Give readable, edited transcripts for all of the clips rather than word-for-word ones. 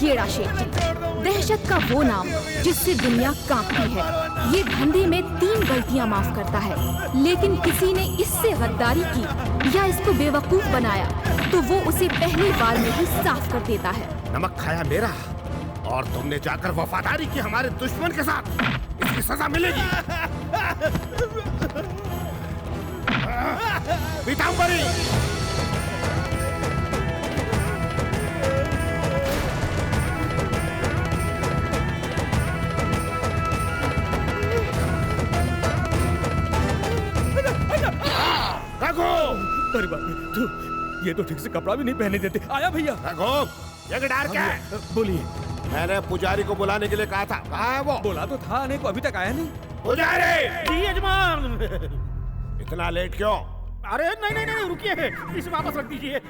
येड़ा शेट्टी, दहशत का वो नाम जिससे दुनिया कांपती है। ये धंधे में 3 गलतियां माफ करता है, लेकिन किसी ने इससे गद्दारी की या इसको बेवकूफ बनाया तो वो उसे पहली बार में ही साफ कर देता है। नमक खाया मेरा और तुमने जाकर वफादारी की हमारे दुश्मन के साथ, इसकी सजा मिलेगी। पीतांबरी, अरे बाप रे, तू ये तो ठीक से कपड़ा भी नहीं पहने देते। आया भैया। ये गिटार क्या है? बोलिए। मैंने पुजारी को बुलाने के लिए कहा था, कहाँ है वो? बोला तो था, आने को अभी तक आया नहीं। पुजारी! जी यजमान। इतना लेट क्यों? अरे नहीं रुकिए, इसे वापस रख दीजिए।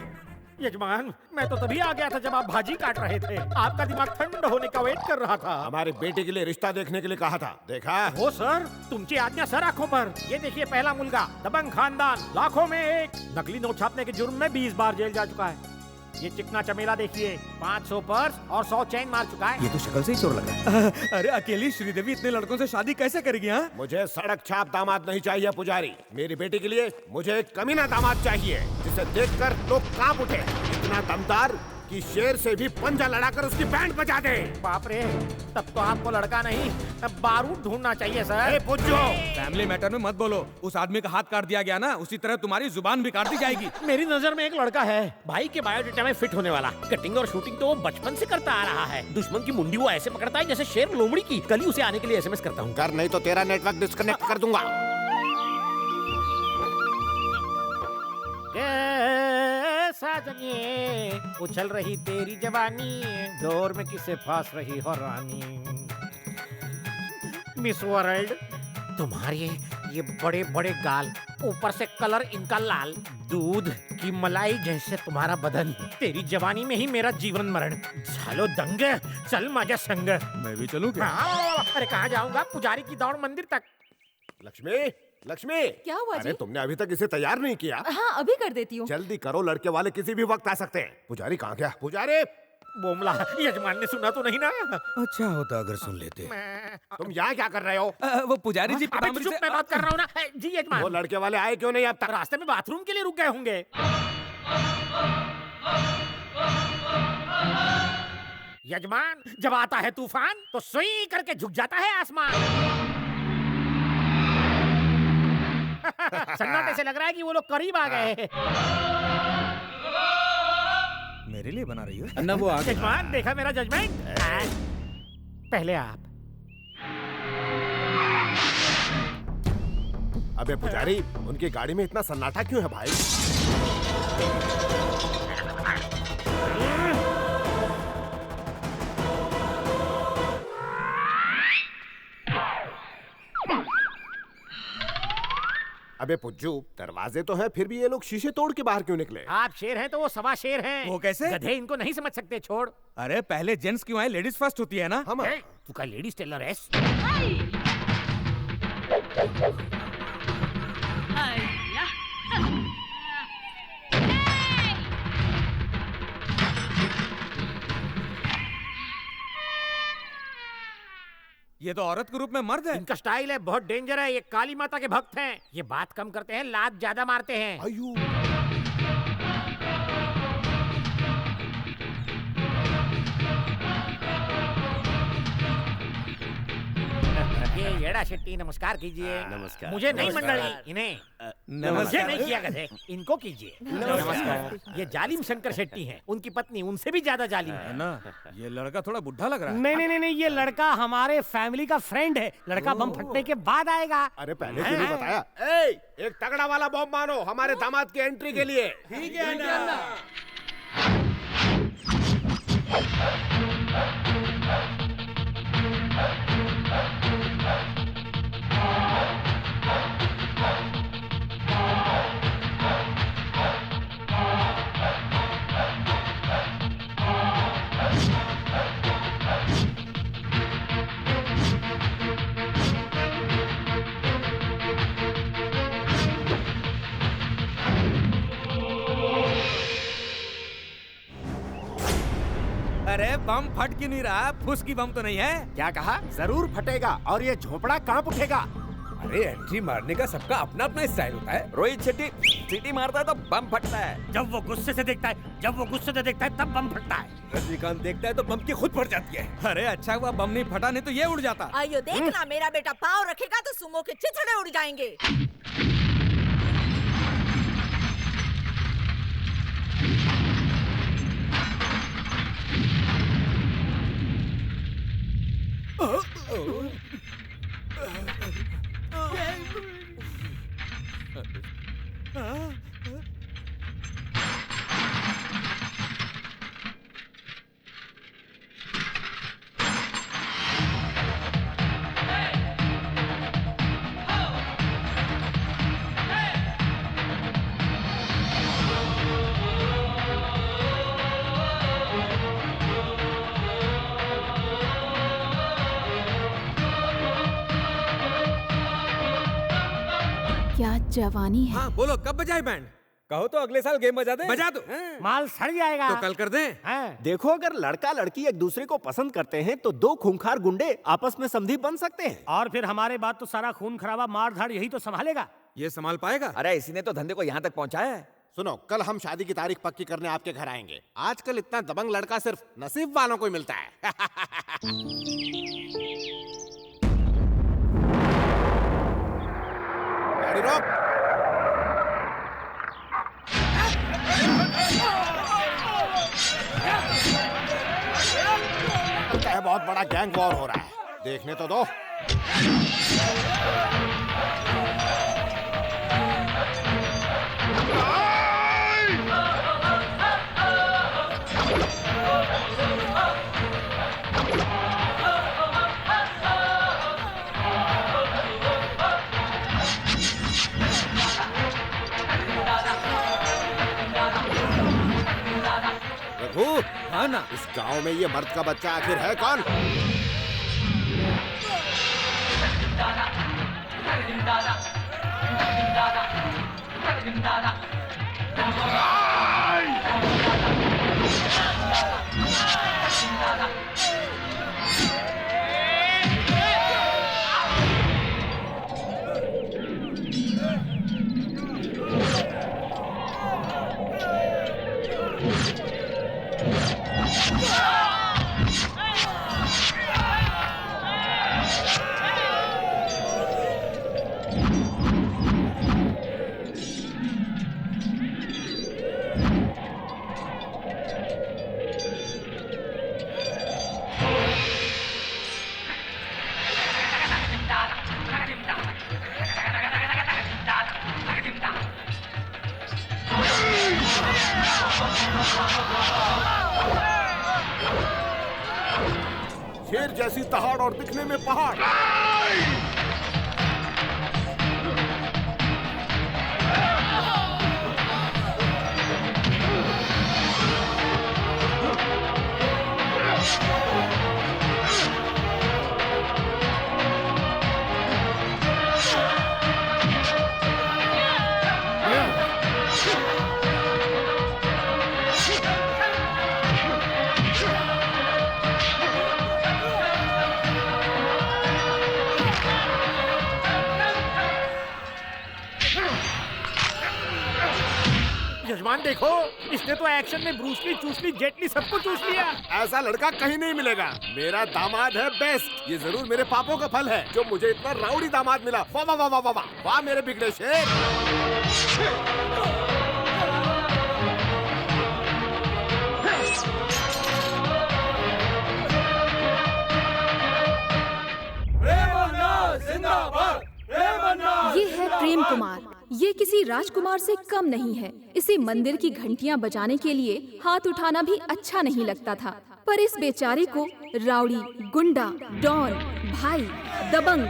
यजमान, मैं तो तभी आ गया था जब आप भाजी काट रहे थे। आपका दिमाग ठंड होने का वेट कर रहा था। हमारी बेटी के लिए रिश्ता देखने के लिए कहा था, देखा? हो सर, तुमची आज्ञा सर आंखों पर। ये देखिए पहला मुलगा, दबंग खानदान, लाखों में एक, नकली नोट छापने के जुर्म में 20 बार जेल जा चुका है। ये चिकना चमेला देखिए, 500 पर्स और 100 चैन मार चुका है। ये तो शक्ल से ही चोर लगा। अरे अकेली श्रीदेवी इतने लड़कों से शादी कैसे करेगी? हाँ, मुझे सड़क छाप दामाद नहीं चाहिए पुजारी। मेरी बेटी के लिए मुझे एक कमीना दामाद चाहिए जिसे देखकर लोग कांप उठे, इतना दमदार कि शेर से भी पंजा लड़ाकर उसकी बैंड बजा दे। बाप रे, तब तो आपको लड़का नहीं, तब बारूद ढूंढना चाहिए सर। पुज्जो, फैमिली मैटर में मत बोलो। उस आदमी का हाथ काट दिया गया ना, उसी तरह तुम्हारी जुबान भी काट दी जाएगी। मेरी नजर में एक लड़का है, भाई के बायोडेटा में फिट होने वाला। कटिंग और शूटिंग तो वो बचपन से करता आ रहा है। दुश्मन की मुंडी वो ऐसे पकड़ता है जैसे शेर लोमड़ी की। कल ही उसे आने के लिए SMS करता हूँ। कर नहीं तो तेरा नेटवर्क डिस्कनेक्ट कर दूंगा। साजनिए, उछल रही तेरी जवानी, दौर में किसे फांस रही हो रानी। मिस वर्ल्ड, तुम्हारे ये बड़े बड़े गाल, ऊपर से कलर इनका लाल, दूध की मलाई जैसे तुम्हारा बदन, तेरी जवानी में ही मेरा जीवन मरण। झालो दंग, चल माझ्या संग। मैं भी चलूं क्या? अरे कहाँ जाऊंगा, पुजारी की दौड़ मंदिर तक। लक्ष्मी, लक्ष्मी, क्या हुआ जी? अरे तुमने अभी तक इसे तैयार नहीं किया? हाँ, अभी कर देती हूँ। जल्दी करो, लड़के वाले किसी भी वक्त आ सकते हैं। पुजारी कहाँ गया? पुजारी! बोमला, यजमान ने सुना तो नहीं ना? अच्छा होता अगर सुन लेते। तुम यहाँ क्या कर रहे हो? वो पुजारी जी अबे चुप, मैं बात कर रहा हूँ ना। जी यजमान। वो लड़के वाले आए क्यों नहीं अब तक? रास्ते में बाथरूम के लिए रुक गए होंगे। यजमान, जब आता है तूफान तो सुई करके झुक जाता है आसमान। सन्नाटे से लग रहा है कि वो लोग करीब आ गए। मेरे लिए बना रही हो? अन्ना वो आ गया। यजमान, देखा मेरा जजमेंट? पहले आप। अबे पुजारी, उनकी गाड़ी में इतना सन्नाटा क्यों है भाई? अबे पुज्जू, दरवाजे तो हैं, फिर भी ये लोग शीशे तोड़ के बाहर क्यों निकले? आप शेर हैं तो वो सवा शेर हैं। वो कैसे? गधे इनको नहीं समझ सकते, छोड़। अरे पहले जेंट्स क्यों आए? लेडीज फर्स्ट होती है ना। हम तू का लेडीज टेलर है? ये तो औरत के रूप में मर्द है। इनका स्टाइल है बहुत डेंजर है, ये काली माता के भक्त हैं। ये बात कम करते हैं, लात ज्यादा मारते हैं। अयो ये येड़ा शेट्टी नमस्कार कीजिए। नमस्कार। मुझे नहीं नमस्कार। मंडली, इन्हें मुझे नमस्कार। नहीं किया गधे, इनको कीजिए। नमस्कार। ये जालिम शंकर शेट्टी हैं, उनकी पत्नी उनसे भी ज्यादा जालिम है है। ना, ये लड़का थोड़ा बुढ़ा लग रहा है। नहीं, ये लड़का हमारे फैमिली का फ्रेंड है। लड़का बम फटने के बाद आएगा। अरे पहले क्यों नहीं बताया? ए, एक तगड़ा वाला बॉम्ब मारो हमारे दामाद की एंट्री के लिए। ठीक है ना। अरे बम फट क्यों नहीं रहा? फुस की बम तो नहीं है? क्या कहा? जरूर फटेगा और ये झोपड़ा कांप उठेगा। अरे एंट्री मारने का सबका अपना अपना स्टाइल होता है। रोहित शेट्टी सीटी मारता है तो बम फटता है। जब वो गुस्से से देखता है तब बम फटता है। रजनीकांत देखता है तो बम की खुद फट जाती है। अरे अच्छा हुआ बम नहीं फटा, नहीं तो ये उड़ जाता। आइयो देखना, मेरा बेटा पाँव रखेगा तो सुमो के चिथड़े उड़ जाएंगे। क्या जवानी है। हाँ बोलो, कब बजाए बैंड? कहो तो अगले साल गेम बजा दे। बजा दो। माल सड़ जाएगा। तो कल कर दें। हाँ। देखो, अगर लड़का लड़की एक दूसरे को पसंद करते हैं तो दो खूंखार गुंडे आपस में समधी बन सकते हैं। और फिर हमारे बाद तो सारा खून खराबा मार धाड़ यही तो संभालेगा। ये संभाल पाएगा? अरे इसी ने तो धंधे को यहाँ तक पहुँचाया है। सुनो, कल हम शादी की तारीख पक्की करने आपके घर आएंगे। आजकल इतना दबंग लड़का सिर्फ नसीब वालों को ही मिलता है। गाड़ी रोक। लगता है बहुत बड़ा गैंग वॉर हो रहा है, देखने तो दो। रघु, हाँ ना। इस गांव में ये मर्द का बच्चा आखिर है कौन? शेर जैसी दहाड़ और दिखने में पहाड़। जजमान देखो, इसने तो एक्शन में ब्रूस ली, चूस ली, जेट ली, सबको चूस लिया। ऐसा लड़का कहीं नहीं मिलेगा। मेरा दामाद है बेस्ट। ये जरूर मेरे पापों का फल है जो मुझे इतना राउडी दामाद मिला। वाह वाह वाह वाह वाह वाह, वाह मेरे बिगड़े शेर। ये है प्रेम कुमार। ये किसी राजकुमार से कम नहीं है। इसे मंदिर की घंटियां बजाने के लिए हाथ उठाना भी अच्छा नहीं लगता था, पर इस बेचारे को राउडी, गुंडा, डॉन, भाई, दबंग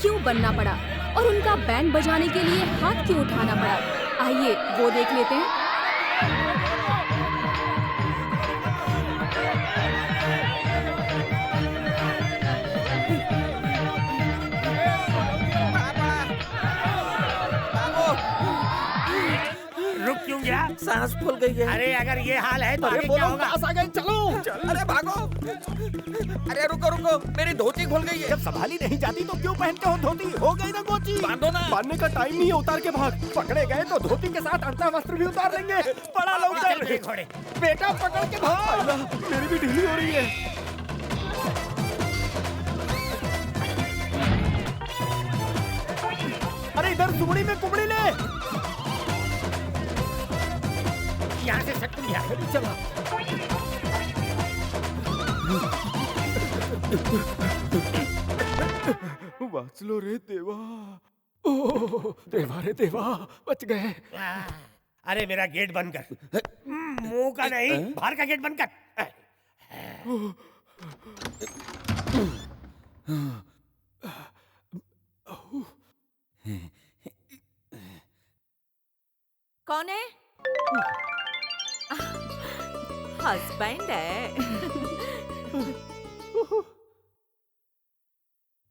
क्यों बनना पड़ा और उनका बैंड बजाने के लिए हाथ क्यों उठाना पड़ा? आइए वो देख लेते हैं। रुक क्यों गया? सांस फूल गई है। अरे अगर ये हाल है तो आगे क्या बोलो, होगा? पास आ गए, चलो। अरे भागो। अरे रुको रुको, मेरी धोती खुल गई है। जब संभाली नहीं जाती तो क्यों पहनते हो धोती? हो गई ना गोची। बांधो ना। बांधने का टाइम नहीं है, उतार के भाग। पकड़े गए तो धोती के साथ अंता वस्त्र भी उतार लेंगे। बड़ा लोग घोड़े। बेटा पकड़ के भाग। मेरी भी ढीली हो रही है। अरे इधर सुमड़ी में कुमड़ी ले। यहाँ से सट गया। चला। वाचलो रे देवा। ओ देवा रे देवा, बच गए। अरे मेरा गेट बंद कर। मुंह का नहीं, बाहर का गेट बंद कर। कौन है? हस्बैंड है।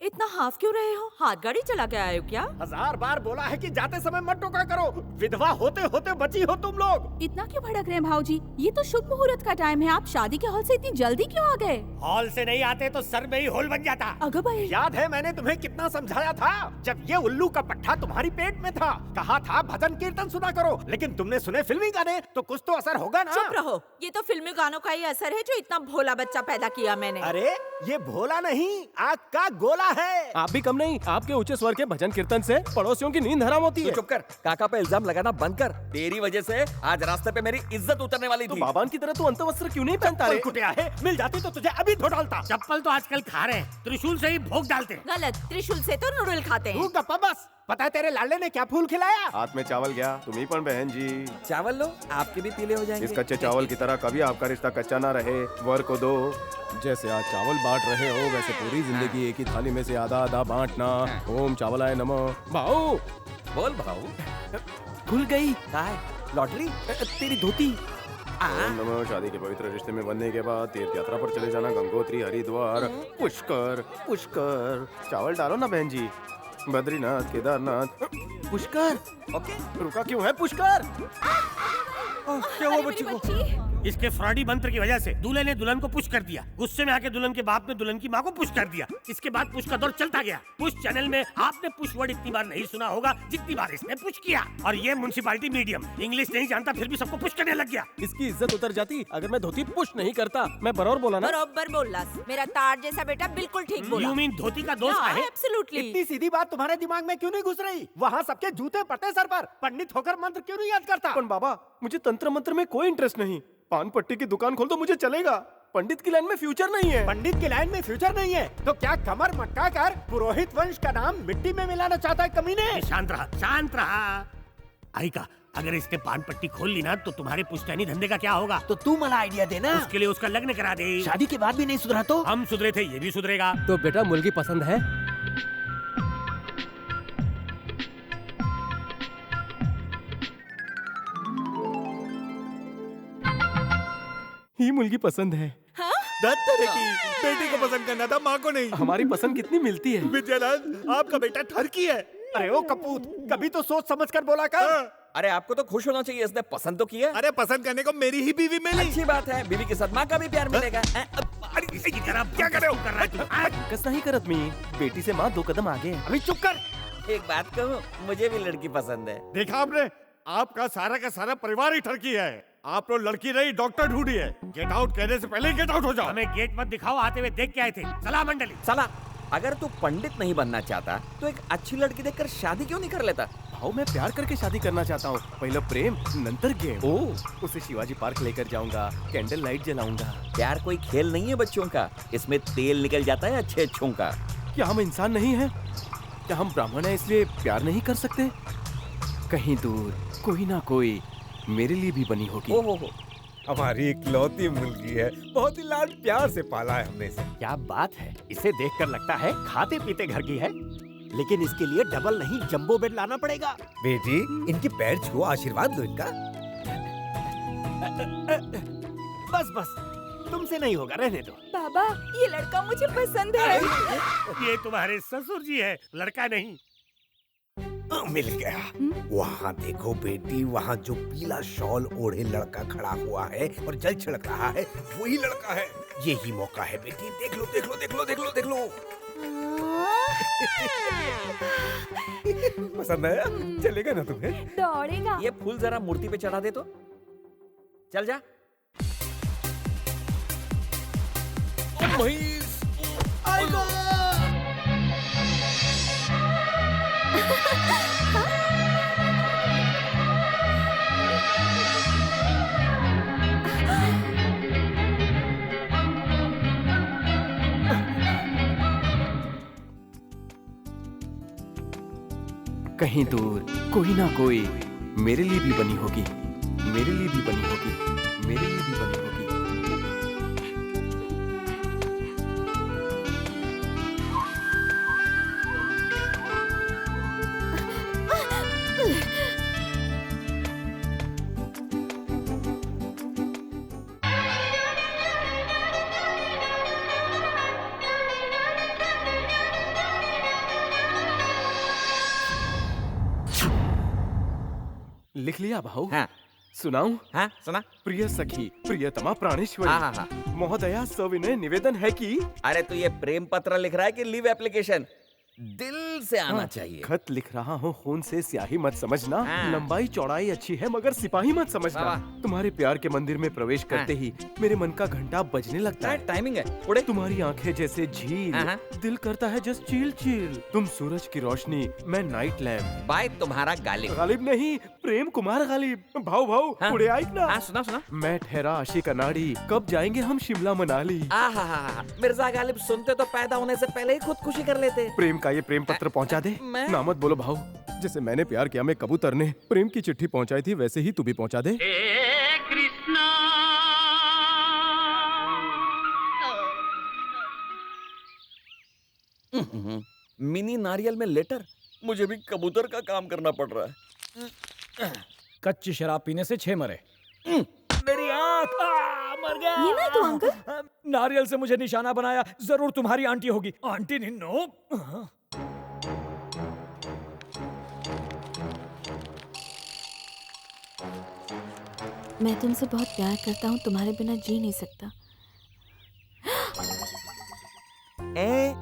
इतना हाफ क्यों रहे हो? हाथ गाड़ी चला के आए हो क्या? 1000 बार बोला है कि जाते समय मत टोका करो। विधवा होते होते बची हो तुम लोग। इतना क्यों भड़क रहे हैं भाऊजी? ये तो शुभ मुहूर्त का टाइम है। आप शादी के हॉल से इतनी जल्दी क्यों आ गए? हॉल से नहीं आते तो सर में ही होल बन जाता। अगर भाई याद है मैंने तुम्हें कितना समझाया था जब ये उल्लू का पट्टा तुम्हारी पेट में था? कहा था भजन कीर्तन सुना करो, लेकिन तुमने सुने फिल्मी गाने, तो कुछ तो असर होगा ना। चुप रहो। ये तो फिल्मी गानों का ही असर है जो इतना भोला बच्चा पैदा किया मैंने। अरे ये भोला नहीं, आग का गोला है। आप भी कम नहीं, आपके ऊंचे स्वर के भजन कीर्तन से पड़ोसियों की नींद हराम होती तू है। चुप कर। काका पे इल्जाम लगाना बंद कर। तेरी वजह से आज रास्ते पे मेरी इज्जत उतरने वाली तो थी। बाबान की तरह तू अंतवस्त्र क्यों नहीं पहनता रे? कुटिया है, मिल जाती तो तुझे अभी धो डालता। चप्पल तो आजकल खा रहे हैं, त्रिशूल से ही भोग डालते हैं। गलत। त्रिशूल से तो नूडल खाते हैं। तू गप्पा बस। पता है तेरे लाडले ने क्या फूल खिलाया? हाथ में चावल गया, तुम ही पण बहन जी। चावल लो, आपके भी पीले हो जाएंगे। इस कच्चे चावल की तरह कभी आपका रिश्ता कच्चा ना रहे। वर को दो। जैसे आज चावल बांट रहे हो, वैसे पूरी जिंदगी एक ही थाली में से आधा आधा बांटना। ओम चावलाय नमः। भाऊ बोल भाऊ। खुल गई। कहा है? लॉटरी? तेरी धोती। ओम नमः। शादी के पवित्र रिश्ते में बनने के बाद तीर्थ यात्रा पर चले जाना, गंगोत्री, हरिद्वार, पुष्कर। पुष्कर चावल डालो ना बहन जी। बद्रीनाथ, केदारनाथ, पुष्कर। ओके। रुका क्यों है पुष्कर? क्या हुआ बच्ची को? इसके फ्रॉडी मंत्र की वजह से दूल्हे ने दुल्हन को पुश कर दिया। गुस्से में आके दुल्हन के बाप ने दुल्हन की माँ को पुश कर दिया। इसके बाद पुश का दौर चलता गया। पुश चैनल में आपने पुश वर्ड इतनी बार नहीं सुना होगा जितनी बार इसने पुश किया। और ये म्युनिसिपैलिटी मीडियम इंग्लिश नहीं जानता, फिर भी सबको पुश करने लग गया। इसकी इज्जत उतर जाती अगर मैं धोती पुश नहीं करता। मैं बरोबर बोला ना? बरोबर बोला। मेरा तार जैसा बेटा बिल्कुल ठीक बोला। यू मीन धोती का दोस्त है? एब्सोल्युटली। इतनी सीधी बात तुम्हारे दिमाग में क्यों नहीं घुस रही? वहाँ सबके जूते पड़ते सर पर। पंडित होकर मंत्र क्यों नहीं याद करता? पण बाबा, मुझे तंत्र मंत्र में कोई इंटरेस्ट नहीं। पान पट्टी की दुकान खोल दो, मुझे चलेगा। पंडित की लाइन में फ्यूचर नहीं है। पंडित की लाइन में फ्यूचर नहीं है तो क्या कमर मटका कर पुरोहित वंश का नाम मिट्टी में मिलाना चाहता है कमीने? शांत रहा, शांत रहा। आई का अगर इसने पान पट्टी खोल ली ना तो तुम्हारे पुश्तैनी धंधे का क्या होगा? तो तू मला आइडिया देना। उसके लिए उसका लग्न करा दे। शादी के बाद भी नहीं सुधरा तो? हम सुधरे थे, ये भी सुधरेगा। तो बेटा मुर्गी पसंद है? ही मुर्गी पसंद है। बेटी को पसंद करना था, माँ को नहीं। हमारी पसंद कितनी मिलती है? विद्यानंद, आपका बेटा ठरकी है। अरे ओ कपूत, कभी तो सोच समझ कर बोला कर। अरे आपको तो खुश होना चाहिए, इसने पसंद तो किया। अरे पसंद करने को मेरी ही बीवी मिली। अच्छी बात है, बीवी के साथ माँ का भी प्यार मिलेगा। इसी की तरह क्या कर रहे हो? कर रहा है तू? कस नहीं करत मी। बेटी से माँ 2 कदम आगे है। अभी चुप कर। एक बात कहूँ, मुझे भी लड़की पसंद है। देखा आपने, आपका सारा का सारा परिवार ही ठरकी है। आप लोग लड़की नहीं डॉक्टर ढूंढी है। गेट आउट कहने से पहले ही गेट आउट हो जाओ। हमें गेट मत दिखाओ, आते हुए देख के आए थे। सलाह मंडली। साला, अगर तू पंडित नहीं बनना चाहता तो एक अच्छी लड़की देखकर शादी क्यों नहीं कर लेता? भाऊ मैं प्यार करके शादी करना चाहता हूँ। पहले प्रेम नंतर गेम। ओह, उसे शिवाजी पार्क लेकर जाऊंगा, कैंडल लाइट जलाऊंगा। प्यार कोई खेल नहीं है बच्चों का, इसमें तेल निकल जाता है अच्छे अच्छों का। क्या हम इंसान नहीं हैं? क्या हम ब्राह्मण हैं इसलिए प्यार नहीं कर सकते? कहीं दूर कोई ना कोई मेरे लिए भी बनी होगी। ओहो, हमारी इकलौती मुर्गी है, बहुत ही लाड प्यार से पाला है हमने इसे। क्या बात है, इसे देखकर लगता है खाते पीते घर की है, लेकिन इसके लिए डबल नहीं जंबो बेड लाना पड़ेगा। बेटी, इनके पैर छुओ, आशीर्वाद लो इनका। बस बस, तुमसे नहीं होगा, रहने दो। बाबा, ये लड़का मुझे पसंद है। ये तुम्हारे ससुर जी है, लड़का नहीं। मिल गया। वहाँ देखो बेटी, वहाँ जो पीला शॉल ओढ़े लड़का खड़ा हुआ है और जल छिड़क रहा है, वही लड़का है। यही मौका है बेटी, देख लो देख लो देख लो देख लो देख लो। पसंद आया? चलेगा ना तुम्हें? दौड़ेगा। ये फूल जरा मूर्ति पे चढ़ा दे तो। चल जा। कहीं दूर कोई ना कोई मेरे लिए भी बनी होगी, मेरे लिए भी बनी होगी, मेरे लिए भी बनी होगी। लिख लिया भाऊ? हाँ। सुनाऊं? हाँ, सुना। प्रिय सखी, प्रियतमा प्राणेश्वरी, हाँ, हाँ, महोदया सविनय निवेदन है कि अरे तू ये प्रेम पत्र लिख रहा है कि लीव एप्लीकेशन? दिल से आना चाहिए। खत लिख रहा हूँ, खून से स्याही मत समझना। हाँ। लंबाई चौड़ाई अच्छी है मगर सिपाही मत समझना। वाह। तुम्हारे प्यार के मंदिर में प्रवेश करते ही मेरे मन का घंटा बजने लगता है। टाइमिंग है उड़े। तुम्हारी आंखें जैसे झील, हाँ। दिल करता है जस्ट चील चील। तुम सूरज की रोशनी, मैं नाइट लैम्प। बाय तुम्हारा गालिब। गालिब नहीं, प्रेम कुमार गालिब। भाऊ भाऊ, हाँ। उड़े आइक ना। हाँ, सुना सुना। मैं ठहरा आशिक अनाड़ी, कब जाएंगे हम शिमला मनाली। आहा, मिर्जा गालिब सुनते तो पैदा होने से पहले ही खुदकुशी कर लेते। प्रेम का ये प्रेम पत्र पहुंचा दे। मैं- ना मत बोलो भाऊ, जैसे मैंने प्यार किया मैं कबूतर ने प्रेम की चिट्ठी पहुंचाई थी, वैसे ही तू भी पहुंचा दे। मिनी नारियल में लेटर, मुझे भी कबूतर का काम करना पड़ रहा है। कच्ची शराब पीने से 6 मरे। मेरी आँख मर गया। ये नहीं तो अंकल? नारियल से मुझे निशाना बनाया, जरूर तुम्हारी आंटी होगी। आंटी निन्नो। मैं तुमसे बहुत प्यार करता हूँ, तुम्हारे बिना जी नहीं सकता। ए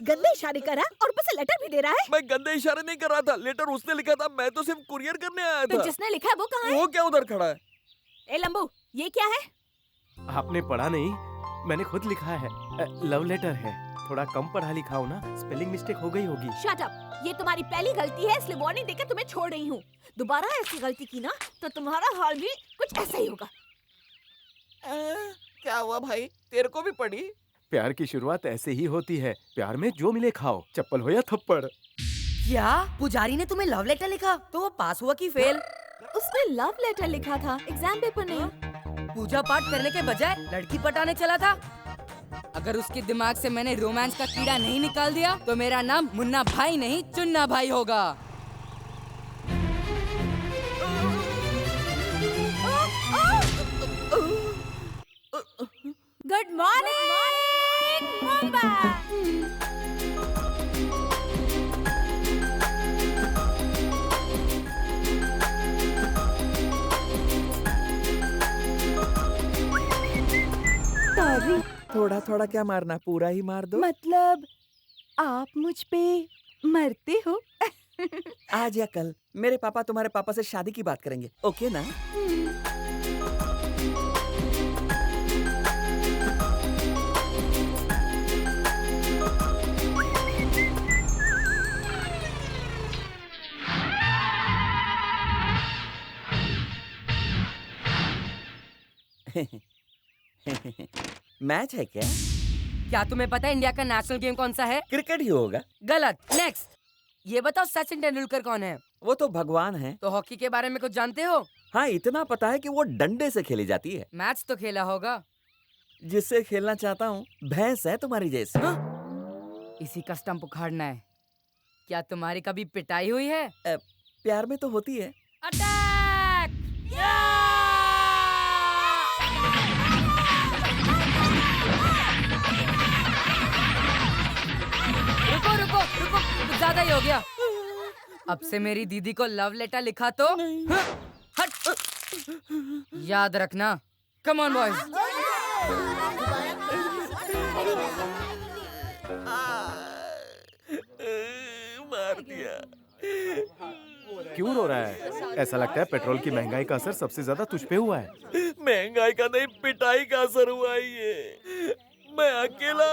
गंदे इशारे कर रहा और ऊपर से लेटर भी दे रहा है। मैं गंदे इशारे नहीं कर रहा था, लेटर उसने लिखा था, मैं तो सिर्फ कुरियर करने आया तो था। जिसने लिखा है वो कहाँ है? वो क्या उधर खड़ा है? ए लंबू, ये क्या है? आपने पढ़ा नहीं, मैंने खुद लिखा है। लव लेटर है, थोड़ा कम पढ़ा लिखा हो ना, स्पेलिंग मिस्टेक हो गई होगी। शट अप, ये तुम्हारी पहली गलती है, इसलिए वार्निंग देकर तुम्हें छोड़ रही हूँ। दोबारा ऐसी गलती की ना तो तुम्हारा हाल भी कुछ ऐसा ही होगा। क्या हुआ भाई, तेरे को भी पड़ी? प्यार की शुरुआत ऐसे ही होती है, प्यार में जो मिले खाओ, चप्पल हो या थप्पड़। क्या पुजारी ने तुम्हें लव लेटर लिखा? तो वो पास हुआ कि फेल? उसने लव लेटर लिखा था, एग्जाम पेपर नहीं। पूजा पाठ करने के बजाय लड़की पटाने चला था। अगर उसके दिमाग से मैंने रोमांस का कीड़ा नहीं निकाल दिया तो मेरा नाम मुन्ना भाई नहीं चुन्ना भाई होगा। Good morning Mumbai. थोड़ा थोड़ा क्या मारना, पूरा ही मार दो। मतलब आप मुझ पे मरते हो? आज या कल मेरे पापा तुम्हारे पापा से शादी की बात करेंगे, ओके ना? मैच है क्या? क्या तुम्हें पता है इंडिया का नेशनल गेम कौन सा है? क्रिकेट ही होगा। गलत। नेक्स्ट। ये बताओ सचिन तेंदुलकर कौन है? वो तो भगवान है। तो हॉकी के बारे में कुछ जानते हो? हाँ, इतना पता है कि वो डंडे से खेली जाती है। मैच तो खेला होगा। जिससे खेलना चाहता हूँ भैंस है तुम्हारी जैसी। इसी का स्टंप उखाड़ना है। क्या तुम्हारी कभी पिटाई हुई है? प्यार में तो होती है। अटैक! रुको रुको रुको, कुछ ज्यादा ही हो गया। अब से मेरी दीदी को लव लेटर लिखा तो हट। याद रखना। Come on boys. मार दिया। क्यों रो रहा है? ऐसा लगता है पेट्रोल की महंगाई का असर सबसे ज्यादा तुझ पे हुआ है। महंगाई का नहीं, पिटाई का असर हुआ ही है। मैं अकेला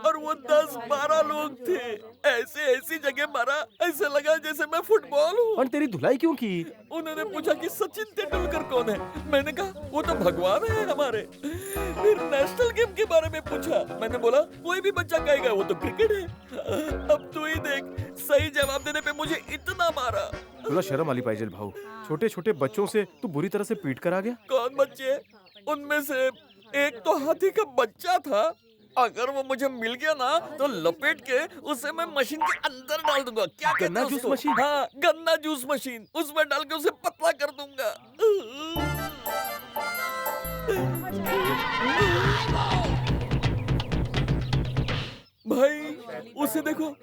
और वो 10-12 लोग थे। ऐसी जगह मारा, ऐसे लगा जैसे मैं फुटबॉल हूँ। और तेरी धुलाई क्यों की? उन्होंने पूछा कि सचिन तेंदुलकर कौन है। मैंने कहा वो तो भगवान है हमारे। फिर नेशनल गेम के बारे में पूछा। मैंने बोला कोई भी बच्चा कहेगा वो तो क्रिकेट है। अब तू ही देख, सही जवाब देने पे मुझे इतना मारा। तुला शर्म आली पाहिजे भाऊ। छोटे छोटे बच्चों से तू बुरी तरह से पीट कर आ गया। कौन बच्चे? उनमें से एक तो हाथी का बच्चा था। अगर वो मुझे मिल गया ना तो लपेट के उसे मैं मशीन के अंदर डाल दूंगा। क्या कहते हैं गन्ना जूस उसको? मशीन? हाँ, गन्ना जूस मशीन। उसमें डाल के उसे पतला कर दूंगा। भाई उसे देखो,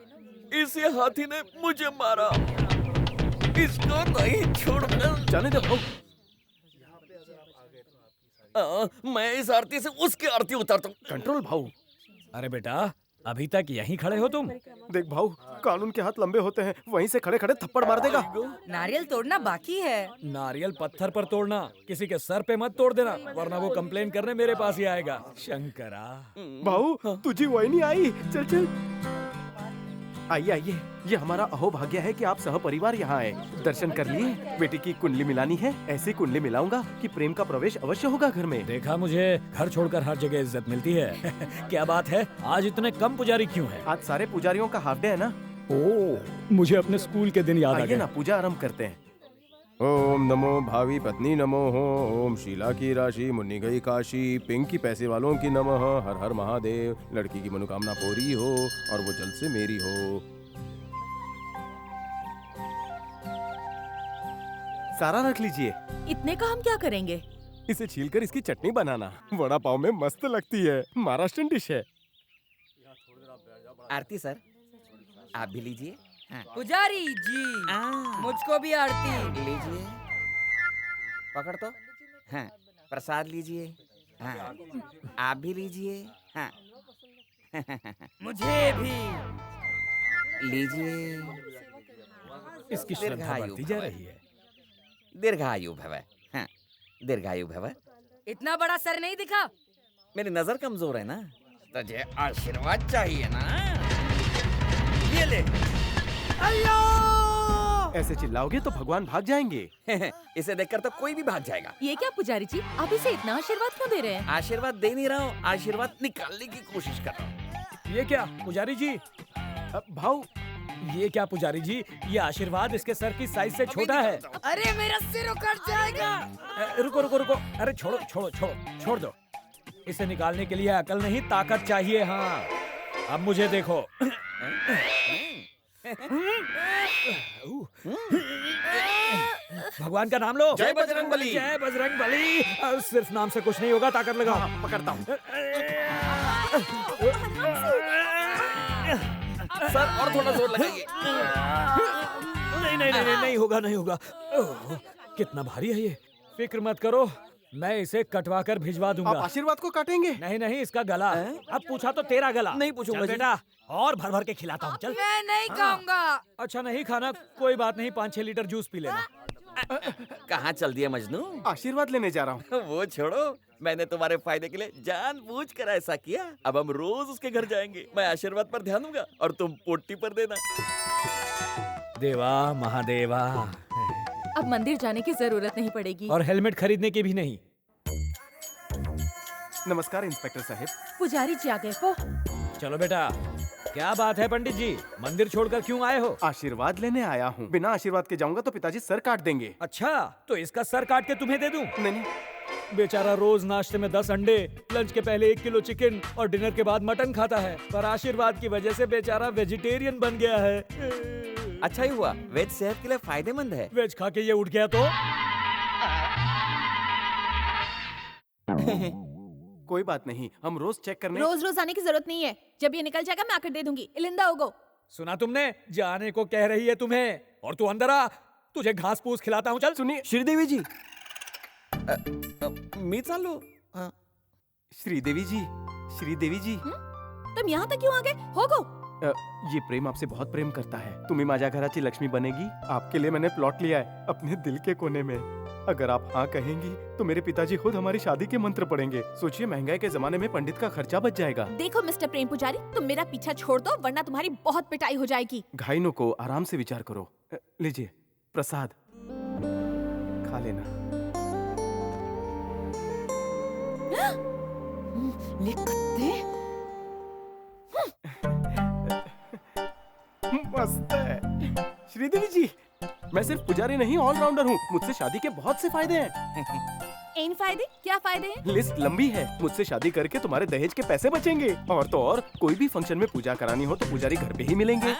इसी हाथी ने मुझे मारा। इसको नहीं छोड़ना। जाने दे भाऊ। मैं इस आरती से उसकी आरती उतारता हूँ। कंट्रोल भाऊ। अरे बेटा, अभी तक यहीं खड़े हो तुम? देख भाऊ, कानून के हाथ लंबे होते हैं, वहीं से खड़े खड़े थप्पड़ मार देगा। नारियल तोड़ना बाकी है। नारियल पत्थर पर तोड़ना, किसी के सर पे मत तोड़ देना, वरना वो कंप्लेन करने मेरे पास ही आएगा। शंकरा। भाऊ तुझी वही नहीं आई। चल चल आइए आइए, ये हमारा अहोभाग्य है कि आप सहपरिवार यहाँ आए। दर्शन कर लिए? बेटी की कुंडली मिलानी है। ऐसी कुंडली मिलाऊंगा कि प्रेम का प्रवेश अवश्य होगा घर में। देखा, मुझे घर छोड़कर हर जगह इज्जत मिलती है। क्या बात है, आज इतने कम पुजारी क्यों हैं? आज सारे पुजारियों का हाफ डे है ना। ओह, मुझे अपने स्कूल के दिन याद आ आइए गए। ना, पूजा आरंभ करते हैं। ओम नमो भावी पत्नी नमो हो। ओम शीला की राशि मुन्नी गई काशी। पिंक की पैसे वालों की नमः। हर हर महादेव। लड़की की मनोकामना पूरी हो और वो जल्द से मेरी हो। सारा रख लीजिए। इतने का हम क्या करेंगे? इसे छीलकर इसकी चटनी बनाना, वड़ा पाव में मस्त लगती है। महाराष्ट्रन डिश है। आरती सर, आप भी लीजिए। हाँ। पुजारी जी, मुझको भी आरती। लीजिए, पकड़ तो। हाँ, प्रसाद लीजिए। हाँ, आप भी लीजिए। हाँ। मुझे भी लीजिए। इसकी श्रद्धा बढ़ती जा रही है। दीर्घायु भव। हाँ, दीर्घायु भव। इतना बड़ा सर नहीं दिखा। मेरी नजर कमजोर है ना, तुझे आशीर्वाद चाहिए ना। ये ले। ऐसे चिल्लाओगे तो भगवान भाग जाएंगे। इसे देखकर तो कोई भी भाग जाएगा। ये क्या पुजारी जी, आप इसे इतना आशीर्वाद क्यों दे रहे हैं? आशीर्वाद दे नहीं रहा हूँ, आशीर्वाद निकालने की कोशिश कर रहा हूँ। ये क्या पुजारी जी? भाऊ, ये क्या पुजारी जी, ये आशीर्वाद इसके सर की साइज से छोटा है। अरे मेरा सिर उखड़ जाएगा। रुको रुको रुको, अरे छोड़ो छोड़ो छोड़ो, छोड़ दो। इसे निकालने के लिए अकल नहीं, ताकत चाहिए। हाँ, अब मुझे देखो। भगवान का नाम लो। जय बजरंगबली। जय बजरंगबली। सिर्फ नाम से कुछ नहीं होगा, ताकत लगाओ। हाँ, पकड़ता हूँ। सर और थोड़ा जोर लगाइए। नहीं नहीं नहीं नहीं होगा, नहीं होगा। कितना भारी है ये। फिक्र मत करो, मैं इसे कटवा कर भिजवा दूंगा। आप आशीर्वाद को काटेंगे? नहीं नहीं, इसका गला। अब पूछा तो तेरा गला। नहीं पूछूंगा चल जी। बेटा, और भर भर के खिलाता हूँ। चल। मैं नहीं खाऊंगा। अच्छा नहीं खाना, कोई बात नहीं, 5-6 लीटर जूस पी लेना। कहाँ चल दिया मजनू? आशीर्वाद लेने जा रहा हूँ। वो छोड़ो, मैंने तुम्हारे फायदे के लिए जानबूझकर ऐसा किया। अब हम रोज उसके घर जाएंगे। मैं आशीर्वाद पर ध्यान दूंगा और तुम पोटी पर देना। देवा महादेवा। अब मंदिर जाने की जरूरत नहीं पड़ेगी। और हेलमेट खरीदने की भी नहीं। नमस्कार इंस्पेक्टर साहब। पुजारी जी आ गए वो। चलो बेटा। क्या बात है पंडित जी, मंदिर छोड़कर क्यों आए हो? आशीर्वाद लेने आया हूँ। बिना आशीर्वाद के जाऊंगा तो पिताजी सर काट देंगे। अच्छा, तो इसका सर काट के तुम्हें दे दूं? नहीं। बेचारा रोज नाश्ते में 10 अंडे, लंच के पहले 1 किलो चिकन और डिनर के बाद मटन खाता है, पर आशीर्वाद की वजह से बेचारा वेजिटेरियन बन गया है। अच्छा ही हुआ, वेज सेहत के लिए फायदेमंद है। वेज खा के ये उठ गया तो? कोई बात नहीं, हम रोज चेक करने। रोज रोज आने की जरूरत नहीं है। जब ये निकल जाएगा मैं आकर दे दूंगी। इलिंदा होगो। सुना तुमने? जाने को कह रही है तुम्हें। और तू अंदर आ, तुझे घास फूस खिलाता हूँ। चल। सुनिए श्रीदेवी जी, मी चालू। श्रीदेवी जी, श्रीदेवी जी। तुम यहाँ तक क्यों आ गए? होगो। ये प्रेम आपसे बहुत प्रेम करता है। तुम्ही माझ्या घराची लक्ष्मी बनेगी। आपके लिए मैंने प्लॉट लिया है अपने दिल के कोने में। अगर आप हाँ कहेंगी तो मेरे पिताजी खुद हमारी शादी के मंत्र पढ़ेंगे। सोचिए, महंगाई के जमाने में पंडित का खर्चा बच जाएगा। देखो मिस्टर प्रेम पुजारी, तुम मेरा पीछा छोड़ दो वरना तुम्हारी बहुत पिटाई हो जाएगी। घायलों को आराम से विचार करो। लीजिए प्रसाद, खा लेना। ले कुत्ते। मस्त है। श्रीदेवी जी, मैं सिर्फ पुजारी नहीं, ऑलराउंडर हूँ। मुझसे शादी के बहुत से फायदे हैं। इन फायदे? क्या फायदे हैं? लिस्ट लंबी है। मुझसे शादी करके तुम्हारे दहेज के पैसे बचेंगे। और तो और, कोई भी फंक्शन में पूजा करानी हो तो पुजारी घर पे ही मिलेंगे।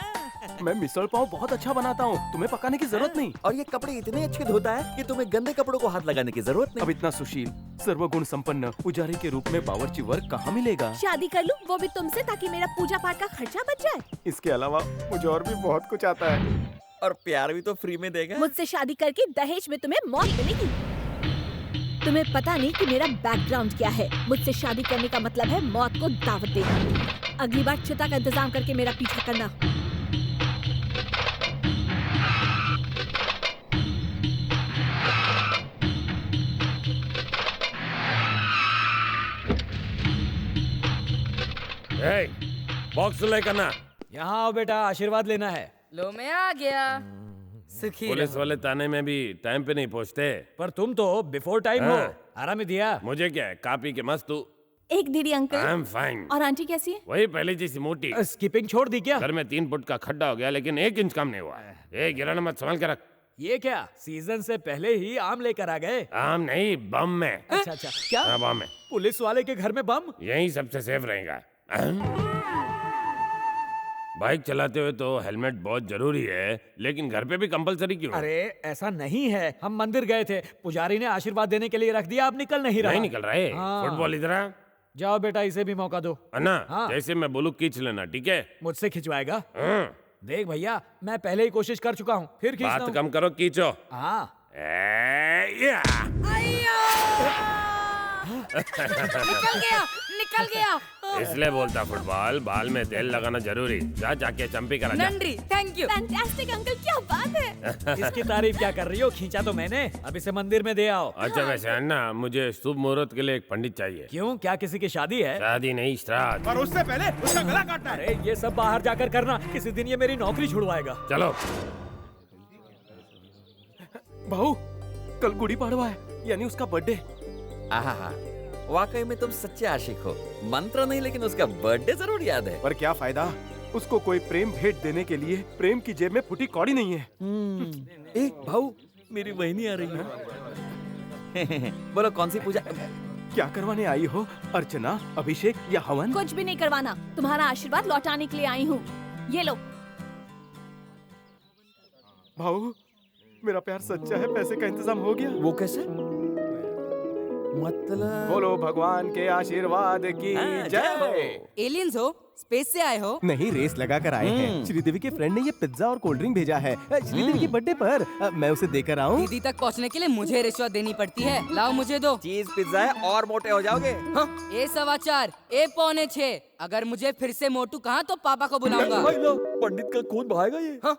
मैं मिसल पाव बहुत अच्छा बनाता हूँ, तुम्हें पकाने की जरूरत नहीं। और ये कपड़े इतने अच्छे धोता है कि तुम्हें गंदे कपड़ों को हाथ लगाने की जरूरत नहीं। अब इतना सुशील, सर्वगुण संपन्न पुजारी के रूप में बावर्ची वर्क कहाँ मिलेगा? शादी कर लूं, वो भी तुमसे, ताकि मेरा पूजा पाठ का खर्चा बच जाए। इसके अलावा मुझे और भी बहुत कुछ आता है। और प्यार भी तो फ्री में देगा। मुझसे शादी करके दहेज में तुम्हें मौत मिलेगी। तुम्हें पता नहीं कि मेरा बैकग्राउंड क्या है। मुझसे शादी करने का मतलब है मौत को दावत देना। अगली बार चिता का इंतजाम करके मेरा पीछा करना। बॉक्स लेकर ना। यहाँ आओ बेटा, आशीर्वाद लेना है। लो मैं आ गया। सुखी पुलिस वाले थाने में भी टाइम पे नहीं पहुँचते। पर तुम तो बिफोर टाइम हो। आराम ही दिया। मुझे क्या है, कापी के मस्त तू। एक दीदी अंकल। I am fine. और आंटी कैसी है? वही पहले जैसी मोटी। स्किपिंग छोड़ दी क्या? घर में 3 फुट का खड्डा हो गया, लेकिन 1 इंच कम नहीं हुआ। ए, गिराना मत, संभाल के रख। ये क्या, सीजन से पहले ही आम लेकर आ गए? आम नहीं, बम में। अच्छा अच्छा। क्या? हाँ, बम में। पुलिस वाले के घर में बम? यही सबसे सेफ रहेगा। बाइक चलाते हुए तो हेलमेट बहुत जरूरी है, लेकिन घर पे भी कंपलसरी क्यों? अरे ऐसा नहीं है, हम मंदिर गए थे, पुजारी ने आशीर्वाद देने के लिए रख दिया, अब निकल नहीं रहा। नहीं निकल रहा है। हाँ। फुटबॉल इधर आ। जाओ बेटा, इसे भी मौका दो। अन्ना, हाँ। जैसे मैं बोलूं खींच लेना, ठीक है? मुझसे खिंचवाएगा? हाँ। देख भैया, मैं पहले ही कोशिश कर चुका हूँ, फिर खींचता बात हूँ। कम करो, खींचो। हाँ। निकल गया, निकल गया। इसलिए बोलता फुटबॉल, बाल में तेल लगाना जरूरी। जा जाके चंपी करा जा। नंदरी, थैंक यू। फैंटास्टिक अंकल, क्या बात है। इसकी तारीफ क्या कर रही हो? खींचा तो मैंने, अब इसे मंदिर में दे आओ। अच्छा वैसे अन्ना, मुझे शुभ मुहूर्त के लिए एक पंडित चाहिए। क्यों, क्या किसी की शादी है? शादी नहीं, श्राद्ध। पर उससे पहले उसका गला काटना है। अरे ये सब बाहर जाकर करना, किसी दिन ये मेरी नौकरी छुड़वाएगा। चलो। भाऊ, कल गुड़ी पाड़वा है, यानी उसका बर्थडे। आहा, वाकई में तुम सच्चे आशिक हो। मंत्र नहीं, लेकिन उसका बर्थडे जरूर याद है। पर क्या फायदा, उसको कोई प्रेम भेंट देने के लिए प्रेम की जेब में फुटी कौड़ी नहीं है। ए भाऊ, मेरी बहनी आ रही है। बोलो कौन सी पूजा? क्या करवाने आई हो? अर्चना, अभिषेक या हवन? कुछ भी नहीं करवाना, तुम्हारा आशीर्वाद लौटाने के लिए आई हूँ। ये लो। भाऊ, मेरा प्यार सच्चा है, पैसे का इंतजाम हो गया। वो कैसे? मतलब बोलो भगवान के आशीर्वाद की जय। एलियंस हो? स्पेस से आए हो? नहीं, रेस लगा कर आए हैं। श्रीदेवी के फ्रेंड ने ये पिज्जा और कोल्ड ड्रिंक भेजा है श्रीदेवी की बर्थडे पर। मैं उसे देकर आऊं? दीदी तक पहुंचने के लिए मुझे रिश्वत देनी पड़ती है। लाओ मुझे दो। चीज पिज्जा है और मोटे हो जाओगे। हाँ? ए 4:15, ए 5:45। अगर मुझे फिर से मोटू कहा तो पापा को बुलाऊंगा। पंडित का खून बहाएगा ये। हाँ?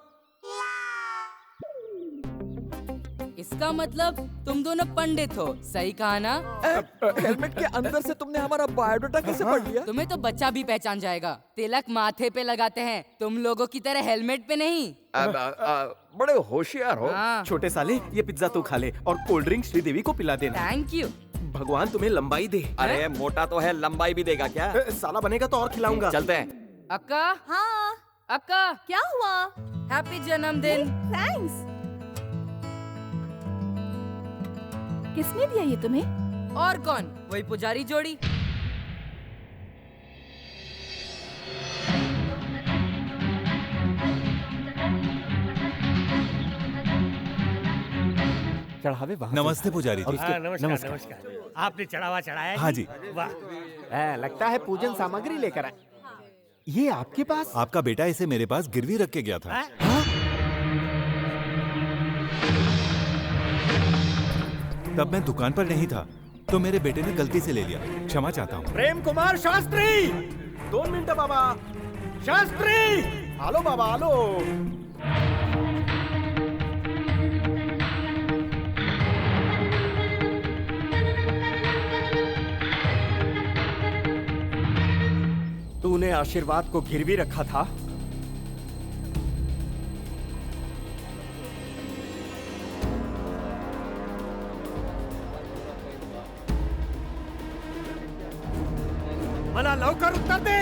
इसका मतलब तुम दोनों पंडित हो, सही कहा ना? हेलमेट के अंदर से तुमने हमारा बायोडाटा कैसे पढ़ लिया? तुम्हें तो बच्चा भी पहचान जाएगा। तिलक माथे पे लगाते हैं, तुम लोगों की तरह हेलमेट पे नहीं। बड़े होशियार हो। छोटे साले, ये पिज्जा तू खा ले और कोल्ड ड्रिंक श्रीदेवी को पिला देना। Thank you. भगवान तुम्हें लंबाई दे। अरे मोटा तो है, लंबाई भी देगा क्या? साला बनेगा तो और खिलाऊंगा। चलते हैं। अक्का। हाँ अक्का, क्या हुआ? हैप्पी जन्मदिन। थैंक्स। किसने दिया ये तुम्हें? और कौन? वही पुजारी जोड़ी। चढ़ावे वहाँ। नमस्ते पुजारी जी। नमस्कार। आपने चढ़ावा चढ़ाया? हाँ जी। वाह, लगता है पूजन सामग्री लेकर आए। ये आपके पास? आपका बेटा इसे मेरे पास गिरवी रख के गया था। तब मैं दुकान पर नहीं था, तो मेरे बेटे ने गलती से ले लिया। क्षमा चाहता हूँ। प्रेम कुमार शास्त्री। 2 मिनट बाबा। शास्त्री, आलो बाबा आलो। तूने आशीर्वाद को गिरवी रखा था? मला लवकर उत्तर दे।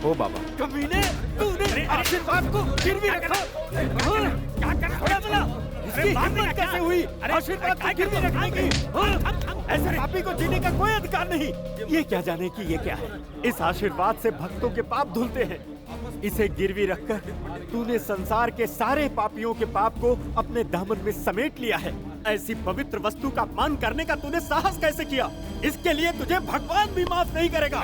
ओ बाबा, कमीने, तूने आशीर्वाद को गिरवी रखा। क्या कर रहा बोला? इसकी हिम्मत कैसे हुई? आशीर्वाद को गिरवी रखने की? ऐसे पापी को जीने का कोई अधिकार नहीं। ये क्या जाने कि ये क्या है? इस आशीर्वाद से भक्तों के पाप धुलते हैं। इसे गिरवी रखकर तूने संसार के सारे पापियों के पाप को अपने दामन में समेट लिया है। ऐसी पवित्र वस्तु का अपमान करने का तूने साहस कैसे किया? इसके लिए तुझे भगवान भी माफ नहीं करेगा।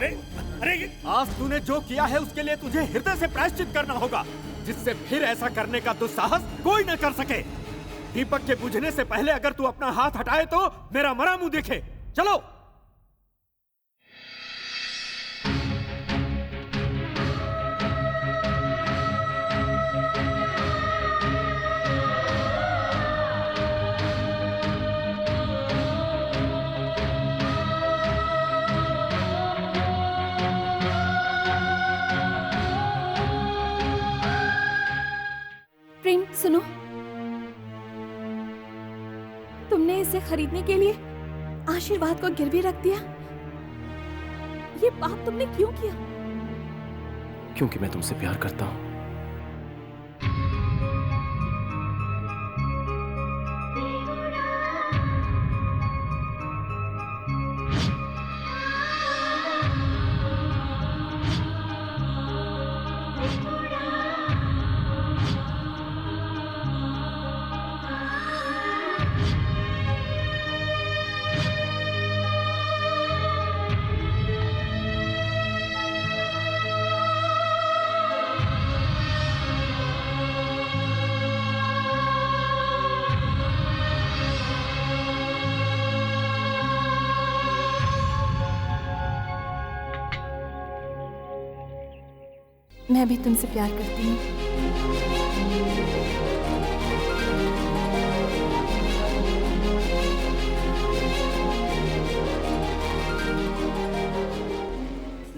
अरे आज तूने जो किया है उसके लिए तुझे हृदय से प्रायश्चित करना होगा, जिससे फिर ऐसा करने का दुस्साहस कोई न कर सके। दीपक के बुझने से पहले अगर तू अपना हाथ हटाए तो मेरा मरा मुंह देखे। चलो। प्रेम सुनो, तुमने इसे खरीदने के लिए आशीर्वाद को गिरवी रख दिया। ये पाप तुमने क्यों किया? क्योंकि मैं तुमसे प्यार करता हूँ। मैं भी तुमसे प्यार करती हूँ।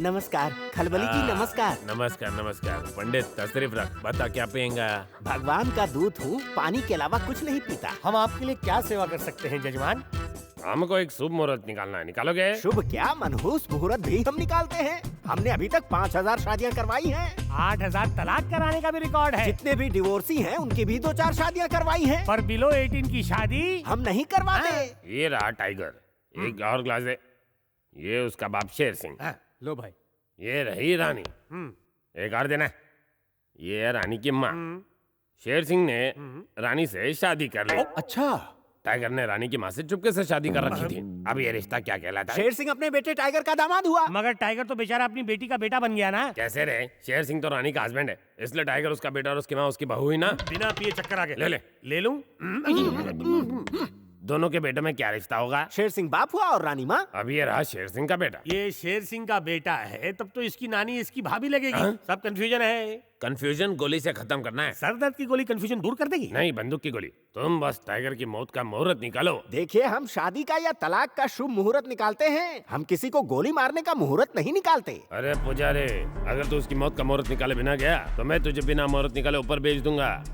नमस्कार खलबली जी, नमस्कार। नमस्कार नमस्कार। पंडित तशरीफ रख, बता क्या पिएगा? भगवान का दूध हूँ, पानी के अलावा कुछ नहीं पीता। हम आपके लिए क्या सेवा कर सकते हैं जजमान? हमको एक शुभ मुहूर्त निकालना है, निकालोगे? शुभ क्या, मनहूस मुहूर्त भी हम निकालते हैं। हमने अभी तक 5000 शादियाँ करवाई हैं। 8000 तलाक कराने का भी रिकॉर्ड है। जितने भी डिवोर्सी हैं उनकी भी 2-4 शादियाँ करवाई हैं। पर बिलो 18 की शादी हम नहीं करवाते। ये रहा टाइगर, एक और ग्लास दे। ये उसका बाप शेर सिंह। लो भाई। ये रही रानी, एक और देना। ये है रानी की माँ। शेर सिंह ने रानी से शादी कर ली। अच्छा, टाइगर ने रानी की माँ से चुपके से शादी कर रखी थी। अब ये रिश्ता क्या कहलाता है? शेर सिंह अपने बेटे टाइगर का दामाद हुआ। मगर टाइगर तो बेचारा अपनी बेटी का बेटा बन गया ना। कैसे रे? शेर सिंह तो रानी का हस्बैंड है, इसलिए टाइगर उसका बेटा और उसकी माँ उसकी बहू ही ना। बिना पिए चक्कर आ गए। ले लूं? दोनों के बेटे में क्या रिश्ता होगा? शेर सिंह बाप हुआ और रानी माँ। अब ये रहा शेर सिंह का बेटा। ये शेर सिंह का बेटा है, तब तो इसकी नानी इसकी भाभी लगेगी। सब कंफ्यूजन है। कंफ्यूजन गोली से खत्म करना है। सर दर्द की गोली कंफ्यूजन दूर कर देगी? नहीं, बंदूक की गोली। तुम बस टाइगर की मौत का मुहूर्त निकालो। देखिए, हम शादी का या तलाक का शुभ मुहूर्त निकालते हैं, हम किसी को गोली मारने का मुहूर्त नहीं निकालते। अरे पुजारी, अगर तू उसकी मौत का मुहूर्त निकाले बिना गया तो मैं तुझे बिना मुहूर्त निकाले ऊपर भेज दूंगा।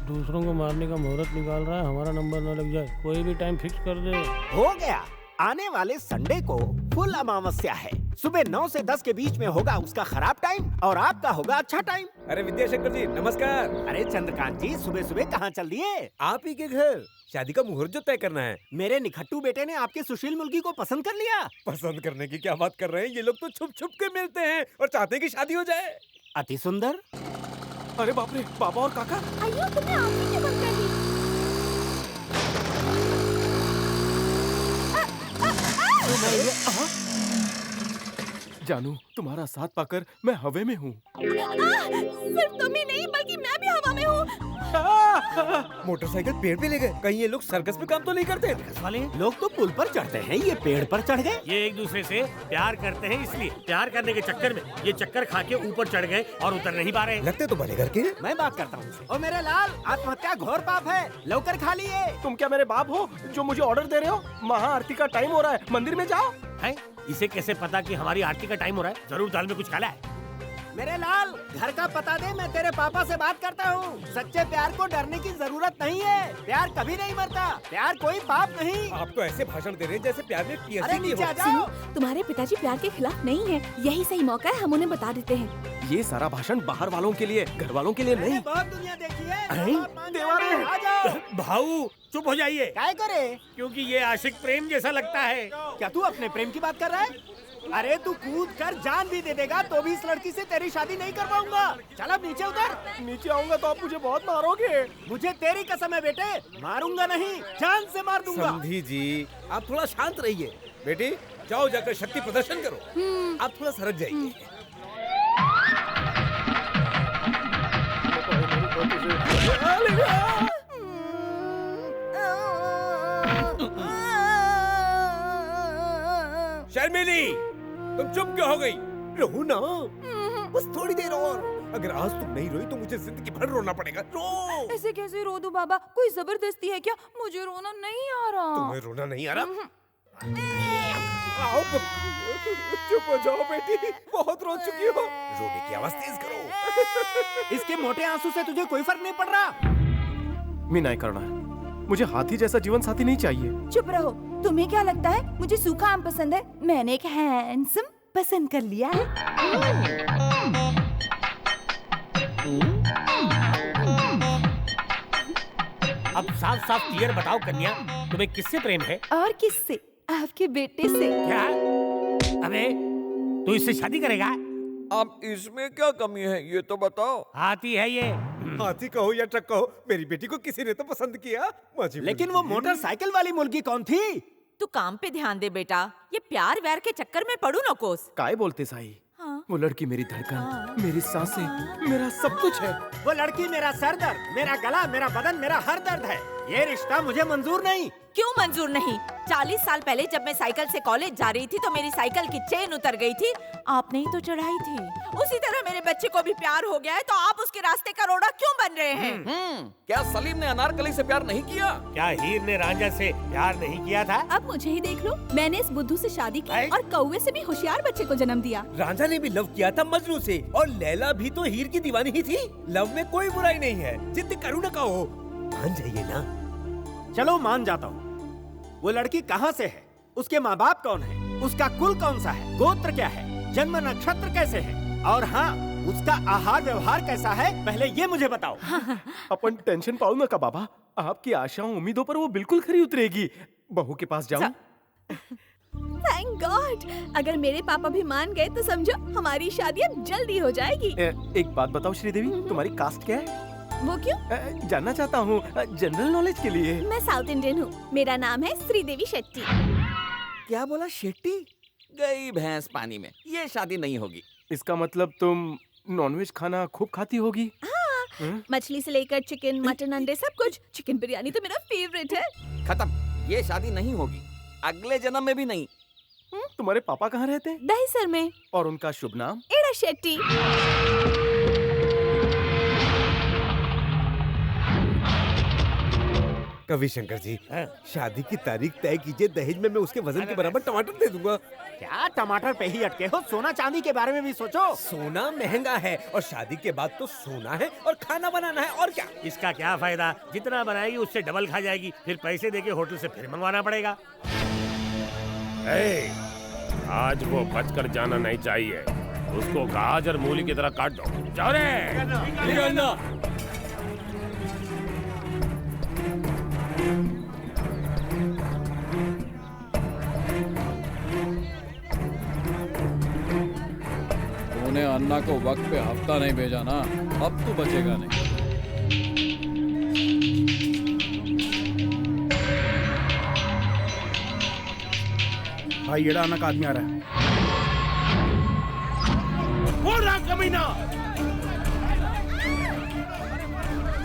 दूसरों को मारने का मुहूर्त निकाल रहा है, हमारा नंबर न लग जाए। कोई भी टाइम फिक्स कर दे। हो गया। आने वाले संडे को फुल अमावस्या है। सुबह 9 से 10 के बीच में होगा उसका खराब टाइम और आपका होगा अच्छा टाइम। अरे विद्याशंकर जी नमस्कार। अरे चंद्रकांत जी, सुबह सुबह कहाँ चल दिए? आप ही के घर शादी का मुहूर्त जो तय करना है। मेरे निखट्टू बेटे ने आपके सुशील मुर्गी को पसंद कर लिया। पसंद करने की क्या बात कर रहे हैं? ये लोग तो छुप छुप के मिलते हैं और चाहते हैं कि शादी हो जाए। अति सुंदर। अरे बाप रे, पापा और काका। अयो, तुमने आंखें क्यों बंद कर दी? जानू, तुम्हारा साथ पाकर मैं हवे में हूँ। सिर्फ तुम ही नहीं बल्कि मैं भी हवा में हूँ। मोटरसाइकिल पेड़ पे ले गए। कहीं ये लोग सर्कस में काम तो नहीं करते? वाले लोग तो पुल पर चढ़ते हैं, ये पेड़ पर चढ़ गए। ये एक दूसरे से प्यार करते हैं, इसलिए प्यार करने के चक्कर में ये चक्कर खा के ऊपर चढ़ गए और उतर नहीं पा रहे। लगते तो भले घर के। मैं बात करता हूँ। और मेरे लाल, आत्महत्या घोर पाप है, लवकर खा लिए। तुम क्या मेरे बाप हो जो मुझे ऑर्डर दे रहे हो? महाआरती का टाइम हो रहा है, मंदिर में जाओ। है? इसे कैसे पता कि हमारी आरती का टाइम हो रहा है? जरूर दाल में कुछ काला है। मेरे लाल, घर का पता दे, मैं तेरे पापा से बात करता हूँ। सच्चे प्यार को डरने की जरूरत नहीं है, प्यार कभी नहीं मरता, प्यार कोई पाप नहीं। आप तो ऐसे भाषण दे रहे हैं जैसे प्यार में अरे नीचे आ जाओ। तुम्हारे पिताजी प्यार के खिलाफ नहीं है, यही सही मौका है, हम उन्हें बता देते हैं। ये सारा भाषण बाहर वालों के लिए, घर वालों के लिए नहीं। बहुत दुनिया देखी है। देवारे आ जाओ। भाऊ चुप हो जाइए। क्या करे? क्योंकि ये आशिक प्रेम जैसा लगता है। क्या तू अपने प्रेम की बात कर रहा है? अरे तू कूद कर जान भी दे देगा तो भी इस लड़की से तेरी शादी नहीं कर पाऊंगा। चल अब नीचे उतर। नीचे आऊंगा तो आप मुझे बहुत मारोगे। मुझे तेरी कसम है बेटे, मारूंगा नहीं, जान से मार दूंगा। समधी जी, आप थोड़ा शांत रहिए। बेटी जाओ, जाकर शक्ति प्रदर्शन करो। आप थोड़ा सरक जाइए। शर्मिली, तुम चुप क्यों हो गई? रो ना, बस थोड़ी देर और। अगर आज तुम नहीं रोई तो मुझे जिंदगी भर रोना पड़ेगा। रो। ऐसे कैसे रो दूं बाबा? कोई जबरदस्ती है क्या? मुझे रोना नहीं आ रहा। तुम्हें रोना नहीं आ रहा? आओ, चुप हो जाओ बेटी, बहुत रो चुकी हो। रोने की आवाज तेज करो। इसके मोटे आंसू से तुझे कोई फर्क नहीं पड़ रहा। मिनाई करना है, मुझे हाथी जैसा जीवन साथी नहीं चाहिए। चुप रहो। तुम्हें क्या लगता है मुझे सूखा आम पसंद है? मैंने एक हैंडसम पसंद कर लिया है। अब साफ साफ क्लियर बताओ कन्या, तुम्हें किससे प्रेम है? और किससे? आपके बेटे से। क्या? अबे तू इससे शादी करेगा? अब इसमें क्या कमी है ये तो बताओ। हाथी है ये। हाथी कहो या ट्रक कहो, मेरी बेटी को किसी ने तो पसंद किया। लेकिन वो मोटरसाइकिल वाली मुर्गी कौन थी? तू काम पे ध्यान दे बेटा, ये प्यार व्यार के चक्कर में पड़ू न कोस। काय बोलते साई? वो लड़की मेरी धड़कन, मेरी सांसें, मेरा सब कुछ है। वो लड़की मेरा सर दर्द, मेरा गला, मेरा बदन, मेरा हर दर्द है। ये रिश्ता मुझे मंजूर नहीं। क्यों मंजूर नहीं? 40 साल पहले जब मैं साइकिल से कॉलेज जा रही थी तो मेरी साइकिल की चेन उतर गई थी, आपने ही तो चढ़ाई थी। उसी तरह मेरे बच्चे को भी प्यार हो गया है तो आप उसके रास्ते का रोड़ा क्यों बन रहे हैं? क्या सलीम ने अनारकली से प्यार नहीं किया? क्या हीर ने रांझा से प्यार नहीं किया था? अब मुझे ही देख लो, मैंने इस बुद्धू से शादी की और कौवे से भी होशियार बच्चे को जन्म दिया। रांझा ने भी लव किया था मजनू से और लैला भी तो हीर की दीवानी ही थी। लव में कोई बुराई नहीं है, जिद करो न कहो। मान जाइए ना। चलो मान जाता हूँ। वो लड़की कहाँ से है? उसके माँ बाप कौन है? उसका कुल कौन सा है? गोत्र क्या है? जन्म नक्षत्र कैसे है? और हाँ, उसका आहार व्यवहार कैसा है? पहले ये मुझे बताओ। अपन टेंशन पाओ ना का बाबा, आपकी आशाओं उम्मीदों पर वो बिल्कुल खरी उतरेगी। बहू के पास जाऊं? थैंक गॉड, अगर मेरे पापा भी मान गए तो समझो हमारी शादी अब जल्दी हो जाएगी। एक बात बताओ श्रीदेवी, तुम्हारी कास्ट क्या है? वो क्यों? जानना चाहता हूँ, जनरल नॉलेज के लिए। मैं साउथ इंडियन हूँ, मेरा नाम है श्रीदेवी शेट्टी। क्या बोला, शेट्टी? गई भैंस पानी में, ये शादी नहीं होगी। इसका मतलब तुम नॉनवेज खाना खूब खाती होगी? हाँ, मछली से लेकर चिकन, मटन, अंडे सब कुछ। चिकन बिरयानी तो मेरा फेवरेट है। खत्म, ये शादी नहीं होगी, अगले जन्म में भी नहीं। तुम्हारे पापा कहाँ रहते हैं? दहीसर में। और उनका शुभ नाम? एड़ा शेट्टी। कवि शंकर जी, शादी की तारीख तय कीजिए, दहेज में मैं उसके वजन के बराबर टमाटर दे दूंगा। क्या टमाटर पे ही अटके हो? सोना चांदी के बारे में भी सोचो। सोना महंगा है और शादी के बाद तो सोना है और खाना बनाना है, और क्या? इसका क्या फायदा, जितना बनाएगी उससे डबल खा जाएगी, फिर पैसे देके होटल से फिर मंगवाना पड़ेगा। आज वो बचकर जाना नहीं चाहिए, उसको गाजर मूली की तरह काट दो। जाओ रे। तूने अन्ना को वक्त पे हफ्ता नहीं भेजा ना, अब तू बचेगा नहीं। भाई येड़ा अन्ना का आदमी आ रहा है। बोल रहा कमीना,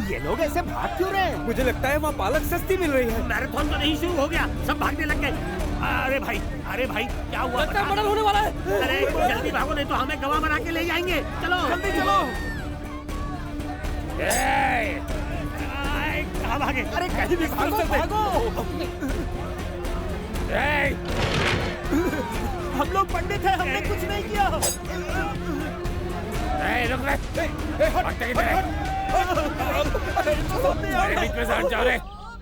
ये लोग ऐसे भाग क्यों रहे हैं? मुझे लगता है वहाँ पालक सस्ती मिल रही है। मैराथन तो नहीं शुरू हो गया, सब भागने लग गए। अरे भाई क्या हुआ? मर्डर होने वाला है। अरे जल्दी भागो, नहीं तो हमें गवाह बना के ले जाएंगे। चलो जल्दी चलो। कहाँ भागे? अरे कहीं भी भागो। हम लोग पंडित हैं, हमने कुछ नहीं किया। बीच में से हट जाओ रे,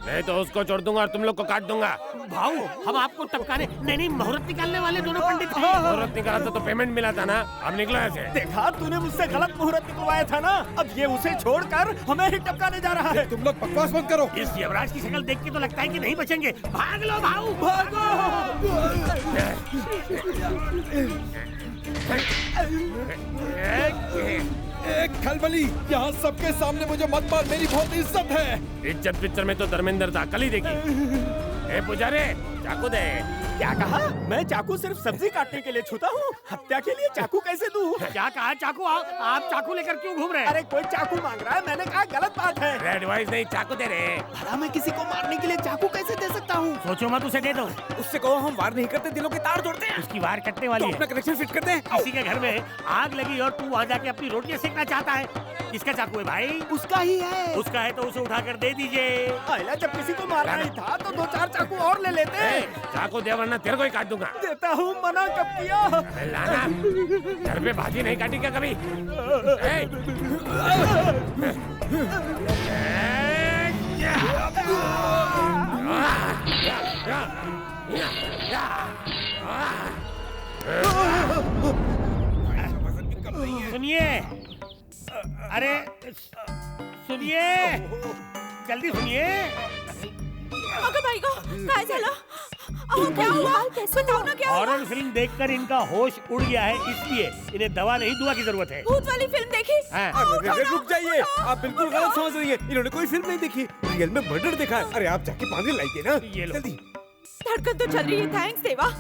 नहीं तो उसको छोड़ दूंगा और तुम लोग को काट दूंगा। भाऊ, हम आपको टपकाने नहीं, मुहूर्त निकालने वाले दोनों पंडित थे। मुहूर्त निकाला तो पेमेंट मिला था ना, अब निकलो ऐसे। देखा, तूने मुझसे गलत मुहूर्त निकलवाया था ना, अब ये उसे छोड़कर हमें ही टपकाने जा रहा है। तुम लोग बकवास बंद करो। इस यमराज की शक्ल देख के तो लगता है कि नहीं बचेंगे। भाग लो भाऊ, भागो। एक खलबली, यहाँ सबके सामने मुझे मत मार, मेरी बहुत इज्जत है। इज्जत पिक्चर में तो धर्मेंद्र था, कल ही देखी। ए पुजारी, चाकू दे। क्या कहा? मैं चाकू सिर्फ सब्जी काटने के लिए छूता हूँ, हत्या के लिए चाकू कैसे दूँ? क्या कहा? चाकू? आप चाकू लेकर क्यों घूम रहे हैं? अरे कोई चाकू मांग रहा है, मैंने कहा गलत बात है। एडवाइस नहीं, चाकू दे रहे। भला मैं किसी को मारने के लिए चाकू कैसे दे सकता हूँ? सोचो मत, उसे दे दो। उससे कहो हम वार नहीं करते, दिलों के तार जोड़ते हैं। उसकी वार कटने वाली है। अपना कनेक्शन फिट कर दे। किसी के घर में आग लगी और तू वहाँ जाके अपनी रोटियां सेकना चाहता है। किसका चाकू है भाई? उसका ही है। उसका है तो उसे उठाकर दे दीजिए। अला, जब किसी को मारना ही था तो 2-4 चाकू और ले लेते। चाकू दे वरना तेरे को ही काट दूंगा। देता हूँ, मना कब किया? लाना, घर पे भाजी नहीं काटी क्या कभी? सुनिए, अरे सुनिए, जल्दी सुनिए। अगं बाई गं, काय झालं? अहो क्या हुआ? बताओ ना क्या हुआ? हॉरर फिल्म देखकर इनका होश उड़ गया है, इसलिए इन्हें दवा नहीं दुआ की जरूरत है। भूत वाली फिल्म देखी? रुक जाइए, आप बिल्कुल गलत समझ रही है। इन्होंने कोई फिल्म नहीं देखी, रियल में मर्डर देखा है। अरे आप जाके पानी लाइए ना, ये लो। जल्दी। धड़कन तो चल रही है, थैंक्स देवा।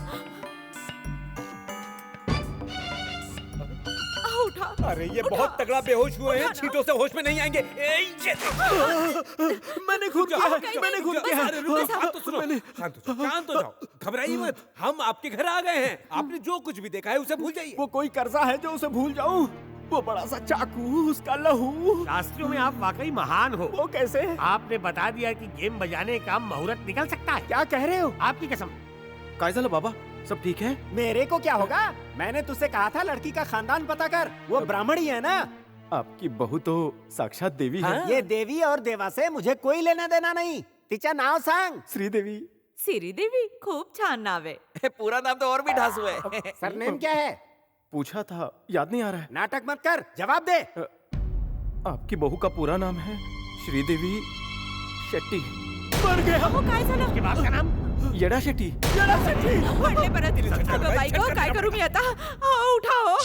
उठा। अरे ये बहुत तगड़ा बेहोश हुए हैं, छींटों से होश में नहीं आएंगे। मैंने खून किया, मैंने खून किया। शांत हो जाओ, घबराइए मत, हम आपके घर आ गए हैं। आपने जो कुछ भी देखा है उसे भूल जाइए। वो कोई कर्जा है जो उसे भूल जाऊं? वो बड़ा सा चाकू, उसका लहू। शास्त्रियों में आप वाकई महान हो। वो कैसे? आपने बता दिया कि गेम बजाने का मुहूर्त निकल सकता है। क्या कह रहे हो? आपकी कसम। कायज़ा बाबा, सब ठीक है? मेरे को क्या होगा? मैंने तुझसे कहा था लड़की का खानदान पता कर, वो ब्राह्मण ही है ना। आपकी बहू तो साक्षात देवी है। ये देवी और देवा से मुझे कोई लेना देना नहीं। तिचा नाव सांग। श्रीदेवी। श्रीदेवी, खूब छान नाव है। पूरा नाम तो और भी ढासू है। सरनेम क्या है? पूछा था, याद नहीं आ रहा है। नाटक मत कर, जवाब दे। आपकी बहू का पूरा नाम है श्रीदेवी शेट्टी। मर गया। वो काय झालं? उसके बाप का नाम? येड़ा शेट्टी। येड़ा शेट्टी। पडले परत। अगं बाई गं, काय करू मी आता? उठाओ।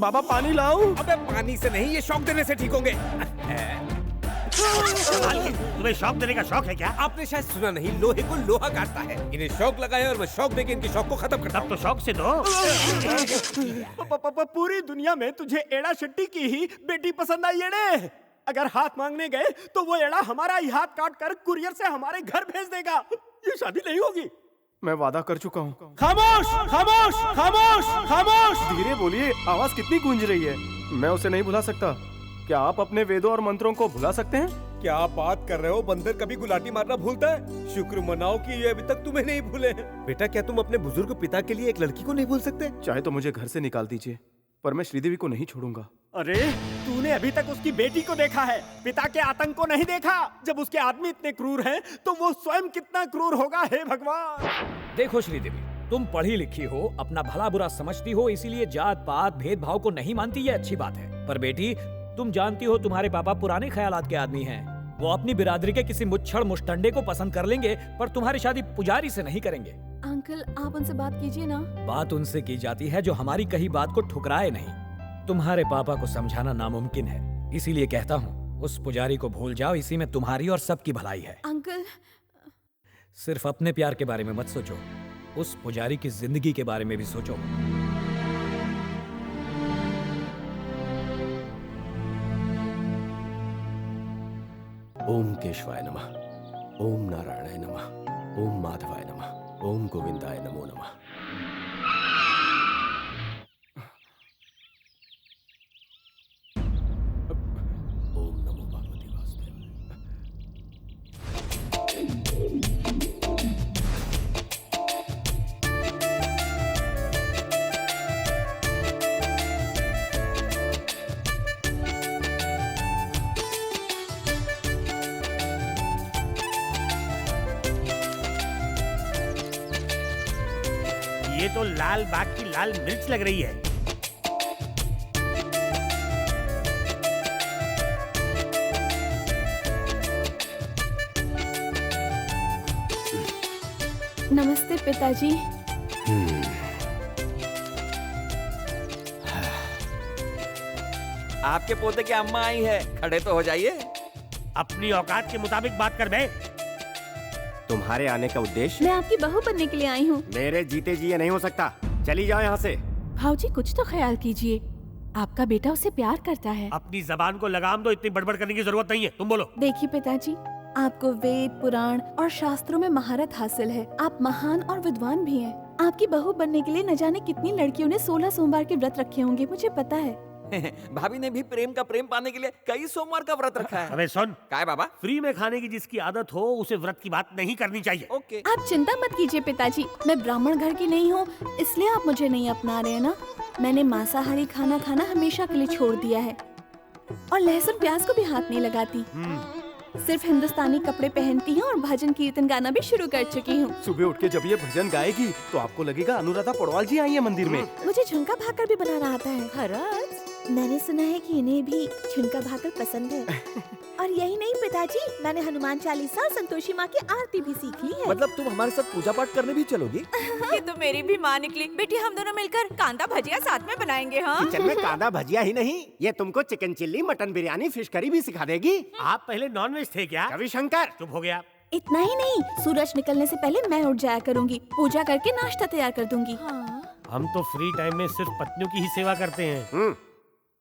बाबा पानी लाऊं? अबे पानी से नहीं, ये शौक देने से ठीक होंगे। तुम्हें शौक देने का शौक है क्या? आपने शायद सुना नहीं, लोहे को लोहा काटता है। इन्हें शौक लगा है और मैं शौक देके इनकी शौक को खत्म करता हूं। तो शौक से दो। पूरी दुनिया में तुझे एड़ा शेट्टी की ही बेटी पसंद आई एड़े। अगर हाथ मांगने गए तो वो एड़ा हमारा ही हाथ काट कर कुरियर से हमारे घर भेज देगा। ये शादी नहीं होगी। मैं वादा कर चुका हूँ। खामोश खामोश खामोश खामोश। धीरे बोलिए, आवाज कितनी गूंज रही है। मैं उसे नहीं भुला सकता। क्या आप अपने वेदों और मंत्रों को भुला सकते हैं? क्या आप बात कर रहे हो? बंदर कभी गुलाटी मारना भूलता है? शुक्र मनाओ कि ये अभी तक तुम्हें नहीं भूले हैं। बेटा, क्या तुम अपने बुजुर्ग पिता के लिए एक लड़की को नहीं भूल सकते? चाहे तो मुझे घर से निकाल दीजिए, पर मैं श्रीदेवी को नहीं छोड़ूंगा। अरे तूने अभी तक उसकी बेटी को देखा है, पिता के आतंक को नहीं देखा। जब उसके आदमी इतने क्रूर हैं, तो वो स्वयं कितना क्रूर होगा। हे भगवान। देखो श्रीदेवी, तुम पढ़ी लिखी हो, अपना भला बुरा समझती हो, इसीलिए जात पात भेदभाव को नहीं मानती, ये अच्छी बात है। पर बेटी, तुम जानती हो तुम्हारे पापा पुराने ख्यालात के आदमी हैं। वो अपनी बिरादरी के किसी मुच्छड़ मुश्तंडे को पसंद कर लेंगे, पर तुम्हारी शादी पुजारी से नहीं करेंगे। अंकल, आप उनसे बात कीजिए ना। बात उनसे की जाती है जो हमारी कही बात को ठुकराए नहीं। तुम्हारे पापा को समझाना नामुमकिन है, इसीलिए कहता हूँ उस पुजारी को भूल जाओ। इसी में तुम्हारी और सबकी भलाई है। अंकल, सिर्फ अपने प्यार के बारे में मत सोचो, उस पुजारी की जिंदगी के बारे में भी सोचो। ओम केशवाय नमः, ओम नारायणाय नमः, ओम माधवाय नमः, ओम गोविंदाय नमो नमः। ओम नमो भगवते वासुदेवाय। ये तो लाल बाग की लाल मिर्च लग रही है। नमस्ते पिताजी। आपके पोते की अम्मा आई है, खड़े तो हो जाइए। अपनी औकात के मुताबिक बात कर बे। तुम्हारे आने का उद्देश्य? मैं आपकी बहू बनने के लिए आई हूँ। मेरे जीते जी ये नहीं हो सकता। चली जाओ यहाँ से। भाऊजी, कुछ तो ख्याल कीजिए, आपका बेटा उसे प्यार करता है। अपनी जबान को लगाम दो, इतनी बड़बड़ करने की जरूरत नहीं है। तुम बोलो। देखिए पिताजी, आपको वेद पुराण और शास्त्रों में महारत हासिल है। आप महान और विद्वान भी हैं। आपकी बहू बनने के लिए न जाने कितनी लड़कियों ने 16 सोमवार के व्रत रखे होंगे, मुझे पता है। भाभी ने भी प्रेम का प्रेम पाने के लिए कई सोमवार का व्रत रखा है। अबे सुन, क्या है बाबा? फ्री में खाने की जिसकी आदत हो, उसे व्रत की बात नहीं करनी चाहिए। ओके। आप चिंता मत कीजिए पिताजी, मैं ब्राह्मण घर की नहीं हूँ, इसलिए आप मुझे नहीं अपना रहे ना। मैंने मांसाहारी खाना खाना हमेशा के लिए छोड़ दिया है और लहसुन प्याज को भी हाथ नहीं लगाती। सिर्फ हिंदुस्तानी कपड़े पहनती हूँ और भजन कीर्तन गाना भी शुरू कर चुकी हूँ। सुबह उठ के जब ये भजन गाएगी तो आपको लगेगा अनुराधा पौडवाल जी आई है मंदिर में। मुझे झुमका भाकर भी बनाना आता है। हरस, मैंने सुना है कि इन्हें भी झुमका भाकर पसंद है। और यही नहीं पिताजी, मैंने हनुमान चालीसा और संतोषी माँ की आरती भी सीख ली है। मतलब तुम हमारे साथ पूजा पाठ करने भी चलोगी? ये तो मेरी भी माँ निकली। बेटी, हम दोनों मिलकर कांदा भजिया साथ में बनाएंगे। हाँ, किचन में कांदा भजिया ही नहीं, ये तुमको chicken chilli, mutton biryani, fish curry भी सिखा देगी। आप पहले नॉनवेज थे क्या? रविशंकर, चुप हो गया। इतना ही नहीं, सूरज निकलने से पहले मैं उठ जाया करूंगी, पूजा करके नाश्ता तैयार कर दूंगी। हम तो फ्री टाइम में सिर्फ पत्नियों की ही सेवा करते हैं।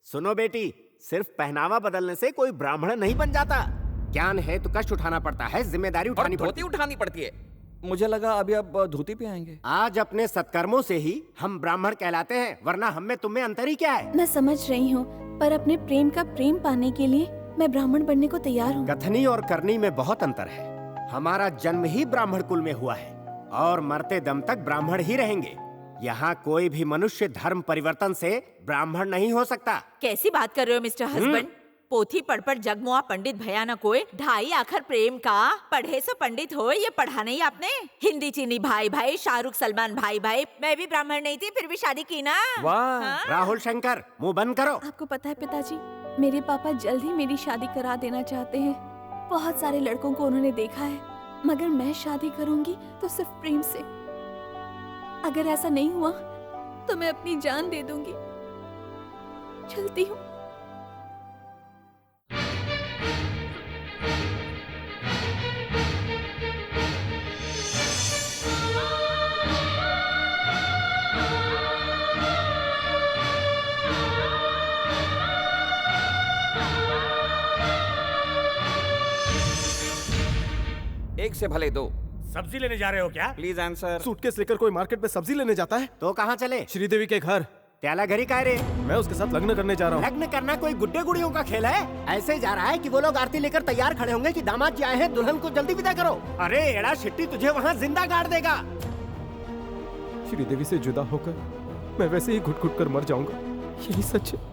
सुनो बेटी, सिर्फ पहनावा बदलने से कोई ब्राह्मण नहीं बन जाता। ज्ञान है तो कष्ट उठाना पड़ता है, जिम्मेदारी उठानी पड़ती है। उठानी पड़ती है। मुझे लगा अभी आप धोती पे आएंगे। आज अपने सत्कर्मों से ही हम ब्राह्मण कहलाते हैं, वरना हम में तुम में अंतर ही क्या है? मैं समझ रही हूँ, पर अपने प्रेम का प्रेम पाने के लिए मैं ब्राह्मण बनने को तैयार हूँ। कथनी और करनी में बहुत अंतर है। हमारा जन्म ही ब्राह्मण कुल में हुआ है और मरते दम तक ब्राह्मण ही रहेंगे। यहाँ कोई भी मनुष्य धर्म परिवर्तन से ब्राह्मण नहीं हो सकता। कैसी बात कर रहे हो मिस्टर हस्बैंड? पोथी पढ़ पर जगमुआ पंडित भया न कोई, ढाई आखर प्रेम का पढ़े सो पंडित हो, ये पढ़ा नहीं आपने? हिंदी चीनी भाई भाई, शाहरुख सलमान भाई भाई। मैं भी ब्राह्मण नहीं थी, फिर भी शादी की ना। वाह राहुल शंकर, मुंह बंद करो। आपको पता है पिताजी, मेरे पापा जल्द ही मेरी शादी करा देना चाहते हैं। बहुत सारे लड़कों को उन्होंने देखा है, मगर मैं शादी करूंगी तो सिर्फ प्रेम से। अगर ऐसा नहीं हुआ तो मैं अपनी जान दे दूंगी। चलती हूँ। एक से भले दो। सब्जी लेने जा रहे हो क्या? Please answer. सूटकेस लेकर कोई मार्केट में सब्जी लेने जाता है? तो कहाँ चले? श्रीदेवी के घर। त्याला घरी काय रे? मैं उसके साथ लग्न करने जा रहा हूँ। लग्न करना कोई गुड्डे गुड़ियों का खेल है? ऐसे जा रहा है कि वो लोग आरती लेकर तैयार खड़े होंगे कि दामाद जी आए हैं, दुल्हन को जल्दी विदा करो। अरे एड़ा शिट्टी तुझे वहाँ जिंदा गाड़ देगा। श्रीदेवी से जुदा होकर मैं वैसे ही घुट घुट कर मर जाऊंगा, यही सच है।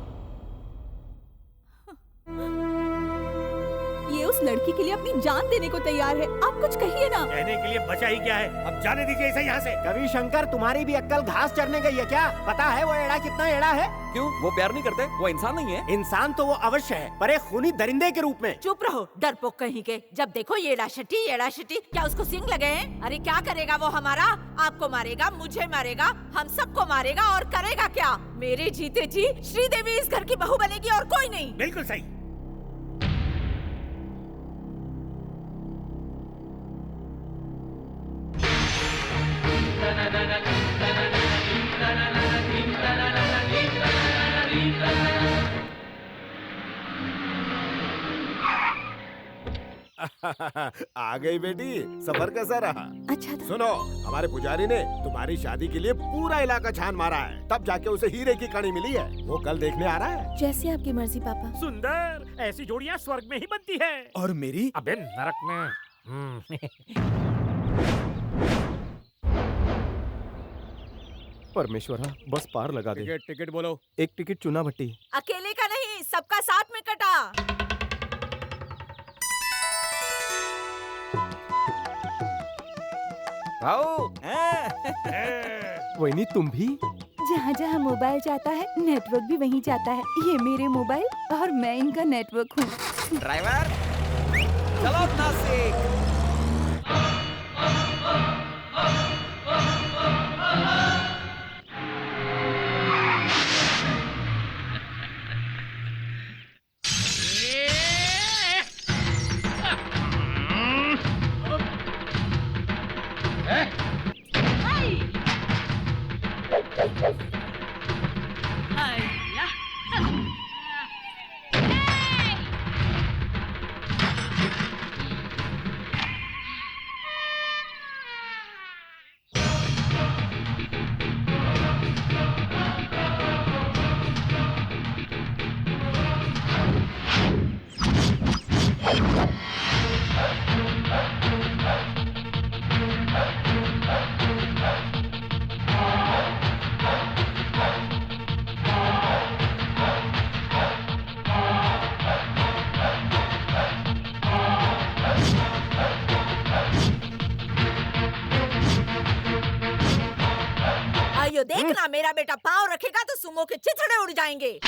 ये उस लड़की के लिए अपनी जान देने को तैयार है। आप कुछ कहिए ना। कहने के लिए बचा ही क्या है? अब जाने दीजिए इसे यहाँ से। कवि शंकर, तुम्हारी भी अक्कल घास चरने गई है क्या? पता है वो एड़ा कितना एड़ा है? क्यों? वो प्यार नहीं करते? वो इंसान नहीं है? इंसान तो वो अवश्य है, पर एक खूनी दरिंदे के रूप में। चुप रहो डरपोक कहीं के। जब देखो ये एड़ा शट्टी, क्या उसको सिंग लगे हैं? अरे क्या करेगा वो हमारा? आपको मारेगा, मुझे मारेगा, हम सबको मारेगा और करेगा क्या? मेरे जीते जी श्रीदेवी इस घर की बहू बनेगी और कोई नहीं। बिल्कुल सही। आ गई बेटी, सफर कैसा रहा? अच्छा था। सुनो, हमारे पुजारी ने तुम्हारी शादी के लिए पूरा इलाका छान मारा है, तब जाके उसे हीरे की कड़ी मिली है। वो कल देखने आ रहा है। जैसे आपकी मर्जी पापा। सुंदर, ऐसी जोड़ियां स्वर्ग में ही बनती है। और मेरी? अबे नरक में। परमेश्वरा, बस पार लगा दे। टिकट बोलो। एक टिकट चुना भट्टी। अकेले का नहीं, सबका साथ में कटा। वही तुम भी? जहाँ जहाँ मोबाइल जाता है नेटवर्क भी वहीं जाता है। ये मेरे मोबाइल और मैं इनका नेटवर्क हूँ। ड्राइवर चलो नासिक। आइयो देखना, मेरा बेटा पाँव रखेगा तो सुमो के चिथड़े उड़ जाएंगे।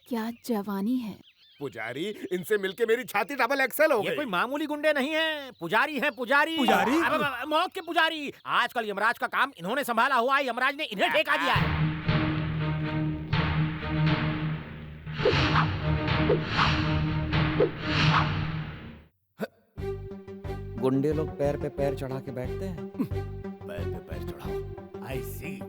क्या जवानी है। पुजारी, इनसे मिलके मेरी छाती डबल एक्सेल हो ये गई। कोई मामूली गुंडे नहीं है, पुजारी है पुजारी। पुजारी? मौत के पुजारी। आजकल यमराज का काम इन्होंने संभाला हुआ है, यमराज ने इन्हें ठेका दिया है। गुंडे लोग पैर पे पैर चढ़ा के बैठते हैं। पैर पे पैर चढ़ाओ। आई सी।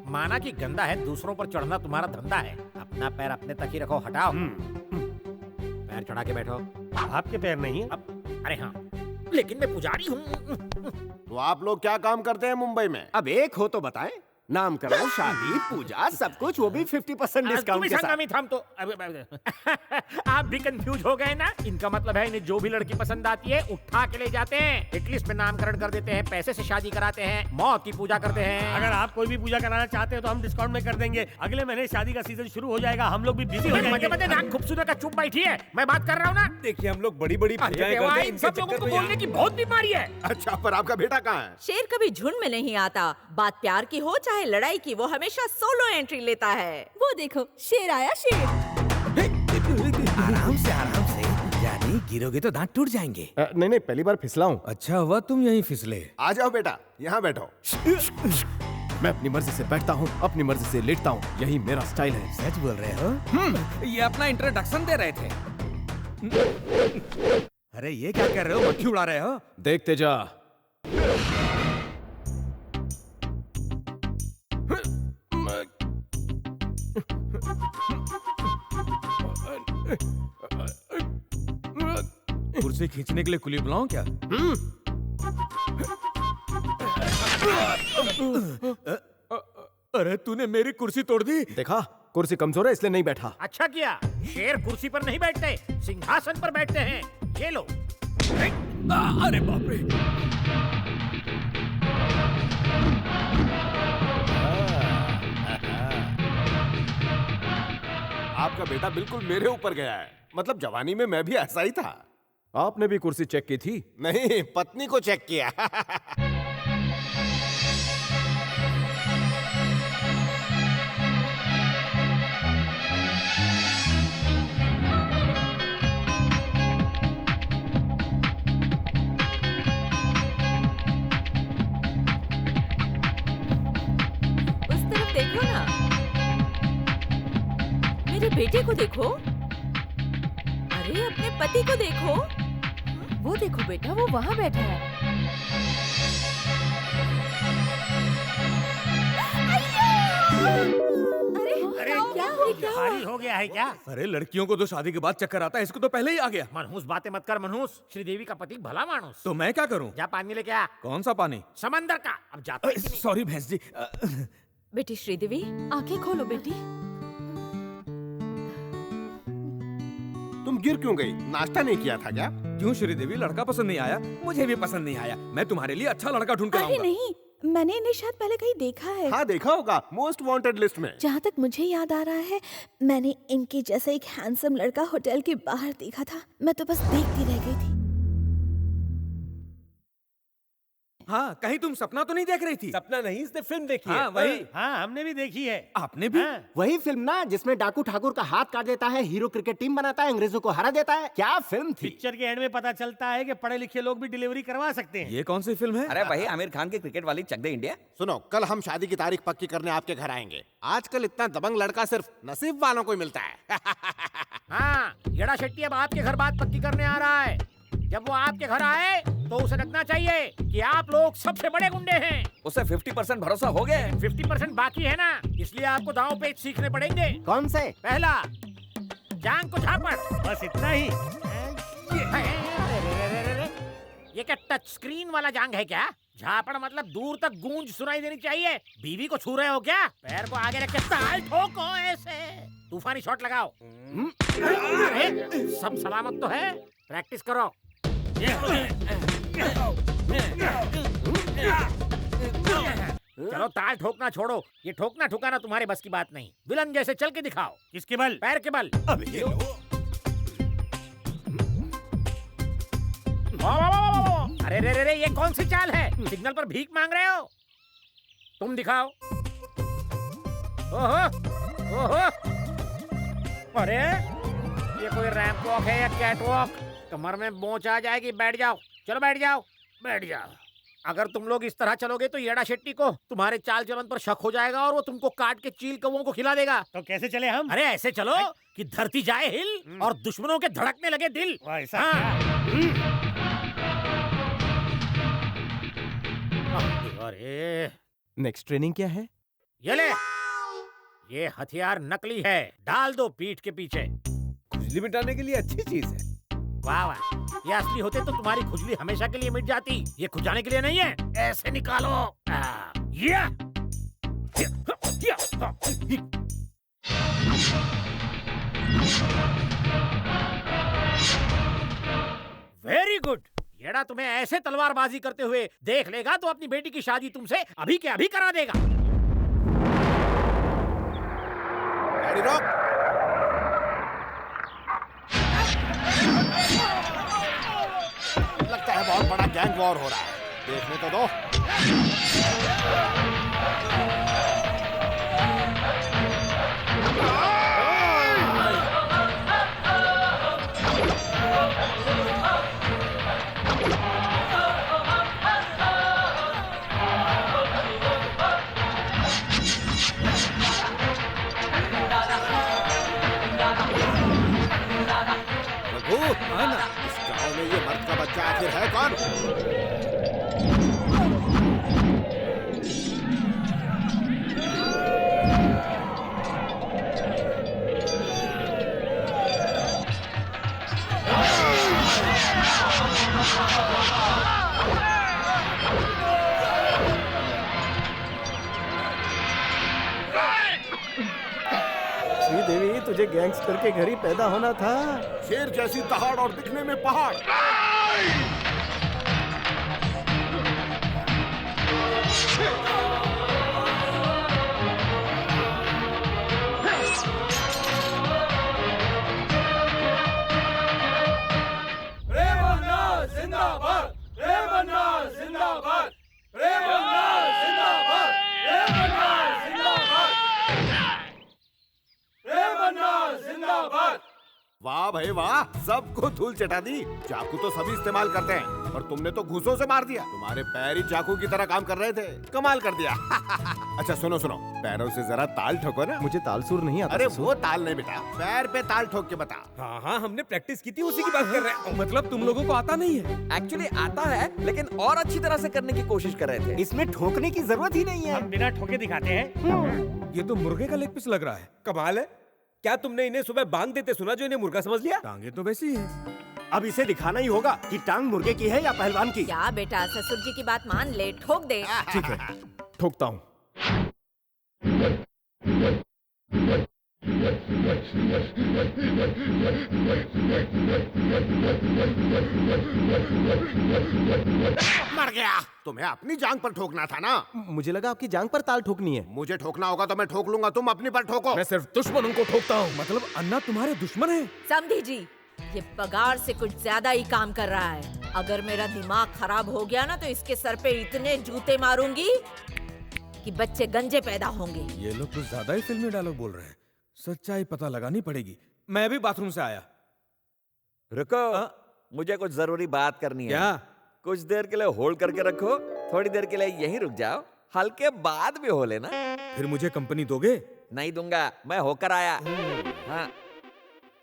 माना कि गंदा है, दूसरों पर चढ़ना तुम्हारा धंधा है। अपना पैर अपने तक ही रखो, हटाओ। पैर चढ़ा के बैठो। आपके पैर नहीं है? अरे हाँ, लेकिन मैं पुजारी हूँ। तो आप लोग क्या काम करते हैं मुंबई में? अब एक हो तो बताएं। नामकरण, शादी, पूजा, सब कुछ, वो भी 50% डिस्काउंट के साथ। हम तो आप भी कंफ्यूज हो गए ना? इनका मतलब है इन्हें जो भी लड़की पसंद आती है उठा के ले जाते हैं, एक लिस्ट में नामकरण कर देते हैं, पैसे से शादी कराते हैं, मौत की पूजा करते हैं। अगर आप कोई भी पूजा कराना चाहते हैं तो हम डिस्काउंट में कर देंगे। अगले महीने शादी का सीजन शुरू हो जाएगा, हम लोग भी बिजी हो जाएंगे। मजे नाक खूबसूरत का चुप बैठी है, मैं बात कर रहा हूँ ना। देखिए हम लोग बड़ी-बड़ी पूजाएं करते हैं, इन सब लोगों को बोलने की बहुत बीमारी है। अच्छा, पर आपका बेटा कहाँ है? शेर कभी झुंड में नहीं आता। बात प्यार की हो चाहे लड़ाई की, वो हमेशा सोलो एंट्री लेता है। वो देखो, शेर आया शेर। आराम से यानी गिरोगे तो दांत टूट जाएंगे। नहीं नहीं, पहली बार फिसला हूँ। अच्छा हुआ तुम यहीं फिसले। आ जाओ बेटा, यहाँ बैठो। मैं अपनी मर्जी से बैठता हूँ, अपनी मर्जी से लेटता हूँ, यही मेरा स्टाइल है। सच बोल रहे हो? ये अपना इंट्रोडक्शन दे रहे थे। अरे ये क्या कर रहे हो? मक्खी उड़ा रहे हो? देखते जा। कुर्सी खींचने के लिए कुली बुलाऊं क्या? अरे तूने मेरी कुर्सी तोड़ दी। देखा, कुर्सी कमजोर है इसलिए नहीं बैठा। अच्छा किया, शेर कुर्सी पर नहीं बैठते, सिंहासन पर बैठते हैं। ये लो। अरे बाप रे। आपका बेटा बिल्कुल मेरे ऊपर गया है। मतलब जवानी में मैं भी ऐसा ही था। आपने भी कुर्सी चेक की थी? नहीं, पत्नी को चेक किया। उस तरफ देखो ना, मेरे बेटे को देखो। अरे अपने पति को देखो। वो देखो बेटा, वो वहाँ बैठा है। अरे क्या भारी हो गया है क्या? अरे लड़कियों को तो शादी के बाद चक्कर आता है, इसको तो पहले ही आ गया। मनहूस बातें मत कर मनहूस। श्रीदेवी का पति भला मानुस। तो मैं क्या करूं? जा पानी लेके आ। कौन सा पानी? समंदर का। अब जाता है। सॉरी भैंस जी। बेटी श्रीदेवी, आंखें खोलो बेटी। तुम गिर क्यों गई? नाश्ता नहीं किया था क्या? क्यों श्रीदेवी, लड़का पसंद नहीं आया? मुझे भी पसंद नहीं आया। मैं तुम्हारे लिए अच्छा लड़का ढूंढ के अरे लाऊंगा। नहीं, मैंने इन्हें शायद पहले कहीं देखा है। हाँ देखा होगा, मोस्ट वांटेड लिस्ट में। जहाँ तक मुझे याद आ रहा है, मैंने इनके जैसा एक हैंडसम लड़का होटल के बाहर देखा था। मैं तो बस देखती रह गई थी। हाँ, कहीं तुम सपना तो नहीं देख रही थी? सपना नहीं, इसने फिल्म देखी हाँ, है। वही। हाँ, हमने भी देखी है। आपने भी? हाँ। वही फिल्म ना जिसमें डाकू ठाकुर का हाथ काट देता है, हीरो क्रिकेट टीम बनाता है, अंग्रेजों को हरा देता है। क्या फिल्म थी? पिक्चर के एंड में पता चलता है कि पढ़े लिखे लोग भी डिलीवरी करवा सकते हैं। ये कौन सी फिल्म है? अरे वही आमिर खान की क्रिकेट वाली चक दे इंडिया। सुनो, कल हम शादी की तारीख पक्की करने आपके घर आएंगे। आजकल इतना दबंग लड़का सिर्फ नसीब वालों को ही मिलता है। हाँ, येड़ा शेट्टी अब आपके घर बात पक्की करने आ रहा है। जब वो आपके घर आए तो उसे लगना चाहिए कि आप लोग सबसे बड़े गुंडे हैं। उसे 50% भरोसा हो गया। 50% बाकी है ना, इसलिए आपको दांव पेच सीखने पड़ेंगे। कौन से? पहला, जांग को झापड़। बस इतना ही। ये क्या टच स्क्रीन वाला जांग है क्या? झापड़ मतलब दूर तक गूंज सुनाई देनी चाहिए। बीवी को छू रहे हो क्या? पैर को आगे रख के ताल ठोको ऐसे। तूफानी शॉट लगाओ। अरे, सब सलामत तो है? प्रैक्टिस करो। चलो ताल ठोकना छोड़ो, ये ठोकना ठुकाना तुम्हारे बस की बात नहीं। विलन जैसे चल के दिखाओ। किसके बल? पैर के बल। अब ये लो। अरे रे रे रे, ये कौन सी चाल है? सिग्नल पर भीख मांग रहे हो? तुम दिखाओ। ओहो, ओहो। अरे ये कोई रैंप वॉक है या कैट वॉक? कमर में मोच आ जाएगी। बैठ जाओ, चलो बैठ जाओ, बैठ जाओ। अगर तुम लोग इस तरह चलोगे तो येड़ा शेट्टी को तुम्हारे चाल चलन पर शक हो जाएगा और वो तुमको काट के चील कौवों को खिला देगा। तो कैसे चले हम? अरे ऐसे चलो कि धरती जाए हिल और दुश्मनों के धड़कने लगे दिल। ऐसा अरे नेक्स्ट ट्रेनिंग क्या है? ये ले, ये हथियार नकली है, डाल दो पीठ के पीछे। खुजली मिटाने के लिए अच्छी चीज है। वाह वाह, ये असली होते तो तुम्हारी खुजली हमेशा के लिए मिट जाती। ये खुजाने के लिए नहीं है, ऐसे निकालो। Very good. येड़ा तुम्हें ऐसे तलवारबाजी करते हुए देख लेगा तो अपनी बेटी की शादी तुमसे अभी के अभी करा देगा। गाड़ी रोक। लगता है बहुत बड़ा गैंग वॉर हो रहा है, देखने तो दो। इस गांव में ये मर्द का बच्चा आखिर है कौन? श्रीदेवी, तुझे गैंगस्टर के घर ही पैदा होना था। शेर जैसी दहाड़ और दिखने में पहाड़। जिंदाबाद, जिंदाबाद, जिंदाबाद, जिंदाबाद। वाह भाई वाह, सबको धूल चटा दी। चाकू तो सभी इस्तेमाल करते हैं और तुमने तो घूसों से मार दिया। तुम्हारे पैर ही चाकू की तरह काम कर रहे थे, कमाल कर दिया। अच्छा सुनो सुनो, पैरों से जरा ताल ठोको ना। मुझे ताल सुर नहीं आता। अरे वो ताल नहीं बेटा, पैर पे ताल ठोक के बता। हाँ हाँ, हमने प्रैक्टिस की थी, उसी की बात कर रहे हैं। मतलब तुम लोगों को आता नहीं है? एक्चुअली आता है, लेकिन और अच्छी तरह से करने की कोशिश कर रहे थे। इसमें ठोकने की जरूरत ही नहीं है। हम बिना ठोके दिखाते हैं। ये तो मुर्गे का लेग पीस लग रहा है। कमाल है। क्या तुमने इन्हें सुबह बांग देते सुना जो इन्हें मुर्गा समझ लिया? टांगे तो वैसी है। अब इसे दिखाना ही होगा कि टांग मुर्गे की है या पहलवान की। क्या बेटा, ससुर जी की बात मान ले, ठोक दे। ठीक है, ठोकता हूँ। मर गया। तुम्हें अपनी जांग पर ठोकना था ना। मुझे लगा आपकी जांग पर ताल ठोकनी है। मुझे ठोकना होगा तो मैं ठोक लूंगा, तुम अपनी पर ठोको। मैं सिर्फ दुश्मनों को ठोकता हूँ। मतलब अन्ना तुम्हारे दुश्मन है? समझी जी, ये पगार से कुछ ज्यादा ही काम कर रहा है। अगर मेरा दिमाग खराब हो गया ना तो इसके सर पे इतने जूते मारूंगी कि बच्चे गंजे पैदा होंगे। ये लोग कुछ ज्यादा ही फिल्मी डायलॉग बोल रहे हैं। सच्चाई पता लगानी पड़ेगी। मैं भी बाथरूम से आया। रुको, मुझे कुछ जरूरी बात करनी है। क्या? कुछ देर के लिए होल्ड करके रखो, थोड़ी देर के लिए यहीं रुक जाओ, हल्के बाद भी हो लेना। फिर मुझे कंपनी दोगे? नहीं दूंगा, मैं होकर आया। हाँ,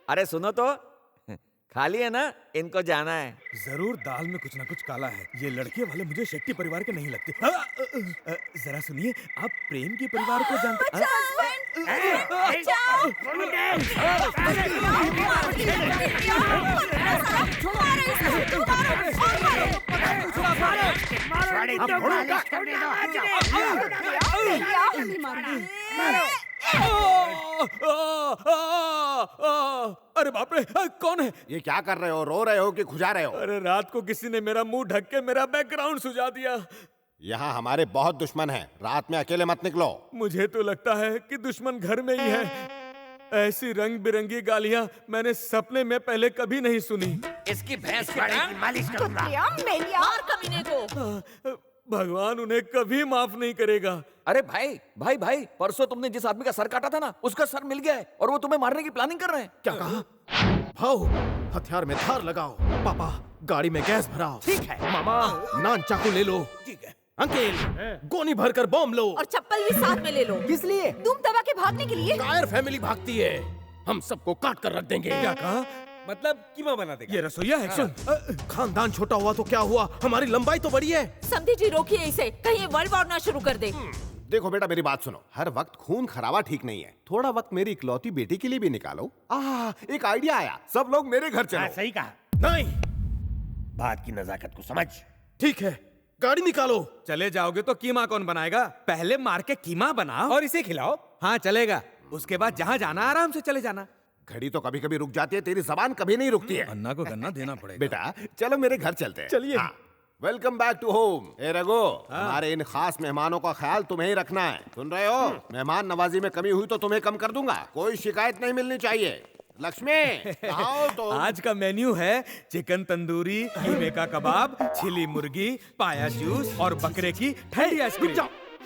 अरे सुनो तो, खाली है ना? इनको जाना है। जरूर दाल में कुछ ना कुछ काला है। ये लड़के वाले मुझे शेट्टी परिवार के नहीं लगते। जरा सुनिए, आप प्रेम के परिवार को जानते हैं? अरे बाप रे, कौन है? ये क्या कर रहे हो? रो रहे हो कि खुजा रहे हो? अरे रात को किसी ने मेरा मुंह ढक के मेरा बैकग्राउंड सुझा दिया। यहाँ हमारे बहुत दुश्मन हैं, रात में अकेले मत निकलो। मुझे तो लगता है कि दुश्मन घर में ही है। ऐसी रंग बिरंगी गालियाँ मैंने सपने में पहले कभी नहीं सुनी। इसकी भैंस की मालिश करूंगा। मार कमीने को। भगवान उन्हें कभी माफ नहीं करेगा। अरे भाई भाई भाई, परसों तुमने जिस आदमी का सर काटा था ना, उसका सर मिल गया है और वो तुम्हें मारने की प्लानिंग कर रहे हैं। क्या कहा? भाओ, हथियार में धार लगाओ। पापा, गाड़ी में गैस भराओ। ठीक है मामा, नान चाकू ले लो। ठीक है। अंकल, गोनी भरकर बॉम्ब लो। और चप्पल भी साथ में ले लो। किस लिए? तुम दबा के भागने के लिए। कायर फैमिली भागती है, हम सबको काट कर रख देंगे। क्या कहा? मतलब कीमा बना देगा। ये रसोईया है क्या? खानदान छोटा हुआ तो क्या हुआ, हमारी लंबाई तो बड़ी है। समझी जी, रोकिए इसे, कहीं ये वर्ल्ड वॉर ना शुरू कर दे। देखो बेटा, मेरी बात सुनो, हर वक्त खून खराबा ठीक नहीं है। थोड़ा वक्त मेरी इकलौती बेटी के लिए भी निकालो। एक आइडिया आया, सब लोग मेरे घर चलो। सही कहा। नहीं, बात की नजाकत को समझ। ठीक है, गाड़ी निकालो। चले जाओगे तो कीमा कौन बनाएगा? पहले मार के कीमा बनाओ और इसे खिलाओ। हाँ चलेगा। उसके बाद जहाँ जाना आराम से चले जाना। घड़ी तो कभी कभी रुक जाती है, तेरी जबान कभी नहीं रुकती है। अन्ना को गन्ना देना पड़ेगा। बेटा चलो मेरे घर चलते हैं। चलिए। Welcome back to home. ए रघु, हमारे इन खास मेहमानों का ख्याल तुम्हें ही रखना है, सुन रहे हो? मेहमान नवाजी में कमी हुई तो तुम्हें कम कर दूंगा, कोई शिकायत नहीं मिलनी चाहिए। लक्ष्मी आओ तो। आज का मेन्यू है चिकन तंदूरी, कीमे का कबाब, छिली मुर्गी, पाया जूस और बकरे की ठंडी आइसक्रीम।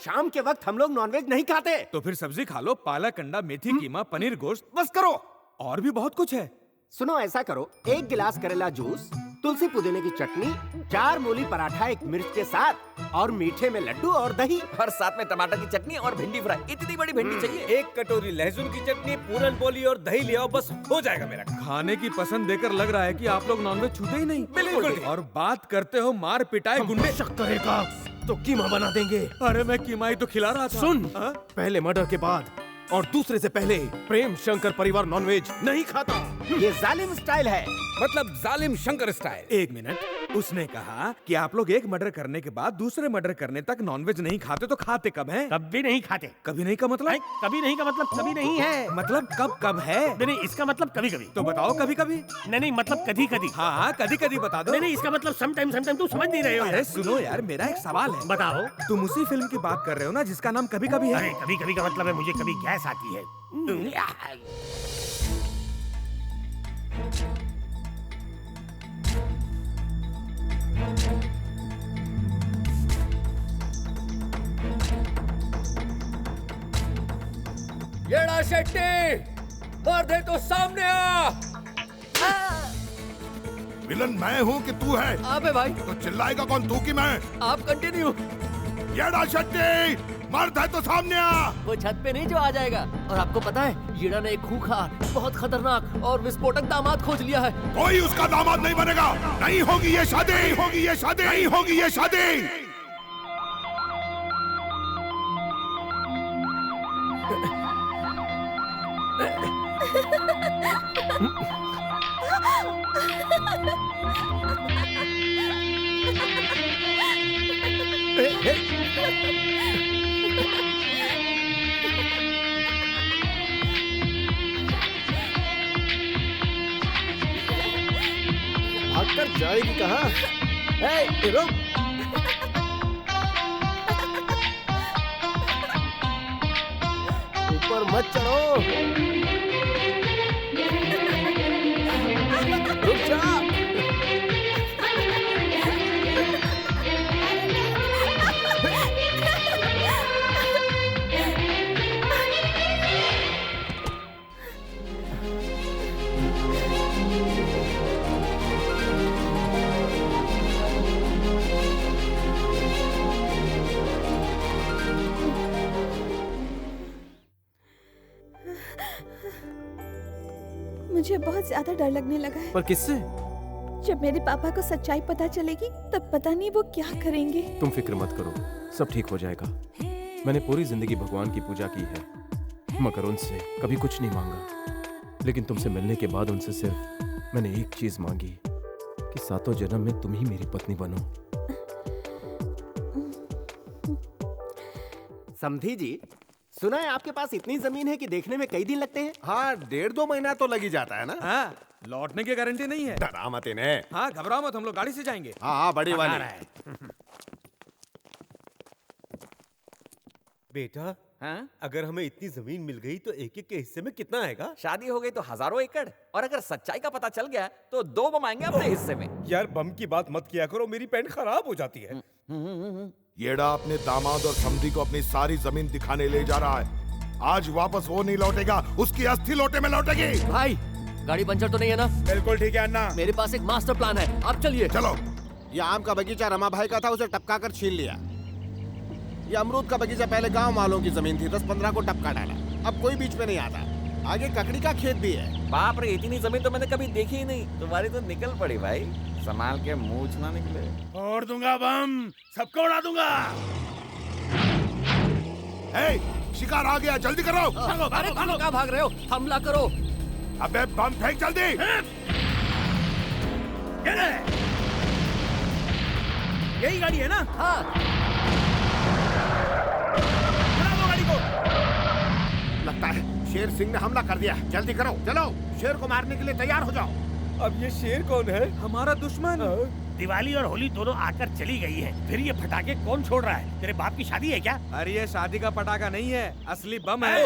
शाम के वक्त हम लोग नॉनवेज नहीं खाते। तो फिर सब्जी खा लो, पालक, अंडा, मेथी, कीमा, पनीर, गोश्त। बस करो, और भी बहुत कुछ है। सुनो, ऐसा करो, 1 गिलास करेला जूस, तुलसी पुदीने की चटनी, 4 मूली पराठा 1 मिर्च के साथ, और मीठे में लड्डू और दही, और साथ में टमाटर की चटनी और भिंडी फ्राई। इतनी बड़ी भिंडी चाहिए? 1 कटोरी लहसुन की चटनी, पूरन पोली और दही ले आओ, बस हो जाएगा मेरा। खाने की पसंद देकर लग रहा है कि आप लोग नॉनवेज छूते ही नहीं। बिल्कुल। और बात करते हो मार पिटाई गुंडे। शक करेगा तो कीमा बना देंगे। अरे मैं कीमा ही तो खिला रहा था। सुन, पहले मर्डर के बाद और दूसरे से पहले प्रेम शंकर परिवार नॉनवेज नहीं खाता। ये जालिम स्टाइल है, मतलब जालिम शंकर स्टाइल। 1 मिनट, उसने कहा कि आप लोग एक मर्डर करने के बाद दूसरे मर्डर करने तक नॉनवेज नहीं खाते, तो खाते कब हैं? कभी नहीं खाते। कभी नहीं का मतलब? कभी नहीं का मतलब कभी नहीं है। मतलब कब कब है? नहीं, इसका मतलब कभी कभी। तो बताओ कभी कभी। नहीं, मतलब कभी कभी। हाँ, कभी कभी बता दो। नहीं, इसका मतलब समटाइम तुम समझ नहीं रहे हो। अरे सुनो यार, मेरा एक सवाल है। बताओ। तुम उसी फिल्म की बात कर रहे हो ना जिसका नाम कभी कभी है? अरे कभी कभी का मतलब है मुझे कभी गैस आती है। येड़ा शेट्टी, मार दे तो सामने आ। विलन मैं हूँ कि तू है? आप है भाई। तो चिल्लाएगा कौन, तू कि मैं? आप कंटिन्यू। येड़ा शेट्टी, मर्द है तो सामने आ। वो छत पे नहीं जो आ जाएगा। और आपको पता है, येड़ा ने एक खूंखार, बहुत खतरनाक और विस्फोटक दामाद खोज लिया है। कोई उसका दामाद नहीं बनेगा। नहीं होगी ये शादी, नहीं होगी ये शादी, नहीं होगी ये शादी। भागकर जाएगी कहाँ? ए, रुक। ऊपर मत चढ़ो। रुक जा। मुझे बहुत ज्यादा डर लगने लगा है। पर किससे? जब मेरे पापा को सच्चाई पता चलेगी तब पता नहीं वो क्या करेंगे। तुम फिक्र मत करो, सब ठीक हो जाएगा। मैंने पूरी जिंदगी भगवान की पूजा की है, मगर उनसे कभी कुछ नहीं मांगा। लेकिन तुमसे मिलने के बाद उनसे सिर्फ मैंने एक चीज मांगी कि 7 जन्म में तुम ही मेरी पत्नी बनो। समधी जी, सुना है आपके पास इतनी जमीन है कि देखने में कई दिन लगते हैं। हाँ, 1.5-2 महीना तो लग ही जाता है ना। हाँ, लौटने की गारंटी नहीं है। डरा मत इन्हें। हाँ, घबराओ मत, हम लोग गाड़ी से जाएंगे। हाँ, बड़ी वाली। बेटा, हाँ? अगर हमें इतनी जमीन मिल गई तो एक एक के हिस्से में कितना आएगा? शादी हो गई तो हजारों एकड़, और अगर सच्चाई का पता चल गया तो 2 बम आएंगे अपने हिस्से में। यार बम की बात मत किया करो, मेरी पैंट खराब हो जाती है। येड़ा अपने दामाद और समधी को अपनी सारी जमीन दिखाने ले जा रहा है। आज वापस वो नहीं लौटेगा, उसकी अस्थि लोटे में लौटेगी। भाई, गाड़ी पंचर तो नहीं है ना? बिल्कुल ठीक है अन्ना। मेरे पास एक मास्टर प्लान है, आप चलिए। चलो। ये आम का बगीचा रमा भाई का था, उसे टपका कर छीन लिया। ये अमरूद का बगीचा पहले गांव वालों की जमीन थी, 10-15 को टपका डाला। अब कोई बीच में नहीं आता। आगे ककड़ी का खेत भी है। बाप रे, इतनी जमीन तो मैंने कभी देखी ही नहीं। तुम्हारी तो निकल पड़ी भाई, संभाल के मूछ ना निकले। फोड़ दूंगा बम, सबको उड़ा दूंगा। शिकार आ गया, जल्दी करो। अरे कहाँ भाग रहे हो? हमला करो। अबे बम फेंक जल्दी। यही गाड़ी है ना? हाँ। वो गाड़ी को। लगता है शेर सिंह ने हमला कर दिया। जल्दी करो, चलो, शेर को मारने के लिए तैयार हो जाओ। अब ये शेर कौन है? हमारा दुश्मन। दिवाली और होली दोनों आकर चली गई है, फिर ये पटाखे कौन छोड़ रहा है? तेरे बाप की शादी है क्या? अरे ये शादी का पटाखा नहीं है, असली बम है।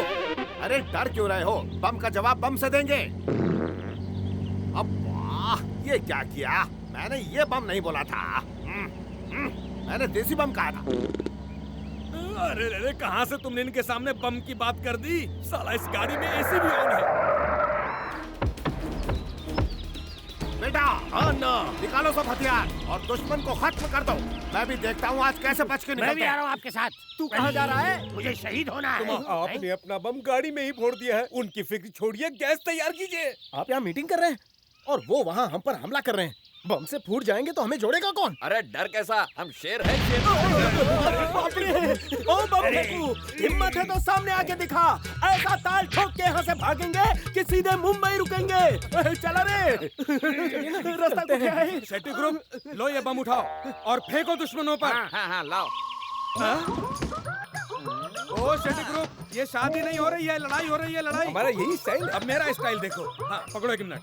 अरे डर क्यों रहे हो? बम का जवाब बम से देंगे। अब वाह, ये क्या किया? मैंने ये बम नहीं बोला था। मैंने देसी बम कहा था। अरे अरे, कहाँ से तुमने इनके सामने बम की बात कर दी? साला इस गाड़ी में एसी भी ऑन है। बेटा, हाँ ना, निकालो सब हथियार और दुश्मन को खत्म कर दो। मैं भी देखता हूँ आज कैसे बच के निकलते हैं। मैं भी आ रहा हूँ आपके साथ। तू कहाँ जा रहा है? मुझे शहीद होना है। आपने अपना बम गाड़ी में ही फोड़ दिया है। उनकी फिक्र छोड़िए, गैस तैयार कीजिए। आप यहाँ मीटिंग कर रहे हैं और वो वहाँ हम पर हमला कर रहे हैं। बम से फूट जाएंगे तो हमें जोड़ेगा कौन? अरे डर कैसा, हम शेर हैं, शेर। बाप रे! ओ बम फेंकू, हिम्मत है तो सामने आके दिखा। ऐसा ताल ठोक के यहाँ से भागेंगे कि सीधे मुंबई रुकेंगे। चला रे, रास्ता क्या है? शेट्टी ग्रुप, लो ये बम उठाओ और फेंको दुश्मनों पर। हाँ, लाओ। ओ शेट्टी ग्रुप, ये शादी नहीं हो रही है, लड़ाई हो रही है, लड़ाई। हमारा यही स्टाइल। अब मेरा स्टाइल देखो। हाँ, पकड़ो एक मिनट।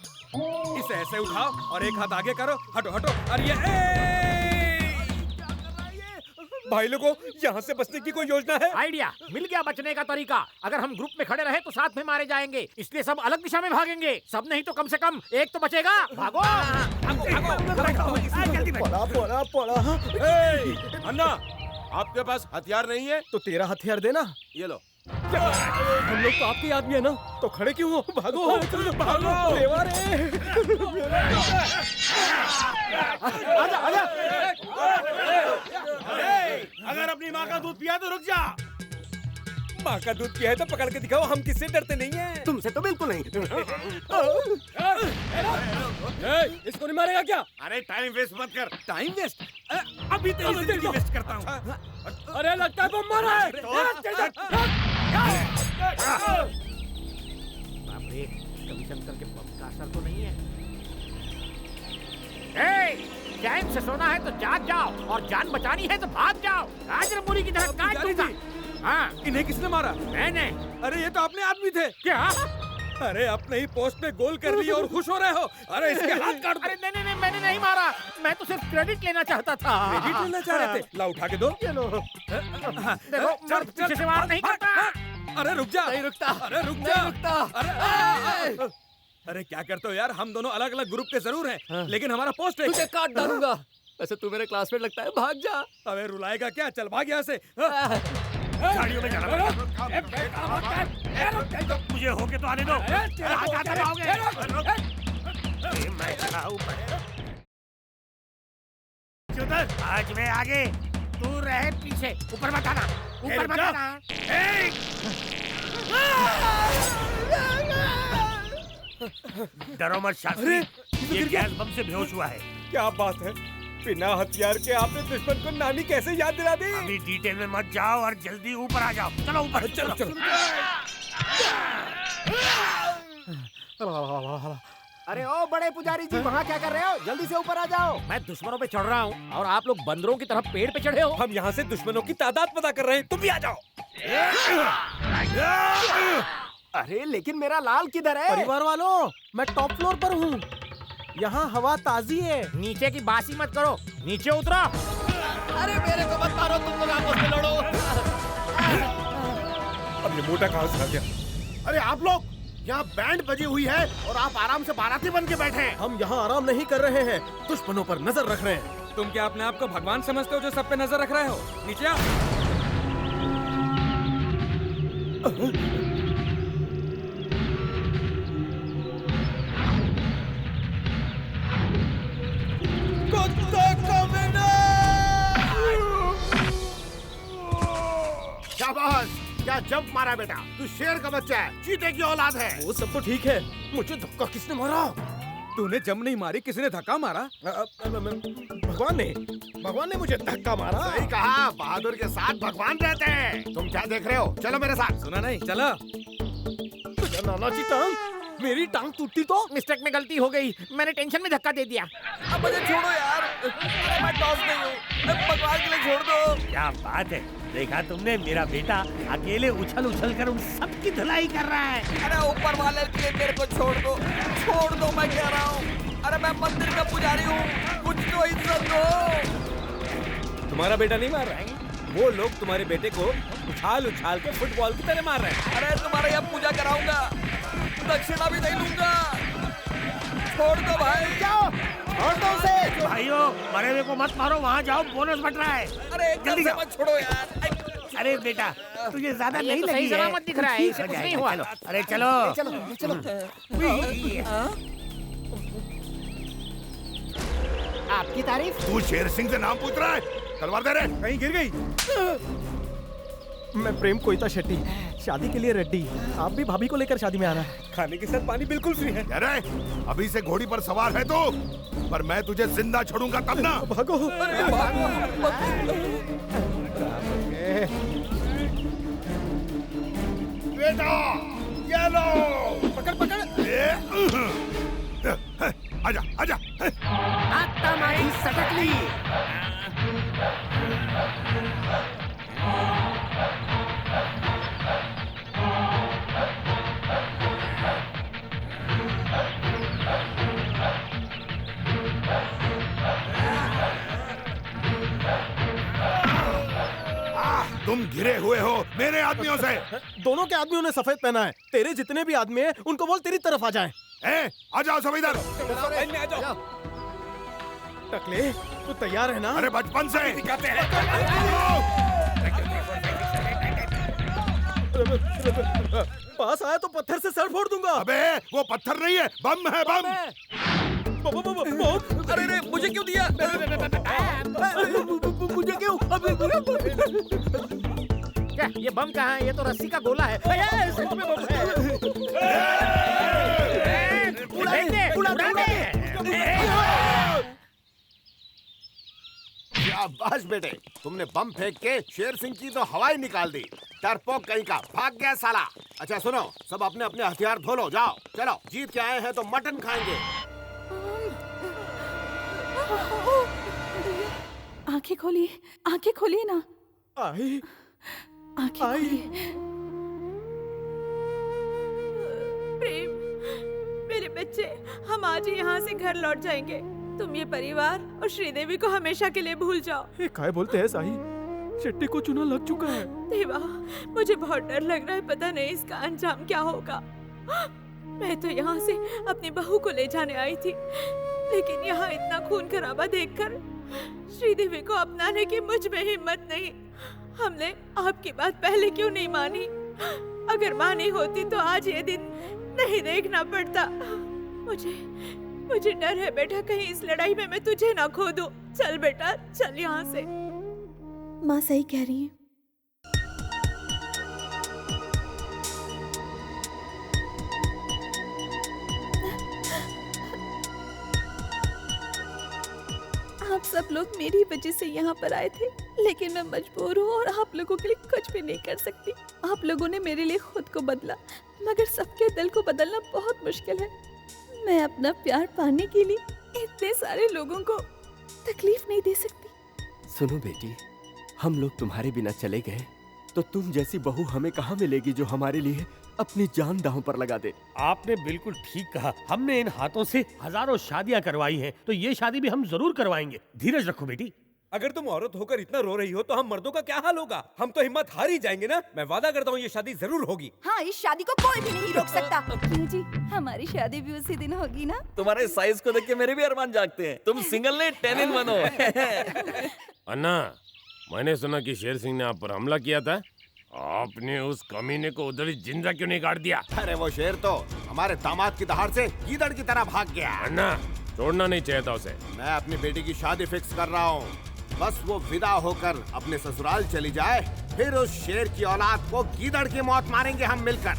इसे ऐसे उठाओ और एक हाथ आगे करो। हटो हटो। और ये भाई लोगों, यहाँ से बचने की कोई योजना है? आइडिया मिल गया बचने का तरीका। अगर हम ग्रुप में खड़े रहे तो साथ में मारे जाएंगे, इसलिए सब अलग दिशा में भागेंगे। सब नहीं तो कम से कम एक तो बचेगा। भागो अन्ना, आपके पास हथियार नहीं है तो तेरा हथियार देना। ये लो। हम लोग तो आपके आदमी है ना, तो खड़े क्यों हो? भागो भागो। देवा रे, आजा आजा। अगर अपनी माँ का दूध पिया तो रुक जा। माँ का दूध पिया है तो पकड़ के दिखाओ, हम किससे डरते नहीं हैं। तुमसे तो बिल्कुल नहीं। इसको नहीं मारेगा क्या? अरे टाइम वेस्ट मत कर। Time waste? अभी तेरी जिंदगी वेस्ट करता हूँ। अरे लगता है बम मारा है। बाप रे, कभी शंकर के बम का असर तो नहीं है। चैन से सोना है तो जाग जाओ और जान बचानी है तो भाग जाओ। राजरमुरी की तरह काट दूंगा। हाँ, इन्हें किसने मारा? मैंने। अरे ये तो अपने आदमी थे। क्या? अरे अपने ही पोस्ट में गोल कर लिया और खुश हो रहे हो। अरे इसके हाथ काट दो। अरे नहीं नहीं, मैंने नहीं मारा। मैं तो सिर्फ क्रेडिट लेना चाहता था। क्रेडिट लेना चाह रहे थे? ला उठा के दो। ये लो। देखो, मैं पीछे से वार नहीं करता। अरे रुक जा। नहीं रुकता। अरे रुक जा। अरे क्या करते हो यार, हम दोनों अलग अलग ग्रुप के जरूर हैं, लेकिन हमारा पोस्ट है। तुझे काट डालूंगा। वैसे तू मेरे क्लासमेट लगता है, भाग जा। अबे रुलाएगा क्या? चल भाग यहाँ से। गाड़ियों में जाना। मुझे होके तो आने दो। मैं खड़ा हूँ। आज मैं आगे, तू रहे पीछे। ऊपर मत आना, ऊपर मत आना। डरो मत शास्त्री, ये गैस बम से बेहोश हुआ है। क्या बात है, बिना हथियार के आपने दुश्मन को नानी कैसे याद दिला दी? अभी डिटेल में मत जाओ और जल्दी ऊपर आ जाओ। चलो ऊपर, चलो चलो। अरे ओ बड़े पुजारी जी, वहाँ क्या कर रहे हो? जल्दी से ऊपर आ जाओ। मैं दुश्मनों पे चढ़ रहा हूँ और आप लोग बंदरों की तरह पेड़ पे चढ़े हो। हम यहाँ से दुश्मनों की तादाद पता कर रहे हैं, तुम भी आ जाओ। अरे लेकिन मेरा लाल किधर है? परिवार वालों, मैं टॉप फ्लोर पर हूँ। यहाँ हवा ताजी है। नीचे की बासी मत करो, नीचे उतरो। अरे मेरे को मत मारो, तुम लोग आपस में लड़ो। अब ये मोटा कहाँ से आ गया? अरे आप लोग, यहाँ बैंड बजी हुई है और आप आराम से बाराती बन के बैठे हैं। हम यहाँ आराम नहीं कर रहे हैं, दुश्मनों पर नजर रख रहे हैं। तुम क्या अपने आप को भगवान समझते हो जो सब पे नजर रख रहे हो? नीचे आओ। शाबाश, क्या जंप मारा बेटा। तू शेर का बच्चा है, चीते की औलाद है। वो सब तो ठीक है, मुझे धक्का किसने मारा? तूने जंप नहीं मारी, किसने धक्का मारा? भगवान ने मुझे धक्का मारा। सही कहा, बहादुर के साथ भगवान रहते हैं। तुम क्या देख रहे हो? चलो मेरे साथ। सुना नहीं, चलो। नाना जी टांग, मेरी टांग टूटती तो? मिस्टेक में गलती हो गई, मैंने टेंशन में धक्का दे दिया। अब मुझे छोड़ो यार, अरे मैं टॉस नहीं हूँ, भगवान के लिए छोड़ दो। क्या बात है, देखा तुमने, मेरा बेटा अकेले उछल उछल कर उन सबकी धुलाई कर रहा है। अरे ऊपर वाले के लिए मेरे को छोड़ दो मैं कह रहा हूँ। अरे मैं मंदिर का पुजारी हूँ, कुछ तो इज्जत दो। तुम्हारा बेटा नहीं मार रहा है, वो लोग तुम्हारे बेटे को उछाल उछाल के फुटबॉल की तरह मार रहे हैं। अरे तुम्हारे यहाँ पूजा कराऊंगा, दक्षिणा भी नहीं लूंगा। छोड़ दो भाई, जाओ, छोड़ दो उसे। भाइयों, मरे हुए को मत मारो, वहाँ जाओ, बोनस बट रहा है। अरे जल्दी से मत छोड़ो यार। अरे बेटा, तुझे ज्यादा नहीं तो लगी सही है? सलामत दिख रहा है, इसे कुछ नहीं हुआ। अरे चलो चलो। आपकी तारीफ। तू शेर सिंह से नाम पूछ रहा है? तलवार दे रे। कहीं गिर गई। मैं प्रेम कोइता शेट्टी, शादी के लिए रेडी। आप भी भाभी को लेकर शादी में आना। खाने के साथ पानी बिल्कुल फ्री है। अरे अभी से घोड़ी पर सवार है तो, पर मैं तुझे जिंदा छोड़ूंगा तब ना। भागो। बेटा, ये लो। पकड़। आजा आजा। आता मारी सटकली। तुम घिरे हुए हो मेरे आदमियों से। दोनों के आदमियों ने सफेद पहना है। तेरे जितने भी आदमी हैं, उनको बोल तेरी तरफ आ जाएं। आ जाओ सब इधर। आ जाओ। टकले, तू तैयार है ना? अरे बचपन से दिखाते हैं। पास आया तो पत्थर से सर फोड़ दूंगा। अबे वो पत्थर नहीं है, बम है, बम। अरे रे, मुझे क्यों दिया? मुझे क्यों? क्या ये बम कहाँ है? ये तो रस्सी का गोला है। सच में बम है। उड़ा दे। शाबाश बेटे, तुमने बम फेंक के शेर सिंह की तो हवा ही निकाल दी। डरपोक कहीं का, भाग गया साला। अच्छा सुनो, सब अपने अपने हथियार धो लो, जाओ। चलो, जीत के आए हैं तो मटन खाएंगे। आंखें खोलिए ना। आई। आंखें खोलिए। प्रेम, मेरे बच्चे, हम आज ही यहाँ से घर लौट जाएंगे। तुम ये परिवार और श्रीदेवी को हमेशा के लिए भूल जाओ। ये काय बोलते हैं साही? शेट्टी को चूना लग चुका है। देवा, मुझे बहुत डर लग रहा है, पता नहीं इसका अंजाम क्या होगा। मैं तो यहाँ से अपनी बहू को ले जाने आई थी, लेकिन यहाँ इतना खून खराबा देखकर श्रीदेवी को अपनाने की मुझ में हिम्मत नहीं। हमने आपकी बात पहले क्यों नहीं मानी? अगर मानी होती तो आज ये दिन नहीं देखना पड़ता। मुझे डर है बेटा, कहीं इस लड़ाई में मैं तुझे ना खो दूं। चल बेटा, चल यहाँ से। माँ सही कह रही है। आप सब लोग मेरी वजह से यहाँ पर आए थे, लेकिन मैं मजबूर हूँ और आप लोगों के लिए कुछ भी नहीं कर सकती। आप लोगों ने मेरे लिए खुद को बदला, मगर सबके दिल को बदलना बहुत मुश्किल है। मैं अपना प्यार पाने के लिए इतने सारे लोगों को तकलीफ नहीं दे सकती। सुनो बेटी, हम लोग तुम्हारे बिना चले गए तो तुम जैसी बहू हमें कहाँ मिलेगी जो हमारे लिए अपनी जान दांव पर लगा दे। आपने बिल्कुल ठीक कहा। हमने इन हाथों से हजारों शादियां करवाई हैं, तो ये शादी भी हम जरूर करवाएंगे। धीरज रखो बेटी। अगर तुम औरत होकर इतना रो रही हो तो हम मर्दों का क्या हाल होगा? हम तो हिम्मत हार ही जाएंगे ना। मैं वादा करता हूँ ये शादी जरूर होगी। हाँ, इस शादी को कोई भी नहीं रोक सकता। क्यों जी, हमारी शादी भी उसी दिन होगी ना। तुम्हारे साइज को देख के मेरे भी अरमान जागते हैं। तुम सिंगल नहीं 10 in 1 हो। अन्ना, मैंने सुना कि शेर सिंह ने आप पर हमला किया था। आपने उस कमीने को उधर ही जिंदा क्यों नहीं काट दिया? अरे वो शेर तो हमारे दामाद की दहाड़ से गीदड़ की तरह भाग गया। अन्ना, छोड़ना नहीं चाहिए था उसे। मैं अपनी बेटी की शादी फिक्स कर रहा हूँ, बस वो विदा होकर अपने ससुराल चली जाए, फिर उस शेर की औलाद को गीदड़ की मौत मारेंगे हम मिलकर।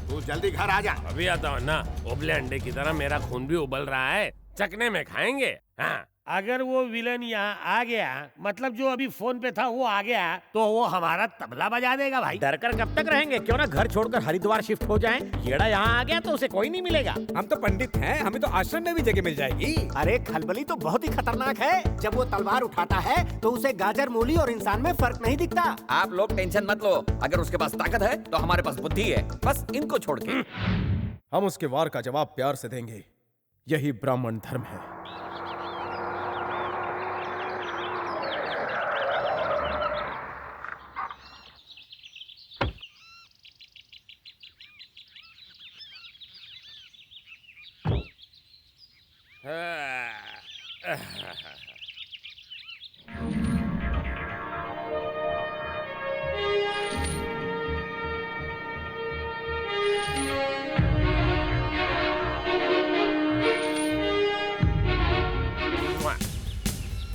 तू जल्दी घर आ जा। अभी आता हूँ ना। उबले अंडे की तरह मेरा खून भी उबल रहा है। चकने में खाएंगे। हाँ अगर वो विलन यहाँ आ गया, मतलब जो अभी फोन पे था वो आ गया, तो वो हमारा तबला बजा देगा भाई। डर कर कब तक रहेंगे? क्यों ना घर छोड़कर हरिद्वार शिफ्ट हो जाएं? येड़ा यहाँ आ गया तो उसे कोई नहीं मिलेगा। हम तो पंडित हैं, हमें तो आश्रम में भी जगह मिल जाएगी। अरे खलबली तो बहुत ही खतरनाक है। जब वो तलवार उठाता है तो उसे गाजर, मूली और इंसान में फर्क नहीं दिखता। आप लोग टेंशन मत लो, अगर उसके पास ताकत है तो हमारे पास बुद्धि है, बस इनको छोड़ के। हम उसके वार का जवाब प्यार से देंगे, यही ब्राह्मण धर्म है।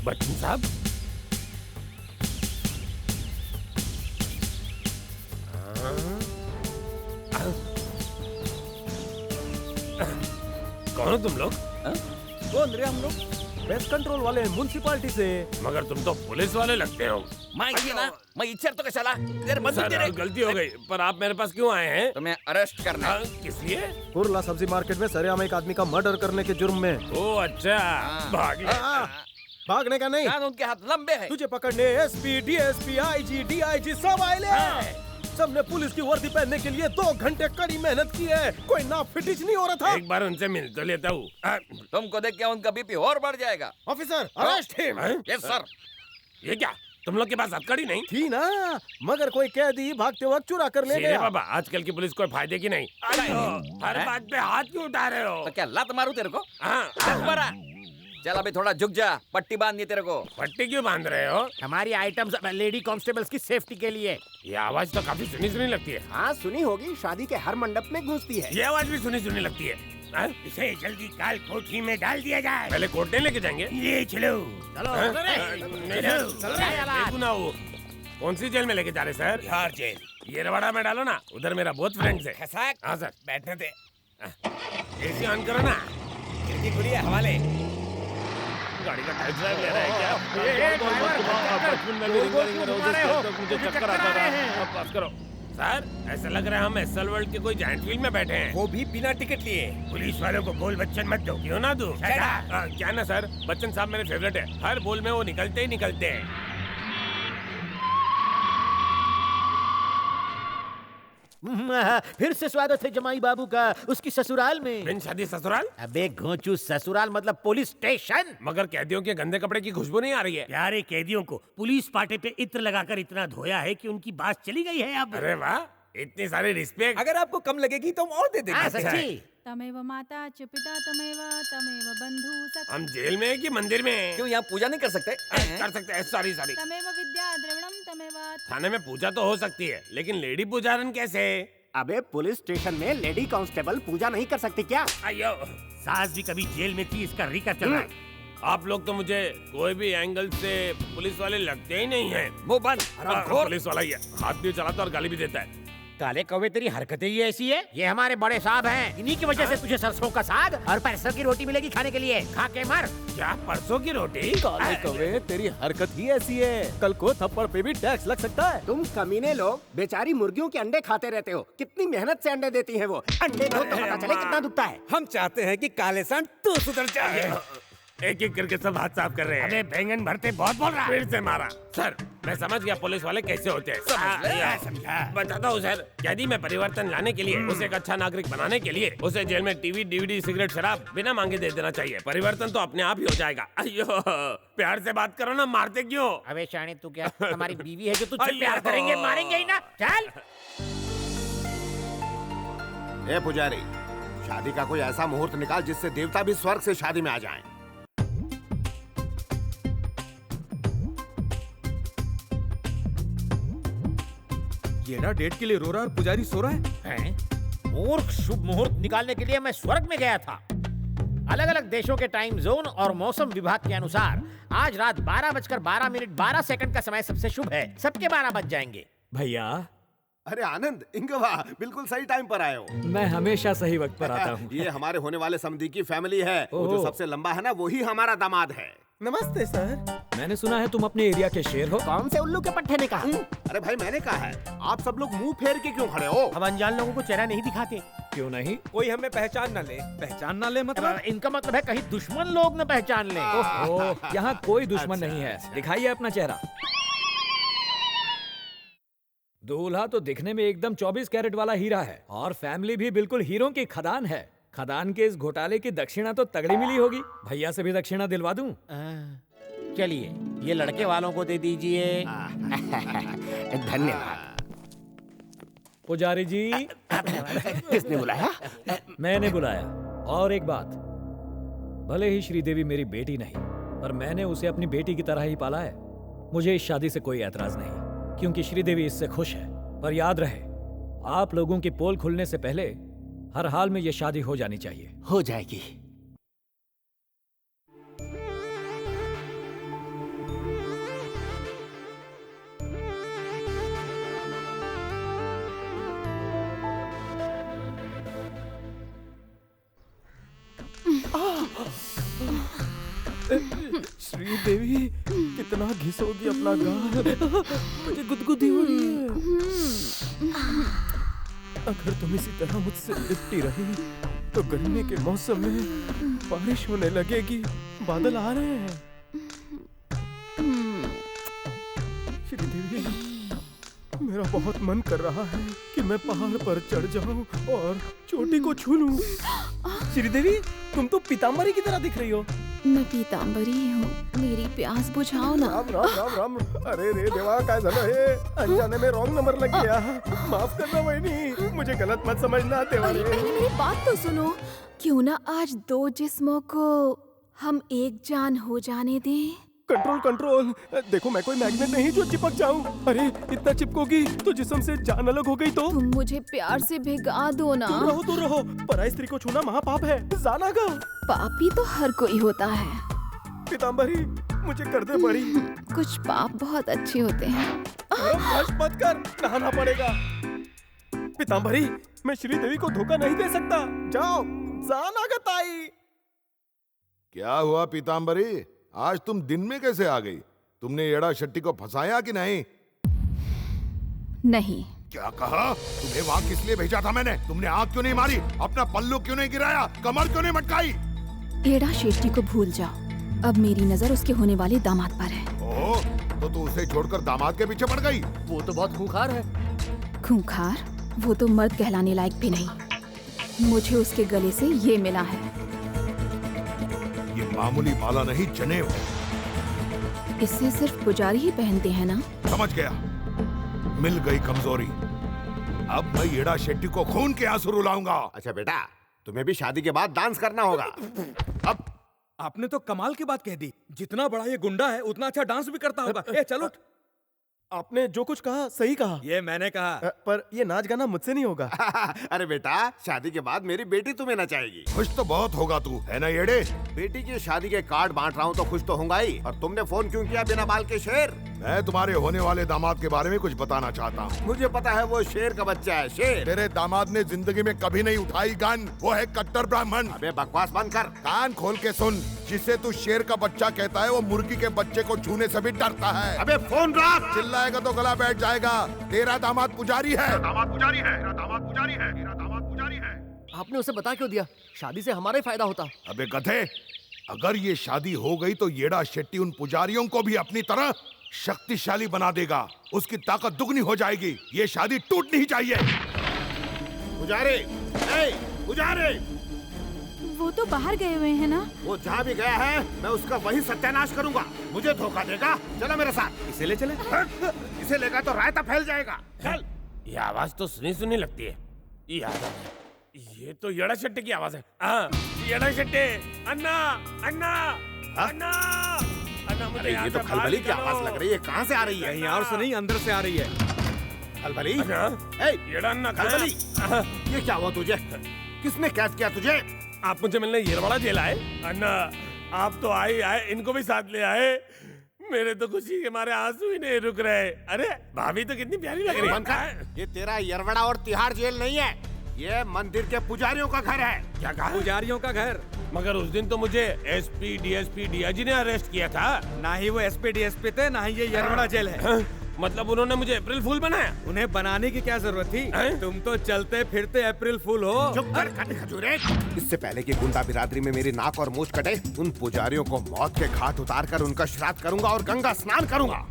बच्चन साहब, कौन हो तुम लोग? कौन रे? हम लोग पेस्ट कंट्रोल वाले म्युनिसिपालिटी से। मगर तुम तो पुलिस वाले लगते हो। मैं इच्छा तो कैसा सर, गलती हो गई, पर आप मेरे पास क्यों आए हैं? तुम्हें अरेस्ट करना। किस लिए? कुरला सब्जी मार्केट में सरेआम एक आदमी का मर्डर करने के जुर्म में। ओह अच्छा, भागने का नहीं, कानून के हाथ लंबे हैं। तुझे पकड़ने एसपी, डीएसपी, आईजी, डीआईजी सब आए। सबने पुलिस की वर्दी पहनने के लिए 2 घंटे कड़ी मेहनत की है। कोई ना फिटिश नहीं हो रहा था। एक बार उनसे मिल तो लेता हूँ। तुमको देख के उनका बीपी और बढ़ जाएगा। Officer arrest him. Yes sir. ये क्या, तुम लोग के पास हथकड़ी नहीं थी ना? मगर कोई कैदी भागते वक्त चुरा कर ले गया। बाबा, आजकल की पुलिस कोई फायदे की नहीं। हर बात पे हाथ क्यों उठा रहे हो? तो क्या लात मारूं तेरे को? हाँ। चल अभी थोड़ा झुक जा, पट्टी बांध दी तेरे को। पट्टी क्यों बांध रहे हो? हमारी आइटम्स लेडी कांस्टेबल्स की सेफ्टी के लिए। ये आवाज तो काफी सुनी सुनी लगती है। हाँ सुनी होगी, शादी के हर मंडप में गूंजती है। ये आवाज भी सुनी सुनी लगती है। इसे जल्दी काल कोठरी में डाल दिया जाए। पहले कोर्ट नहीं लेके जाएंगे? ले चलो। चलो। कौन सी जेल में लेके जा रहे सर? बिहार जेल। ये रवाड़ा में डालो ना, उधर मेरा बहुत फ्रेंड्स है। हाँ सर, बैठने दे। एसी ऑन करो ना। खिड़की खुली है, हवाले। गाड़ी का टेस्ट ड्राइव ले रहा है क्या? मुझे चक्कर आता था। पास करो सर, ऐसा लग रहा है हम एसएल वर्ल्ड के कोई जायंट फील्ड में बैठे हैं। वो भी बिना टिकट लिए। पुलिस वालों को बोल बच्चन मत दो। क्यों ना दूं? क्या ना सर, बच्चन साहब मेरे फेवरेट है। हर बोल में वो निकलते ही निकलते हैं। फिर से स्वागत है जमाई बाबू का उसकी ससुराल में। बिन शादी ससुराल? अबे घोंचू, ससुराल मतलब पुलिस स्टेशन। मगर कैदियों के गंदे कपड़े की खुशबू नहीं आ रही है। प्यारे कैदियों को पुलिस पाटे पे इत्र लगाकर इतना धोया है कि उनकी बात चली गई है अब। अरे वाह, इतनी सारी रिस्पेक्ट। अगर आपको कम लगेगी तो हम और दे देंगे। सच्ची। तमेव माता च पिता तमेव बंधु सखा। हम जेल में है कि मंदिर में है? क्यों यहाँ पूजा नहीं कर सकते? कर सकते हैं। सॉरी। तमेव विद्या द्रविणम तमेव। थाने में पूजा तो हो सकती है, लेकिन लेडी पुजारन कैसे? अबे पुलिस स्टेशन में लेडी कांस्टेबल पूजा नहीं कर सकती क्या? अयो, सास भी कभी जेल में थी, इसका रिका चल रहा है। आप लोग तो मुझे कोई भी एंगल से पुलिस वाले लगते ही नहीं हैं। मुंह बंद। पुलिस वाला ही है, हाथ भी चलाता और गाली भी देता है। काले कौवे, तेरी हरकतें ही ऐसी है। ये हमारे बड़े साहब हैं, इन्हीं की वजह से तुझे सरसों का साग और परसों की रोटी मिलेगी खाने के लिए। खा के मर। क्या परसों की रोटी? काले कौवे, तेरी हरकत ही ऐसी है, कल को थप्पड़ पे भी टैक्स लग सकता है। तुम कमीने लोग बेचारी मुर्गियों के अंडे खाते रहते हो। कितनी मेहनत से अंडे देती है वो। अंडे दो तो पता चले कितना दुखता है। हम चाहते हैं कि काले सांड तू सुधर जाए। एक एक करके सब हाथ साफ कर रहे हैं। अबे बैंगन भरते बहुत बोल रहा है। फिर से मारा। सर, मैं समझ गया पुलिस वाले कैसे होते हैं। समझा। बताता हूँ सर, कैदी में परिवर्तन लाने के लिए, उसे एक अच्छा नागरिक बनाने के लिए, उसे जेल में टीवी, डीवीडी, सिगरेट, शराब बिना मांगे दे देना चाहिए। परिवर्तन तो अपने आप ही हो जाएगा। अयो, प्यार से बात करो ना, मारते क्यों? अबे शाने, तू क्या हमारी बीवी है जो तुझसे प्यार करेंगे? मारेंगे ही ना। चल। ए पुजारी, शादी का कोई ऐसा मुहूर्त निकाल जिससे देवता भी स्वर्ग से शादी में आ जाएं। येड़ा डेट के लिए रो रहा और पुजारी सो रहा है? मूर्ख, शुभ मुहूर्त निकालने के लिए मैं स्वर्ग में गया था। अलग अलग देशों के टाइम जोन और मौसम विभाग के अनुसार आज रात 12:12 मिनट 12 सेकंड का समय सबसे शुभ है। सबके 12 बज जाएंगे। भैया अरे आनंद, इंगवा, बिल्कुल सही टाइम पर आए हो। मैं हमेशा सही वक्त पर आता हूँ। ये हमारे होने वाले समधी की फैमिली है। वो जो सबसे लंबा है ना, वही हमारा दामाद है। नमस्ते सर। मैंने सुना है तुम अपने एरिया के शेर हो। कौन से उल्लू के पट्टे ने कहा? अरे भाई मैंने कहा है, आप सब लोग मुंह फेर के क्यों खड़े हो? हम अनजान लोगों को चेहरा नहीं दिखाते। क्यों नहीं? कोई हमें पहचान न ले। पहचान न ले मतलब? इनका मतलब है कहीं दुश्मन लोग न पहचान ले। ओह, यहाँ कोई दुश्मन नहीं है। दिखाइए अपना चेहरा। दूल्हा तो दिखने में एकदम 24 कैरेट वाला हीरा है और फैमिली भी बिल्कुल हीरों की खदान है। खदान के इस घोटाले की दक्षिणा तो तगड़ी मिली होगी। भैया से भी दक्षिणा दिलवा दूं? चलिए ये लड़के वालों को दे दीजिए। धन्यवाद। पुजारी जी। किसने बुलाया? मैंने बुलाया। और एक बात, भले ही श्रीदेवी मेरी बेटी नहीं, पर मैंने उसे अपनी बेटी की तरह ही पाला है। मुझे इस शादी से कोई एतराज नहीं, क्योंकि श्रीदेवी इससे खुश है। पर याद रहे, आप लोगों की पोल खुलने से पहले हर हाल में ये शादी हो जानी चाहिए। हो जाएगी। श्रीदेवी, कितना घिसोगी अपना गाल? मुझे गुदगुदी हो रही है। अगर तुम इसी तरह मुझसे लिपटी रही तो गर्मी के मौसम में बारिश होने लगेगी। बादल आ रहे हैं। श्रीदेवी, मेरा बहुत मन कर रहा है कि मैं पहाड़ पर चढ़ जाऊं और चोटी को छू लूं। श्रीदेवी, तुम तो पीताम्बरी की तरह दिख रही हो। मैं पीताम्बरी हूँ, मेरी प्यास बुझाओ ना। राम राम राम राम। अरे रे देवा, काय झालं हे? अनजाने में रॉन्ग नंबर लग गया। माफ करना वहिनी, मुझे गलत मत समझना। अरे पहले मेरी बात तो सुनो। क्यों ना आज दो जिस्मों को हम एक जान हो जाने दें। Control control. देखो मैं कोई मैग्नेट नहीं जो चिपक जाऊं। अरे इतना चिपकोगी तो जिस्म से जान अलग हो गई तो। तुम मुझे प्यार से भिगा दो ना। दूर रहो। पराई स्त्री को छूना महापाप है। जाना का पापी तो हर कोई होता है। पीताम्बरी, मुझे कर दे बड़ी। कुछ पाप बहुत अच्छे होते हैं। मत कर, नहाना पड़ेगा। पीताम्बरी, मैं श्रीदेवी को धोखा नहीं दे सकता। जाओ, जाना का ताई। क्या हुआ पीताम्बरी, आज तुम दिन में कैसे आ गई? तुमने येड़ा शेट्टी को फंसाया कि नहीं? नहीं। क्या कहा? तुम्हें वहाँ किस लिए भेजा था मैंने? तुमने आग क्यों नहीं मारी? अपना पल्लू क्यों नहीं गिराया? कमर क्यों नहीं मटकाई? येड़ा शेट्टी को भूल जाओ। अब मेरी नजर उसके होने वाले दामाद पर है। ओह, तो तू उसे छोड़कर दामाद के पीछे पड़ गई? वो तो बहुत खूंखार है। खूंखार? वो तो मर्द कहलाने लायक भी नहीं। मुझे उसके गले से ये मिला है। ये मामूली माला नहीं, जनेऊ है। इसे सिर्फ पुजारी ही पहनते हैं ना? समझ गया, मिल गई कमजोरी। अब मैं येड़ा शेट्टी को खून के आंसू रुलाऊंगा। अच्छा बेटा, तुम्हें भी शादी के बाद डांस करना होगा। अब आपने तो कमाल की बात कह दी। जितना बड़ा ये गुंडा है उतना अच्छा डांस भी करता होगा। ए चलो। आपने जो कुछ कहा सही कहा। ये मैंने कहा। पर ये नाच गाना मुझसे नहीं होगा। अरे बेटा, शादी के बाद मेरी बेटी तुम्हें नचाएगी। खुश तो बहुत होगा तू, है ना येड़े? बेटी की शादी के कार्ड बांट रहा हूँ तो खुश तो होऊंगा ही। और तुमने फोन क्यों किया बिना बाल के शेर? मैं तुम्हारे होने वाले दामाद के बारे में कुछ बताना चाहता हूँ। मुझे पता है, वो शेर का बच्चा है, शेर। तेरे दामाद ने जिंदगी में कभी नहीं उठाई गन। वो है कट्टर ब्राह्मण। अबे बकवास बंद कर। कान खोल के सुन, जिसे तू शेर का बच्चा कहता है वो मुर्गी के बच्चे को छूने से भी डरता है। अबे फोन रख। चिल्लाएगा तो गला बैठ जाएगा। तेरा दामाद पुजारी है। दामाद पुजारी है। मेरा दामाद पुजारी है। मेरा दामाद पुजारी है। आपने उसे बता क्यों दिया? शादी से हमारा ही फायदा होता। अबे गधे, अगर ये शादी हो गई तो येड़ा शेट्टी उन पुजारियों को भी अपनी तरह शक्तिशाली बना देगा। उसकी ताकत दुगनी हो जाएगी। ये शादी टूटनी ही चाहिए। पुजारी, पुजारी, वो तो बाहर गए हुए हैं ना? वो जहाँ भी गया है मैं उसका वही सत्यानाश करूंगा। मुझे धोखा देगा? चलो मेरे साथ। इसे ले चले। इसे लेगा तो रायता फैल जाएगा। चल। ये आवाज तो सुनी सुनी लगती है। ये तो येड़ा शेट्टी की आवाज है। येड़ा शेट्टी, अन्ना, अन्ना, अन्ना, अन्ना, मुझे ये तो खलबली की आवाज लग रही है। कहाँ से आ रही है? कहीं और से नहीं, अंदर से आ रही है। खलबली? येड़ा अन्ना, खलबली, ये क्या हुआ तुझे? किसने कैद किया तुझे? आप मुझे मिलने येरवाड़ा जेल आए? अन्ना, आप तो आए, इनको भी साथ ले आए। मेरे तो खुशी के मारे आंसू ही नहीं रुक रहे। अरे भाभी तो कितनी प्यारी लग रही बंद कर। ये तेरा यरवड़ा और तिहाड़ जेल नहीं है, ये मंदिर के पुजारियों का घर है। क्या कहा? पुजारियों का घर? मगर उस दिन तो मुझे एसपी डीएसपी डीआईजी ने अरेस्ट किया था। ना ही वो एसपी डीएसपी थे, ना ही ये यरवड़ा जेल है। मतलब उन्होंने मुझे अप्रैल फूल बनाया? उन्हें बनाने की क्या जरूरत थी? तुम तो चलते फिरते अप्रैल फूल हो। चुप कर खजूरे। इससे पहले कि गुंडा बिरादरी में मेरी नाक और मूछ कटे, उन पुजारियों को मौत के घाट उतार कर उनका श्राद्ध करूंगा और गंगा स्नान करूंगा।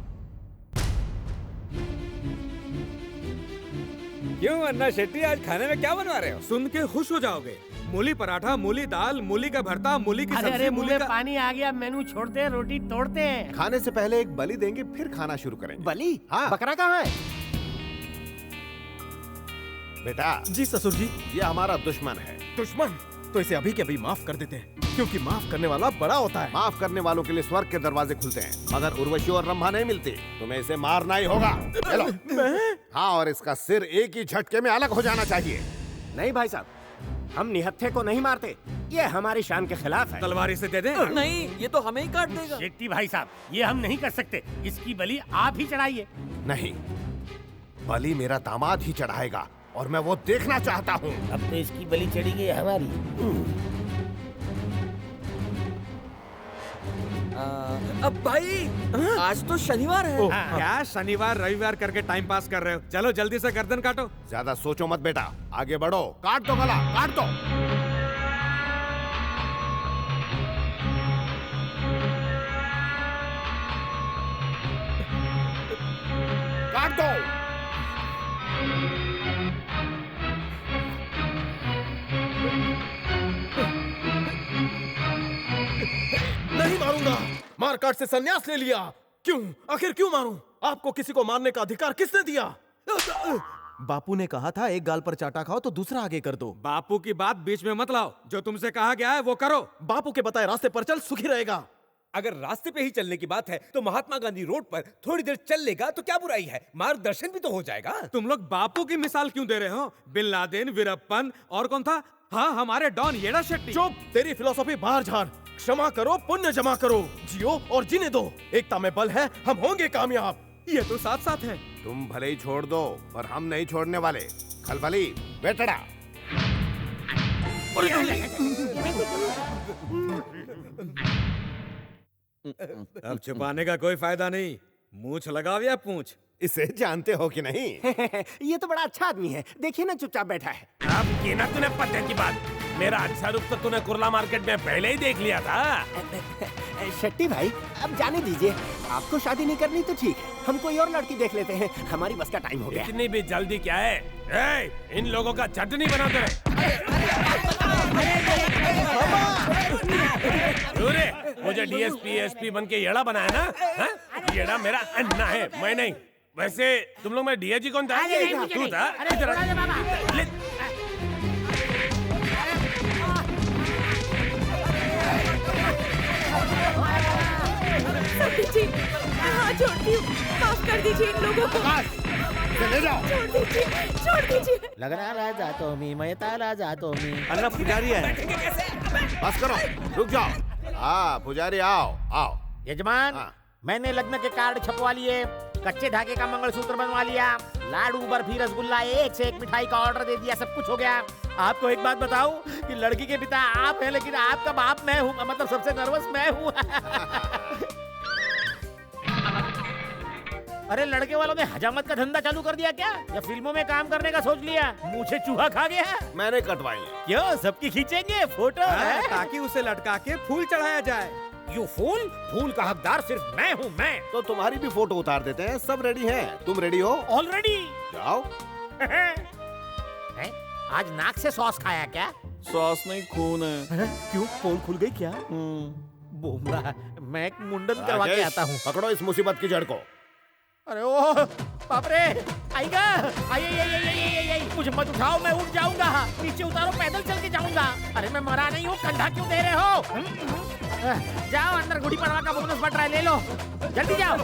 क्यों अन्ना शेट्टी, आज खाने में क्या बनवा रहे हो? सुन के खुश हो जाओगे। मूली पराठा, मूली दाल, मूली का भरता, मूली की सब्जी, अरे मूली का पानी आ गया। मेनू छोड़ते हैं, रोटी तोड़ते हैं। खाने से पहले एक बलि देंगे, फिर खाना शुरू करेंगे। बलि? हाँ। बकरा कहाँ है? बेटा। जी ससुर जी। ये हमारा दुश्मन है। दुश्मन? तो इसे अभी के अभी माफ कर देते हैं, क्योंकि माफ करने वाला बड़ा होता है। माफ करने वालों के लिए स्वर्ग के दरवाजे खुलते हैं, मगर उर्वशी और रंभा नहीं मिलती। तुम्हें इसे मारना ही होगा। चलो। हाँ, और इसका सिर एक ही झटके में अलग हो जाना चाहिए। नहीं भाई साहब, हम निहत्थे को नहीं मारते, ये हमारी शान के खिलाफ है। तलवार इसे दे दे। नहीं, ये तो हमें ही काट देगा। शेट्टी भाई साहब, ये हम नहीं कर सकते। इसकी बलि आप ही चढ़ाइए। नहीं, बलि मेरा दामाद ही चढ़ाएगा, और मैं वो देखना चाहता हूँ। अब तो इसकी बलि चढ़ेगी हमारी। अब भाई, आज तो शनिवार है। क्या शनिवार रविवार करके टाइम पास कर रहे हो? चलो जल्दी से गर्दन काटो। ज्यादा सोचो मत बेटा, आगे बढ़ो। काट दो गला, काट दो। काट दो। नहीं मारूंगा, मारकाट से संन्यास ले लिया। क्यों? आखिर क्यों मारूं? आपको किसी को मारने का अधिकार किसने दिया? बापू ने कहा था एक गाल पर चाटा खाओ तो दूसरा आगे कर दो। बापू की बात बीच में मत लाओ। जो तुमसे कहा गया है वो करो। बापू के बताए रास्ते पर चल, सुखी रहेगा। अगर रास्ते पे ही चलने की बात है तो महात्मा गांधी रोड पर थोड़ी देर चल लेगा तो क्या बुराई है? मार्गदर्शन भी तो हो जाएगा। तुम लोग बापू की मिसाल क्यों दे रहे हो? बिन लादेन, वीरप्पन और कौन था? हाँ, हमारे डॉन येड़ा शेट्टी। चुप, तेरी फिलॉसफी बाहर झाड़। क्षमा करो, पुण्य जमा करो, जियो और जीने दो। एकता में बल है, हम होंगे कामयाब। ये तो साथ साथ है। तुम भले ही छोड़ दो, पर हम नहीं छोड़ने वाले। खलबली, बेटड़ा। अब छुपाने का कोई फायदा नहीं। मूछ लगाओ या पूछ। इसे जानते हो कि नहीं? ये तो बड़ा अच्छा आदमी है, देखिए ना चुपचाप बैठा है। अब की ना तूने पते की बात। मेरा अच्छा रूप तो तूने कुर्ला मार्केट में पहले ही देख लिया था। शेट्टी भाई, अब जाने दीजिए। आपको शादी नहीं करनी तो ठीक है, हम कोई और लड़की देख लेते हैं। हमारी बस का टाइम हो गया। इतनी भी जल्दी क्या है? इन लोगों का चटनी बनाते रहे। मुझे डीएसपी एसपी बन के येड़ा बनाया ना? येड़ा मेरा अन्ना है, मैं नहीं। वैसे तुम लोग में डीआईजी कौन था? तू था? इधर हाँ, छोड़ती हूँ। माफ कर दीजिए इन लोगों को। ले जाओ। छोड़ दीजिए। लगना जातो मैं ताला जातो अन्ना पुजारी है। बस करो, रुक जाओ। हाँ पुजारी, आओ आओ। यजमान, मैंने लग्न के कार्ड छपवा लिए, कच्चे धागे का मंगलसूत्र बनवा लिया, लाडू बर्फी रसगुल्ला एक से एक मिठाई का ऑर्डर दे दिया, सब कुछ हो गया। आपको एक बात बताऊं कि लड़की के पिता आप हैं, लेकिन आपका बाप मैं हूँ। मतलब सबसे नर्वस मैं हूँ। अरे लड़के वालों ने हजामत का धंधा चालू कर दिया क्या? या फिल्मों में काम करने का सोच लिया? मुझे चूहा खा गया। मैंने कटवाई है। क्यों? सबकी खींचेंगे फोटो है? ताकि उसे लटका के फूल चढ़ाया जाए। You fool? फूल का हकदार सिर्फ मैं हूँ, मैं। तो तुम्हारी भी फोटो उतार देते हैं। सब रेडी है। तुम रेडी हो? ऑलरेडी। जाओ। आज नाक से सॉस खाया क्या? सॉस नहीं, खून है। क्यों? पोल खुल गई क्या? बोमरा, मैं एक मुंडन करवा के आता हूँ। पकड़ो इस मुसीबत की जड़ को। अरे ओ बाप रे, आएगा। आई, मुझे मत उठाओ, मैं उठ जाऊंगा। नीचे उतारो, पैदल चल के जाऊंगा। अरे मैं मरा नहीं हूँ, कंधा क्यों दे रहे हो? जाओ अंदर, गुड़ी पड़वा का बोनस बट रहा है, ले लो, जल्दी जाओ।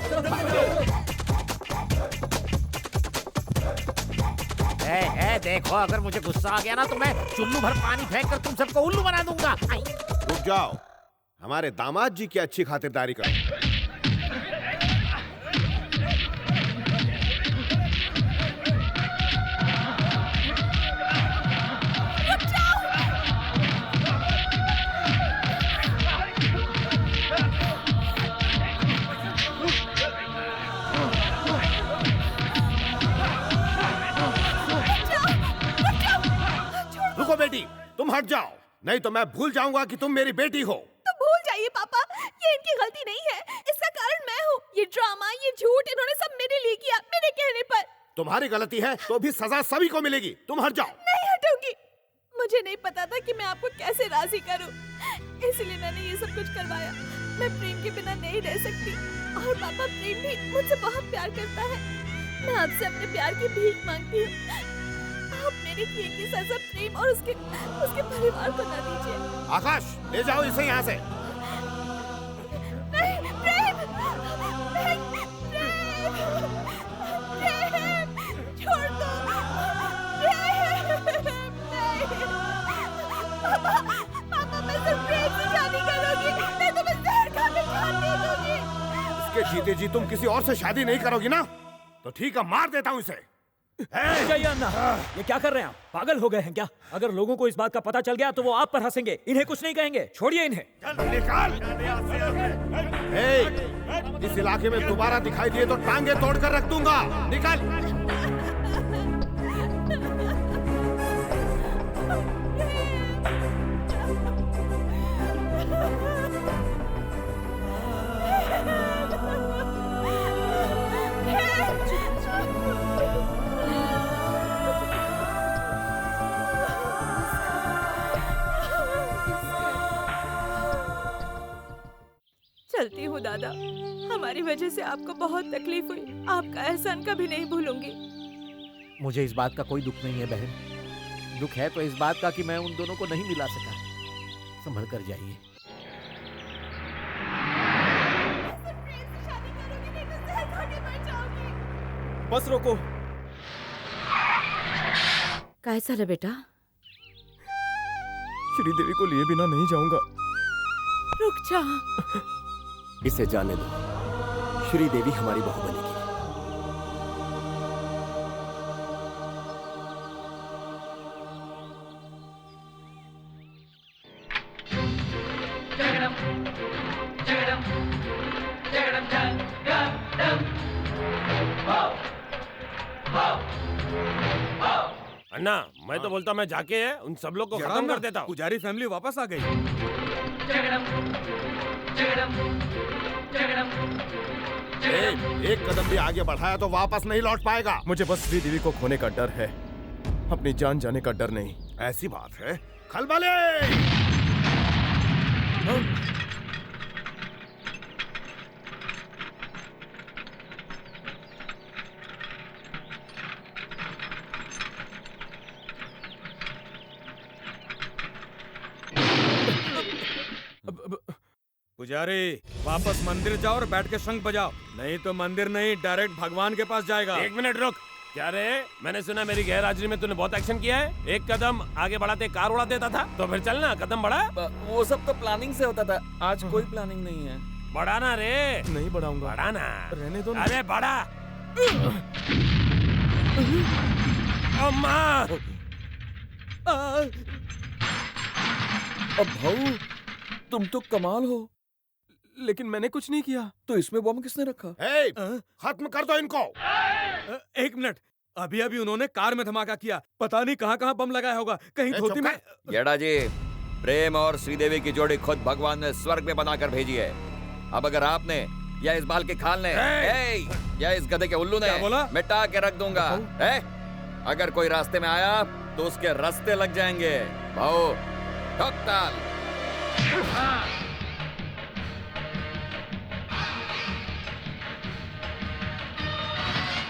देखो, अगर मुझे गुस्सा आ गया ना तो मैं चुल्लू भर पानी फेंक कर तुम सबको उल्लू बना दूंगा। रुक जाओ, हमारे दामाद जी की अच्छी खातिरदारी करो। हट जाओ, नहीं तो मैं भूल जाऊंगा कि तुम मेरी बेटी हो। तो भूल जाइए पापा, ये इनकी गलती नहीं है, इसका कारण मैं हूँ। ये ड्रामा, ये झूठ इन्होंने सब मेरे लिए किया, मेरे कहने पर। तुम्हारी गलती है तो भी सजा सभी को मिलेगी। तुम हट जाओ। नहीं हटूंगी। मुझे नहीं पता था कि मैं आपको कैसे राजी करूं, इसलिए मैंने ये सब कुछ करवाया। मैं प्रेम के बिना नहीं रह सकती, और पापा प्रेम भी मुझसे बहुत प्यार करता है। मैं आपसे अपने प्यार की भीख मांगती हूँ। आप मेरे किए की सजा प्रेम और उसके परिवार को न दीजिए। आकाश, ले जाओ इसे यहाँ से। नहीं, प्रेम, छोड़ दो। पापा, मैं सिर्फ प्रेम से शादी करूंगी, नहीं तो मैं जहर खा के जान दे दूंगी। इसके जीते जी तुम किसी और से शादी नहीं करोगी ना, तो ठीक है, मार देता हूँ इसे। अन्ना, ये क्या कर रहे हैं आप? पागल हो गए हैं क्या? अगर लोगों को इस बात का पता चल गया तो वो आप पर हंसेंगे, इन्हें कुछ नहीं कहेंगे। छोड़िए इन्हें। निकाल। इस इलाके में दोबारा दिखाई दिए तो टांगे तोड़कर रख दूंगा। निकाल। चलती हूँ दादा, हमारी वजह से आपको बहुत तकलीफ हुई। आपका एहसान कभी नहीं भूलूंगी। मुझे इस बात का कोई दुख नहीं है बहन। दुख है तो इस बात का कि मैं उन दोनों को नहीं मिला सका। संभल कर जाइए। बस रोको। कैसा है बेटा? श्रीदेवी को लिए बिना नहीं जाऊंगा। रुक जा। इसे जाने दो, श्रीदेवी हमारी बहू बनेगी। अन्ना, मैं तो बोलता मैं जाके है उन सब लोग को खत्म कर देता हूँ। पुजारी फैमिली वापस आ गई। एक कदम भी आगे बढ़ाया तो वापस नहीं लौट पाएगा। मुझे बस श्रीदेवी को खोने का डर है, अपनी जान जाने का डर नहीं। ऐसी बात है? खलबले! पुजारी, वापस मंदिर जाओ और बैठ के शंख बजाओ, नहीं तो मंदिर नहीं डायरेक्ट भगवान के पास जाएगा। एक मिनट रुक। क्या रे, मैंने सुना मेरी गैर हाजिरी में तूने बहुत एक्शन किया है। एक कदम आगे बढ़ाते कार उड़ा देता था, तो फिर चलना कदम बढ़ा। वो सब तो प्लानिंग से होता था, आज कोई प्लानिंग नहीं है। बढ़ाना रे। नहीं बढ़ाऊंगा। बढ़ाना। रहने दो ना। अरे बढ़ा। अम्मा। अब भाऊ, तुम तो कमाल हो। लेकिन मैंने कुछ नहीं किया। तो इसमें बम किसने रखा? खत्म कर दो इनको। एक मिनट, अभी अभी उन्होंने कार में धमाका किया, पता नहीं कहाँ कहाँ बम लगाया होगा, कहीं धोती में। गेड़ा जी, प्रेम और श्रीदेवी की जोड़ी खुद भगवान ने स्वर्ग में बनाकर भेजी है। अब अगर आपने या इस बाल के खाल ने या इस गधे के उल्लू ने मिटा के रख दूंगा। अगर कोई रास्ते में आया तो उसके रास्ते लग जाएंगे। भाऊ, ठोक ताल।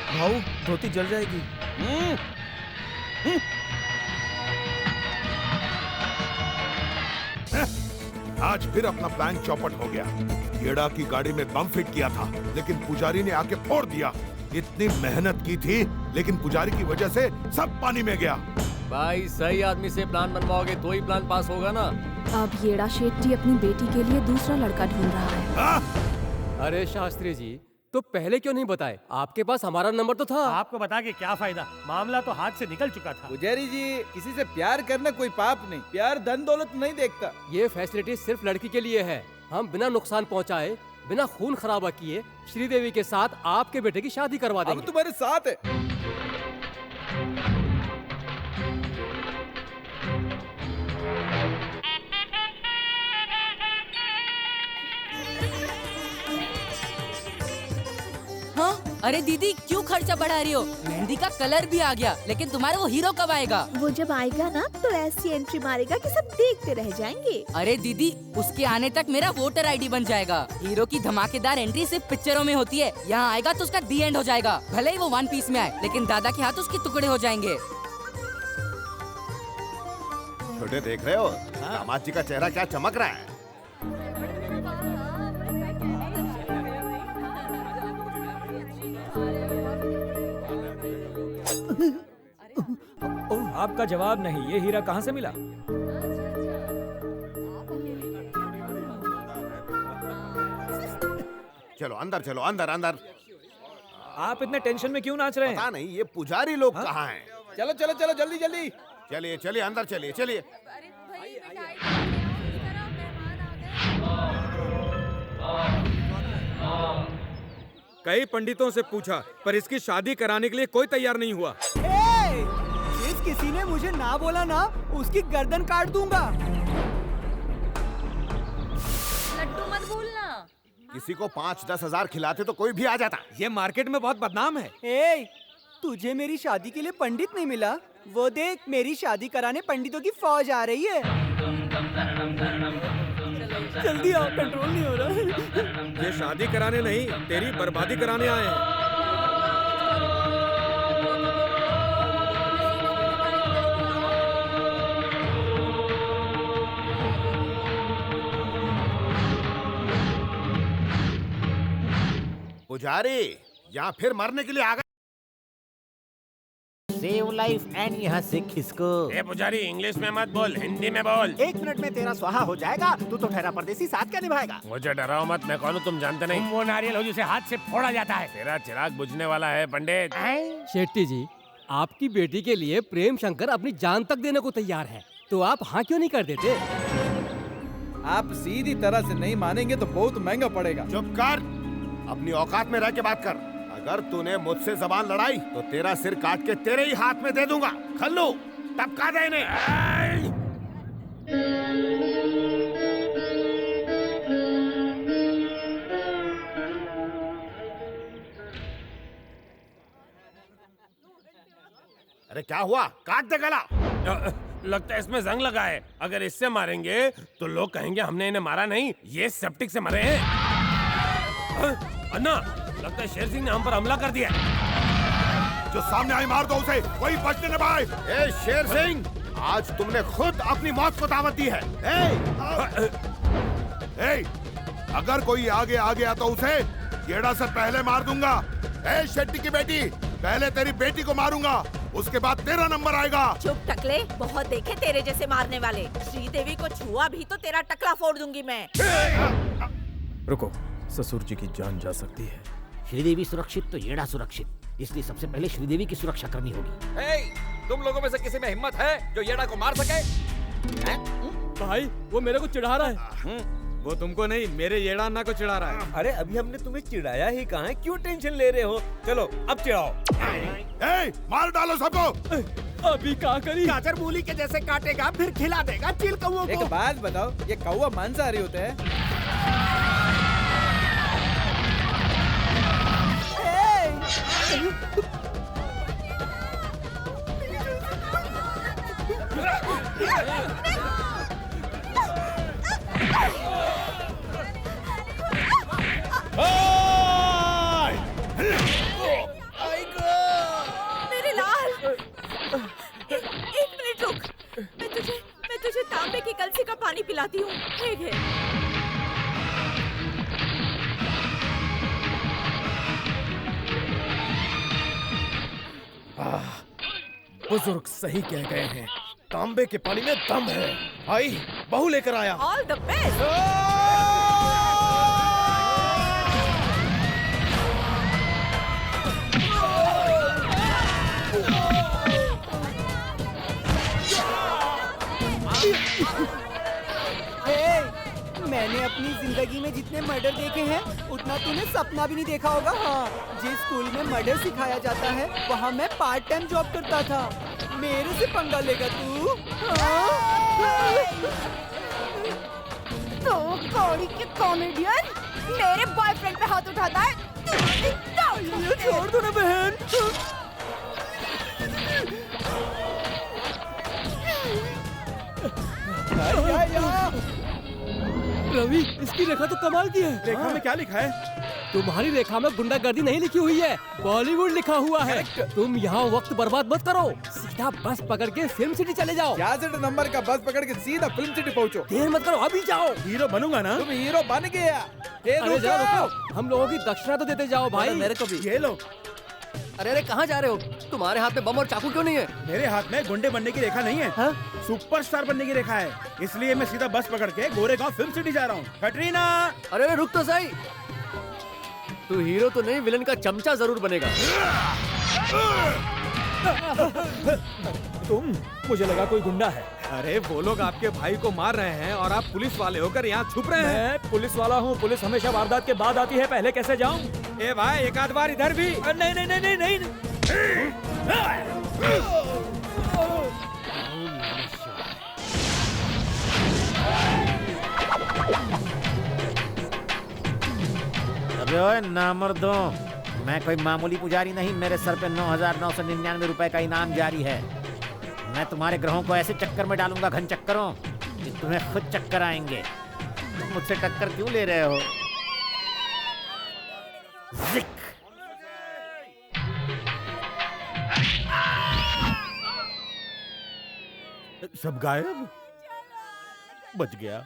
भाऊ, धोती जल जाएगी। आज फिर अपना प्लान चौपट हो गया। गेड़ा की गाड़ी में बम फिट किया था, लेकिन पुजारी ने आके फोड़ दिया। इतनी मेहनत की थी, लेकिन पुजारी की वजह से सब पानी में गया। भाई, सही आदमी से प्लान बनवाओगे तो ही प्लान पास होगा ना। अब येड़ा शेट्टी अपनी बेटी के लिए दूसरा लड़का ढूंढ रहा है। अरे शास्त्री जी, तो पहले क्यों नहीं बताए? आपके पास हमारा नंबर तो था। आपको बता के क्या फायदा, मामला तो हाथ से निकल चुका था। पुजारी जी, किसी से प्यार करना कोई पाप नहीं, प्यार धन दौलत नहीं देखता। ये फैसिलिटी सिर्फ लड़की के लिए है। हम बिना नुकसान पहुंचाए, बिना खून खराबा किए श्रीदेवी के साथ आपके बेटे की शादी करवा देंगे। हम तुम्हारे साथ है। अरे दीदी क्यों खर्चा बढ़ा रही हो? मेहंदी का कलर भी आ गया, लेकिन तुम्हारा वो हीरो कब आएगा? वो जब आएगा ना तो ऐसी एंट्री मारेगा कि सब देखते रह जाएंगे। अरे दीदी उसके आने तक मेरा वोटर आईडी बन जाएगा। हीरो की धमाकेदार एंट्री सिर्फ पिक्चरों में होती है, यहाँ आएगा तो उसका दी एंड हो जाएगा। भले ही वो वन पीस में आए, लेकिन दादा के हाथ उसके टुकड़े हो जाएंगे। छोटे देख रहे हो दामाद जी का चेहरा क्या चमक रहा है। आपका जवाब नहीं, ये हीरा कहाँ से मिला? चलो अंदर, चलो अंदर अंदर। आप इतने टेंशन में क्यों नाच रहे हैं? पता नहीं ये पुजारी लोग कहाँ हैं। चलो चलो चलो जल्दी जल्दी। चलिए चलिए अंदर चलिए चलिए। कई पंडितों से पूछा पर इसकी शादी कराने के लिए कोई तैयार नहीं हुआ। जिस किसी ने मुझे ना बोला ना उसकी गर्दन काट दूंगा। लड्डू मत भूलना। किसी को 5-10 हजार खिलाते तो कोई भी आ जाता। ये मार्केट में बहुत बदनाम है। तुझे मेरी शादी के लिए पंडित नहीं मिला? वो देख मेरी शादी कराने पंडितों की फौज आ रही है। जल्दी आओ, कंट्रोल नहीं हो रहा। ये शादी कराने नहीं, तेरी बर्बादी कराने आए हैं। पुजारी यहाँ फिर मरने के लिए आ गए। सेव लाइफ एंड यहाँ से खिसको। ए पुजारी इंग्लिश में मत बोल, हिंदी में बोल। 1 मिनट में तेरा स्वाहा हो जाएगा। तू तो ठहरा परदेसी, साथ क्या निभाएगा? मुझे डराओ मत, मैं कौन हूँ तुम जानते नहीं। तुम वो नारियल हो जिसे हाथ से फोड़ा जाता है। तेरा चिराग बुझने वाला है पंडित। शेट्टी जी, आपकी बेटी के लिए प्रेम शंकर अपनी जान तक देने को तैयार है, तो आप हाँ क्यों नहीं कर देते? आप सीधी तरह से नहीं मानेंगे तो बहुत महंगा पड़ेगा। चुप कर, अपनी औकात में रह के बात कर। अगर तूने मुझसे जबान लड़ाई तो तेरा सिर काट के तेरे ही हाथ में दे दूंगा। खल्लू टपका दे इन्हें। अरे क्या हुआ? काट दे गला। लगता है इसमें जंग लगा है। अगर इससे मारेंगे तो लोग कहेंगे हमने इन्हें मारा नहीं, ये सेप्टिक से मरे हैं। अन्ना, लगता है शेर सिंह ने हम पर हमला कर दिया। जो सामने आई मार दो उसे, कोई बचने न पाए। ए शेर सिंह, आज तुमने खुद अपनी मौत को दावत दी है। अगर कोई आगे आ गया तो उसे गेड़ा से पहले मार दूंगा। ए शेट्टी की बेटी, पहले तेरी बेटी को मारूंगा, उसके बाद तेरा नंबर आएगा। चुप टकले, बहुत देखे तेरे जैसे मारने वाले। श्रीदेवी को छुआ भी तो तेरा टकला फोड़ दूंगी मैं। रुको, ससुर जी की जान जा सकती है। श्रीदेवी सुरक्षित तो येड़ा सुरक्षित, इसलिए सबसे पहले श्रीदेवी की सुरक्षा करनी होगी। तुम लोगों में से किसी में हिम्मत है जो येड़ा को मार सके? भाई वो मेरे को चिढ़ा रहा है। वो तुमको नहीं, मेरे येड़ा अन्ना को चिढ़ा रहा है। अरे अभी हमने तुम्हें चिढ़ाया ही कहाँ है, क्यों टेंशन ले रहे हो? चलो अब चिढ़ाओ। मार डालो सबको। अभी क्या करी? गाजर मूली के जैसे काटेगा फिर खिला देगा चिल कौओं को। एक बात बताओ, ये कौवा मांसाहारी होते हैं? मेरे लाल, एक मिनट रुक। मैं तुझे तांबे की कलसी का पानी पिलाती हूँ। ठीक है। बुजुर्ग सही कह गए हैं, तांबे के पानी में दम है। आई, बहू लेकर आया। All the best. मैंने अपनी जिंदगी में जितने मर्डर देखे हैं उतना तूने सपना भी नहीं देखा होगा। हाँ, जिस स्कूल में मर्डर सिखाया जाता है वहाँ मैं पार्ट टाइम जॉब करता था। मेरे से पंगा लेगा तू? तो कौड़ी के कॉमेडियन मेरे बॉयफ्रेंड पे हाथ उठाता है। छोड़ दो ना बहन। रवि, इसकी रेखा तो कमाल की है। रेखा में क्या लिखा है? तुम्हारी रेखा में गुंडागर्दी नहीं लिखी हुई है, बॉलीवुड लिखा हुआ है। तुम यहाँ वक्त बर्बाद मत करो, सीधा बस पकड़ के फिल्म सिटी चले जाओ। 66 नंबर का बस पकड़ के सीधा फिल्म सिटी पहुँचो। देर मत करो, अभी जाओ। हीरो बनूंगा ना? तुम हीरो बन गया। अरे जरा रुको, हम लोगों की दक्षिणा तो देते जाओ भाई। मेरे को भी। ये लो। अरे कहाँ जा रहे हो? तुम्हारे हाथ में बम और चाकू क्यों नहीं है? मेरे हाथ में गुंडे बनने की रेखा नहीं है, सुपरस्टार बनने की रेखा है। इसलिए मैं सीधा बस पकड़ के गोरेगांव फिल्म सिटी जा रहा हूँ। कटरीना! अरे रुक तो सही, तू हीरो तो नहीं, विलन का चमचा जरूर बनेगा। तुम, मुझे लगा कोई गुंडा है। अरे वो लोग आपके भाई को मार रहे हैं और आप पुलिस वाले होकर यहाँ छुप रहे हैं। मैं पुलिस वाला हूँ, पुलिस हमेशा वारदात के बाद आती है, पहले कैसे जाऊँ? ए भाई, एक आध बार इधर भी। नहीं नहीं नहीं नहीं नहीं। अबे ओए नामर्दों, मैं कोई मामूली पुजारी नहीं। मेरे सर पे 9,999 रुपए का इनाम जारी है। मैं तुम्हारे ग्रहों को ऐसे चक्कर में डालूंगा, घन चक्करों, कि तुम्हें खुद चक्कर आएंगे। तुम मुझसे टक्कर क्यों ले रहे हो? जिक। सब गायब? बच गया।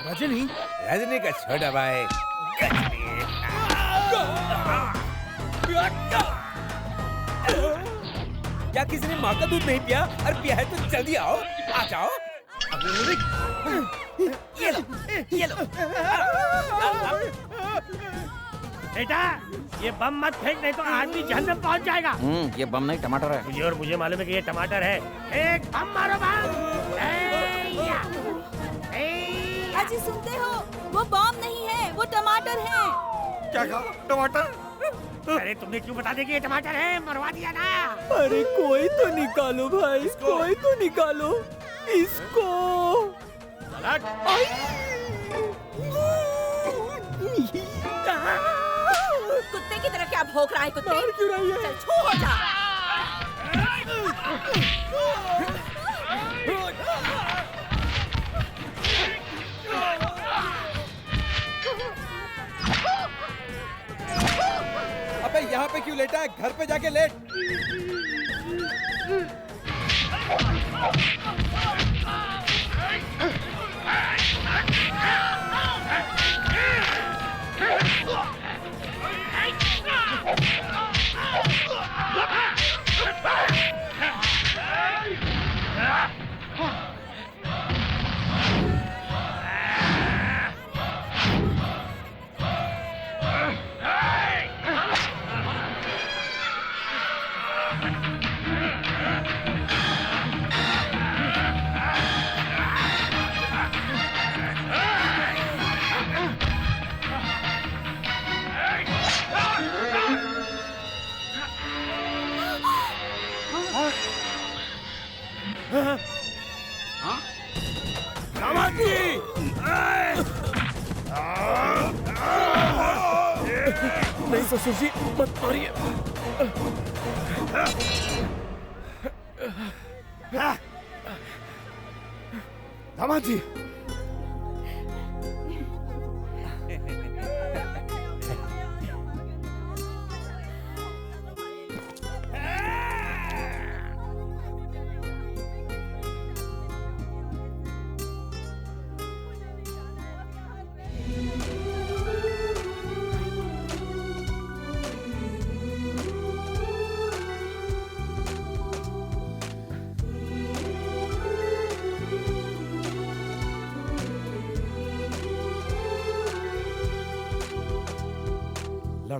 रजनी? रजनी का छोटा भाई। क्या किसी ने माँ का दूध नहीं पिया? और पिया है तो जल्दी आओ, आ जाओ। ये लो, ये लो। बेटा, ये बम मत फेंक, नहीं तो आदमी जहन्नम पहुंच जाएगा। ये बम नहीं, टमाटर है। मुझे और मुझे मालूम है कि ये टमाटर है। एक बम मारो, बम। अजी सुनते हो? वो बम नहीं है, वो टमाटर है। क्या कहा? टमाटर? अरे तुमने क्यों बता दिया कि ये टमाटर है? मरवा दिया ना। अरे कोई तो निकालो भाई, कोई तो निकालो इसको। कुत्ते की तरह क्या भौंक रहा है? कुत्ते क्यों रही है? चल छू हो जा। अबे यहाँ पे क्यों लेटा है? घर पे जाके लेट। नहीं ससुर जी, मत मारिए। दामाद जी,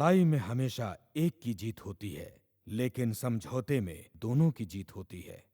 लड़ाई में हमेशा एक की जीत होती है, लेकिन समझौते में दोनों की जीत होती है।